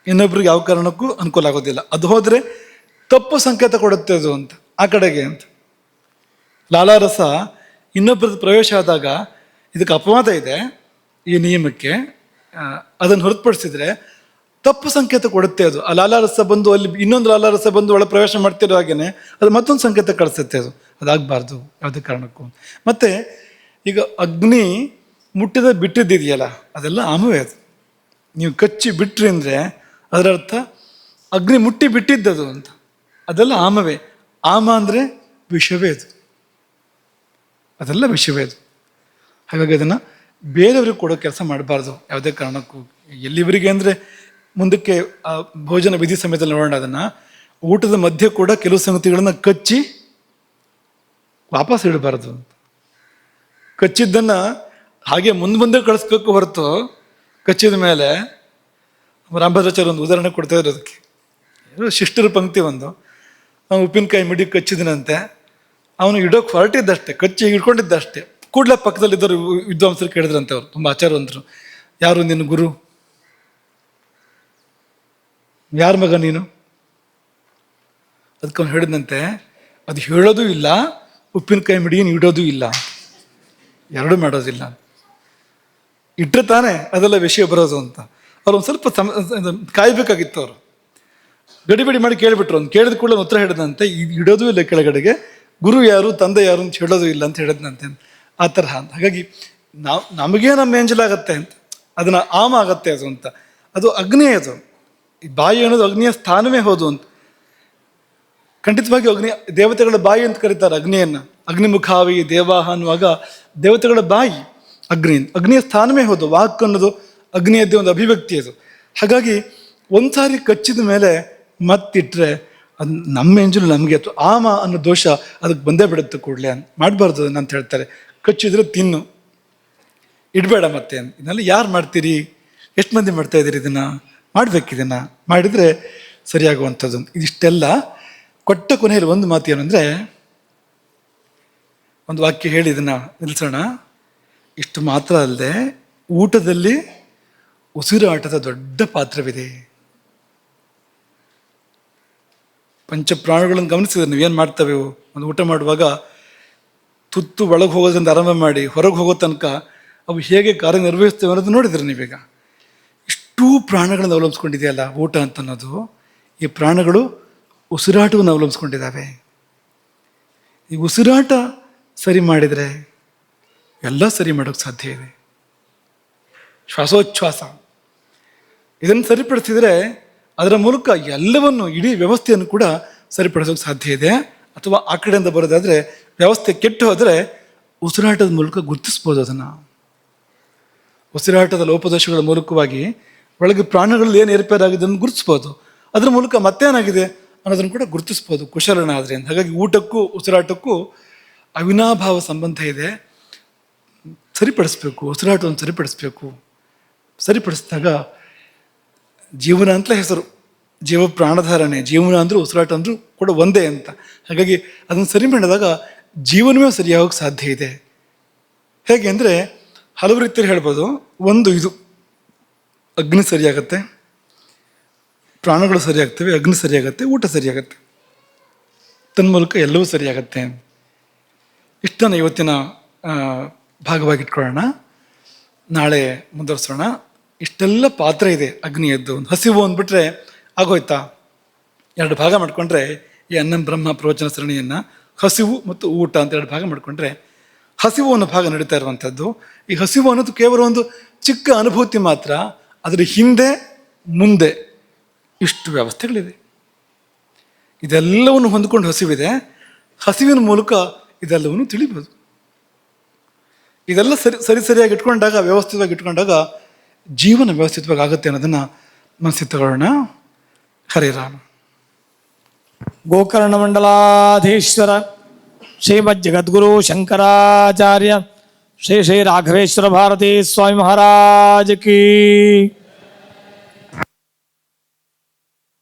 ಇನ್ನೊಬ್ರಿಗೆ ಯಾವ ಕಾರಣಕ್ಕೂ ಅನುಕೂಲ ಆಗೋದಿಲ್ಲ. ಅದು ಹೋದರೆ ತಪ್ಪು ಸಂಕೇತ ಕೊಡುತ್ತೆ ಅದು ಅಂತ, ಆ ಕಡೆಗೆ ಅಂತ. ಲಾಲಾರಸ ಇನ್ನೊಬ್ಬರದ್ದು ಪ್ರವೇಶ ಆದಾಗ ಇದಕ್ಕೆ ಅಪವಾದ ಇದೆ ಈ ನಿಯಮಕ್ಕೆ. ಅದನ್ನು ಹೊರತುಪಡಿಸಿದ್ರೆ ತಪ್ಪು ಸಂಕೇತ ಕೊಡುತ್ತೆ ಅದು. ಆ ಲಾಲಾರಸ ಬಂದು ಅಲ್ಲಿ ಇನ್ನೊಂದು ಲಾಲಾರಸ ಬಂದು ಒಳಗೆ ಪ್ರವೇಶ ಮಾಡ್ತಿರೋ ಹಾಗೇನೆ ಅದು ಮತ್ತೊಂದು ಸಂಕೇತ ಕಳಿಸುತ್ತೆ. ಅದು ಅದಾಗಬಾರ್ದು ಯಾವುದೇ ಕಾರಣಕ್ಕೂ. ಮತ್ತು ಈಗ ಅಗ್ನಿ ಮುಟ್ಟಿದ ಬಿಟ್ಟಿದ್ದಿದೆಯಲ್ಲ, ಅದೆಲ್ಲ ಆಮವೇ. ಅದು ನೀವು ಕಚ್ಚಿ ಬಿಟ್ರಿ ಅಂದರೆ ಅದರ ಅರ್ಥ ಅಗ್ನಿ ಮುಟ್ಟಿ ಬಿಟ್ಟಿದ್ದದು ಅಂತ. ಅದೆಲ್ಲ ಆಮವೇ. ಆಮ ಅಂದರೆ ವಿಷವೇ ಅದು, ಅದೆಲ್ಲ ವಿಷವೇ ಅದು. ಹಾಗಾಗಿ ಅದನ್ನು ಬೇರೆಯವ್ರಿಗೆ ಕೊಡೋ ಕೆಲಸ ಮಾಡಬಾರ್ದು ಯಾವುದೇ ಕಾರಣಕ್ಕೂ. ಎಲ್ಲಿವರಿಗೆ ಅಂದರೆ ಮುಂದಕ್ಕೆ ಆ ಭೋಜನ ವಿಧಿ ಸಮಯದಲ್ಲಿ ನೋಡೋಣ. ಅದನ್ನು ಊಟದ ಮಧ್ಯೆ ಕೂಡ ಕೆಲವು ಸಂಗತಿಗಳನ್ನು ಕಚ್ಚಿ ವಾಪಸ್ ಇಡಬಾರ್ದು. ಕಚ್ಚಿದ್ದನ್ನು ಹಾಗೆ ಮುಂದೆ ಕಳಿಸ್ಬೇಕು ಹೊರತು ಕಚ್ಚಿದ ಮೇಲೆ. ರಾಮಭದ್ರಾಚಾರ್ಯ ಒಂದು ಉದಾಹರಣೆ ಕೊಡ್ತಾ ಇದ್ರು ಅದಕ್ಕೆ. ಶಿಷ್ಟರ ಪಂಕ್ತಿ ಒಂದು, ಅವನು ಉಪ್ಪಿನಕಾಯಿ ಮಿಡಿ ಕಚ್ಚಿದನಂತೆ. ಅವನು ಇಡೋಕೆ ಹೊರಟಿದ್ದಷ್ಟೇ, ಕಚ್ಚಿ ಹಿಡ್ಕೊಂಡಿದ್ದಷ್ಟೇ. ಕೂಡಲೇ ಪಕ್ಕದಲ್ಲಿದ್ದರು ವಿದ್ವಾಂಸರು ಕೇಳಿದ್ರಂತೆ, ಅವರು ತುಂಬ ಆಚಾರವಂತರು, ಯಾರು ನಿನ್ನ ಗುರು, ಯಾರ ಮಗ ನೀನು? ಅದಕ್ಕೆ ಅವನು ಹೇಳಿದಂತೆ, ಅದು ಹೇಳೋದು ಇಲ್ಲ, ಉಪ್ಪಿನಕಾಯಿ ಮಿಡಿಯನ್ನು ಇಡೋದು ಇಲ್ಲ, ಎರಡೂ ಮಾಡೋದಿಲ್ಲ. ಇಟ್ಟರೆ ತಾನೇ ಅದೆಲ್ಲ ವಿಷಯ ಬರೋದು ಅಂತ. ಅವ್ರು ಒಂದು ಸ್ವಲ್ಪ ಕಾಯ್ಬೇಕಾಗಿತ್ತು. ಅವರು ಗಡಿಬಿಡಿ ಮಾಡಿ ಕೇಳಿಬಿಟ್ರು. ಅವ್ನು ಕೇಳಿದ ಕೂಡಲೇ ಉತ್ತರ ಹೇಳಿದಂತೆ, ಇಡೋದು ಇಲ್ಲ ಕೆಳಗಡೆಗೆ, ಗುರು ಯಾರು ತಂದೆ ಯಾರು ಅಂತ ಹೇಳೋದು ಇಲ್ಲ ಅಂತ ಹೇಳಿದ್ನಂತೆ. ಆ ತರಹ ಅಂತ. ಹಾಗಾಗಿ ನಮಗೇ ನಮ್ಮ ಎಂಜಲಾಗತ್ತೆ ಅಂತ, ಅದನ್ನು ಆಮ ಆಗತ್ತೆ ಅದು ಅಂತ. ಅದು ಅಗ್ನಿ, ಅದು ಈ ಬಾಯಿ ಅನ್ನೋದು ಅಗ್ನಿಯ ಸ್ಥಾನವೇ ಹೌದು ಅಂತ. ಖಂಡಿತವಾಗಿ ಅಗ್ನಿ ದೇವತೆಗಳ ಬಾಯಿ ಅಂತ ಕರೀತಾರೆ ಅಗ್ನಿಯನ್ನು. ಅಗ್ನಿಮುಖಾವಿ ದೇವಾಹ ಅನ್ನುವಾಗ ದೇವತೆಗಳ ಬಾಯಿ ಅಗ್ನಿಯ ಸ್ಥಾನವೇ ಹೌದು. ವಾಕ್ ಅನ್ನೋದು ಅಗ್ನಿಯದ್ದೇ ಒಂದು ಅಭಿವ್ಯಕ್ತಿ ಅದು. ಹಾಗಾಗಿ ಒಂದ್ಸಾರಿ ಕಚ್ಚಿದ ಮೇಲೆ ಮತ್ತಿಟ್ರೆ ಅದು ನಮ್ಮ ಎಂಜಲು ನಮಗೆ, ಅಥವಾ ಆಮ ಅನ್ನೋ ದೋಷ ಅದಕ್ಕೆ ಬಂದೇ ಬಿಡುತ್ತೆ ಕೂಡಲೇ. ಮಾಡಬಾರ್ದು ಅದನ್ನು ಅಂತ ಹೇಳ್ತಾರೆ. ಕಚ್ಚಿದ್ರೆ ತಿನ್ನು, ಇಡಬೇಡ ಮತ್ತೆ. ಇದನ್ನೆಲ್ಲ ಯಾರು ಮಾಡ್ತೀರಿ? ಎಷ್ಟು ಮಂದಿ ಮಾಡ್ತಾ ಇದ್ದೀರಿ ಇದನ್ನು? ಮಾಡ್ಬೇಕು. ಇದನ್ನು ಮಾಡಿದರೆ ಸರಿಯಾಗುವಂಥದ್ದು. ಇದಿಷ್ಟೆಲ್ಲ ಕೊಟ್ಟ ಕೊನೆಯಲ್ಲಿ ಒಂದು ಮಾತು ಏನಂದರೆ, ಒಂದು ವಾಕ್ಯ ಹೇಳಿ ಇದನ್ನು ನಿಲ್ಲಿಸೋಣ. ಇಷ್ಟು ಮಾತ್ರ ಅಲ್ಲದೆ ಊಟದಲ್ಲಿ ಉಸಿರಾಟದ ದೊಡ್ಡ ಪಾತ್ರವಿದೆ. ಪಂಚಪ್ರಾಣಗಳನ್ನು ಗಮನಿಸಿದ್ರೆ ನೀವೇನು ಮಾಡ್ತವೆ? ಒಂದು ಊಟ ಮಾಡುವಾಗ ತುತ್ತು ಒಳಗೆ ಹೋಗೋದ್ರಿಂದ ಆರಂಭ ಮಾಡಿ ಹೊರಗೆ ಹೋಗೋ ತನಕ ಅವು ಹೇಗೆ ಕಾರ್ಯನಿರ್ವಹಿಸ್ತವೆ ಅನ್ನೋದು ನೋಡಿದ್ರೆ ನೀವೀಗ. ಇಷ್ಟೂ ಪ್ರಾಣಗಳನ್ನು ಅವಲಂಬಿಸ್ಕೊಂಡಿದೆಯಲ್ಲ ಊಟ ಅಂತ ಅನ್ನೋದು. ಈ ಪ್ರಾಣಗಳು ಉಸಿರಾಟವನ್ನು ಅವಲಂಬಿಸ್ಕೊಂಡಿದ್ದಾವೆ. ಈ ಉಸಿರಾಟ ಸರಿ ಮಾಡಿದರೆ ಎಲ್ಲ ಸರಿ ಮಾಡೋಕ್ಕೆ ಸಾಧ್ಯ ಇದೆ. ಶ್ವಾಸೋಚ್ಛ್ವಾಸ ಇದನ್ನು ಸರಿಪಡಿಸಿದರೆ ಅದರ ಮೂಲಕ ಎಲ್ಲವನ್ನು, ಇಡೀ ವ್ಯವಸ್ಥೆಯನ್ನು ಕೂಡ ಸರಿಪಡಿಸೋಕೆ ಸಾಧ್ಯ ಇದೆ. ಅಥವಾ ಆ ಕಡೆಯಿಂದ ಬರೋದಾದರೆ ವ್ಯವಸ್ಥೆ ಕೆಟ್ಟು ಹೋದರೆ ಉಸಿರಾಟದ ಮೂಲಕ ಗುರುತಿಸ್ಬೋದು ಅದನ್ನು. ಉಸಿರಾಟದ ಲೋಪದೋಷಗಳ ಮೂಲಕವಾಗಿ ಒಳಗೆ ಪ್ರಾಣಗಳಲ್ಲಿ ಏನು ಏರ್ಪೇರಾಗಿದೆ ಅದನ್ನು ಗುರುತಿಸ್ಬೋದು. ಅದರ ಮೂಲಕ ಮತ್ತೇನಾಗಿದೆ ಅನ್ನೋದನ್ನು ಕೂಡ ಗುರುತಿಸ್ಬೋದು ಕುಶಲನ ಆದರೆ. ಹಾಗಾಗಿ ಊಟಕ್ಕೂ ಉಸಿರಾಟಕ್ಕೂ ಅವಿನಾಭಾವ ಸಂಬಂಧ ಇದೆ. ಸರಿಪಡಿಸ್ಬೇಕು, ಉಸಿರಾಟವನ್ನು ಸರಿಪಡಿಸ್ಬೇಕು. ಸರಿಪಡಿಸಿದಾಗ ಜೀವನ ಅಂತಲೇ ಹೆಸರು. ಜೀವ ಪ್ರಾಣಧಾರಣೆ, ಜೀವನ ಅಂದರೂ ಉಸಿರಾಟ ಅಂದರೂ ಕೂಡ ಒಂದೇ ಅಂತ. ಹಾಗಾಗಿ ಅದನ್ನು ಸರಿ ಮಾಡಿದಾಗ ಜೀವನವೇ ಸರಿಯಾಗೋಕ್ಕೆ ಸಾಧ್ಯ ಇದೆ. ಹೇಗೆ ಅಂದರೆ ಹಲವು ರೀತಿಯಲ್ಲಿ ಹೇಳ್ಬೋದು. ಒಂದು, ಇದು ಅಗ್ನಿ ಸರಿಯಾಗತ್ತೆ, ಪ್ರಾಣಗಳು ಸರಿಯಾಗ್ತವೆ, ಅಗ್ನಿ ಸರಿಯಾಗತ್ತೆ, ಊಟ ಸರಿಯಾಗತ್ತೆ, ತನ್ಮೂಲಕ ಎಲ್ಲವೂ ಸರಿಯಾಗತ್ತೆ. ಇಷ್ಟನ್ನು ಇವತ್ತಿನ ಭಾಗವಾಗಿಟ್ಕೊಳ್ಳೋಣ. ನಾಳೆ ಮುಂದುವರಿಸೋಣ. ಇಷ್ಟೆಲ್ಲ ಪಾತ್ರ ಇದೆ ಅಗ್ನಿಯದ್ದು. ಒಂದು ಹಸಿವು ಅಂದ್ಬಿಟ್ರೆ ಆಗೋಯ್ತಾ? 2 ಭಾಗ ಮಾಡಿಕೊಂಡ್ರೆ ಈ ಅನ್ನಂ ಬ್ರಹ್ಮ ಪ್ರವಚನ ಸರಣಿಯನ್ನು ಹಸಿವು ಮತ್ತು ಊಟ ಅಂತ 2 ಭಾಗ ಮಾಡಿಕೊಂಡ್ರೆ ಹಸಿವು ಅನ್ನೋ ಭಾಗ ನಡೀತಾ ಇರುವಂಥದ್ದು. ಈ ಹಸಿವು ಅನ್ನೋದು ಕೇವಲ ಒಂದು ಚಿಕ್ಕ ಅನುಭೂತಿ ಮಾತ್ರ. ಅದರ ಹಿಂದೆ ಮುಂದೆ ಇಷ್ಟು ವ್ಯವಸ್ಥೆಗಳಿದೆ. ಇದೆಲ್ಲವನ್ನು ಹೊಂದ್ಕೊಂಡು ಹಸಿವಿದೆ. ಹಸಿವಿನ ಮೂಲಕ ಇದೆಲ್ಲವನ್ನು ತಿಳಿಬೋದು. ಇದೆಲ್ಲ ಸರಿಯಾಗಿ ಇಟ್ಕೊಂಡಾಗ, ವ್ಯವಸ್ಥಿತವಾಗಿ ಇಟ್ಕೊಂಡಾಗ ಜೀವನ ವ್ಯವಸ್ಥಿತವಾಗಿ ಆಗುತ್ತೆ ಅನ್ನೋದನ್ನು ಮನಸ್ಸಿಗೆ ತಗೊಳ್ಳೋಣ. ಹರೇ ರಾಮ. ಗೋಕರ್ಣ ಮಂಡಲಾಧೀಶ್ವರ ಶ್ರೀಮದ್ ಜಗದ್ಗುರು ಶಂಕರಾಚಾರ್ಯ ಶ್ರೀ ಶ್ರೀ ರಾಘವೇಶ್ವರ ಭಾರತೀ ಸ್ವಾಮಿ ಮಹಾರಾಜ್ ಕೀ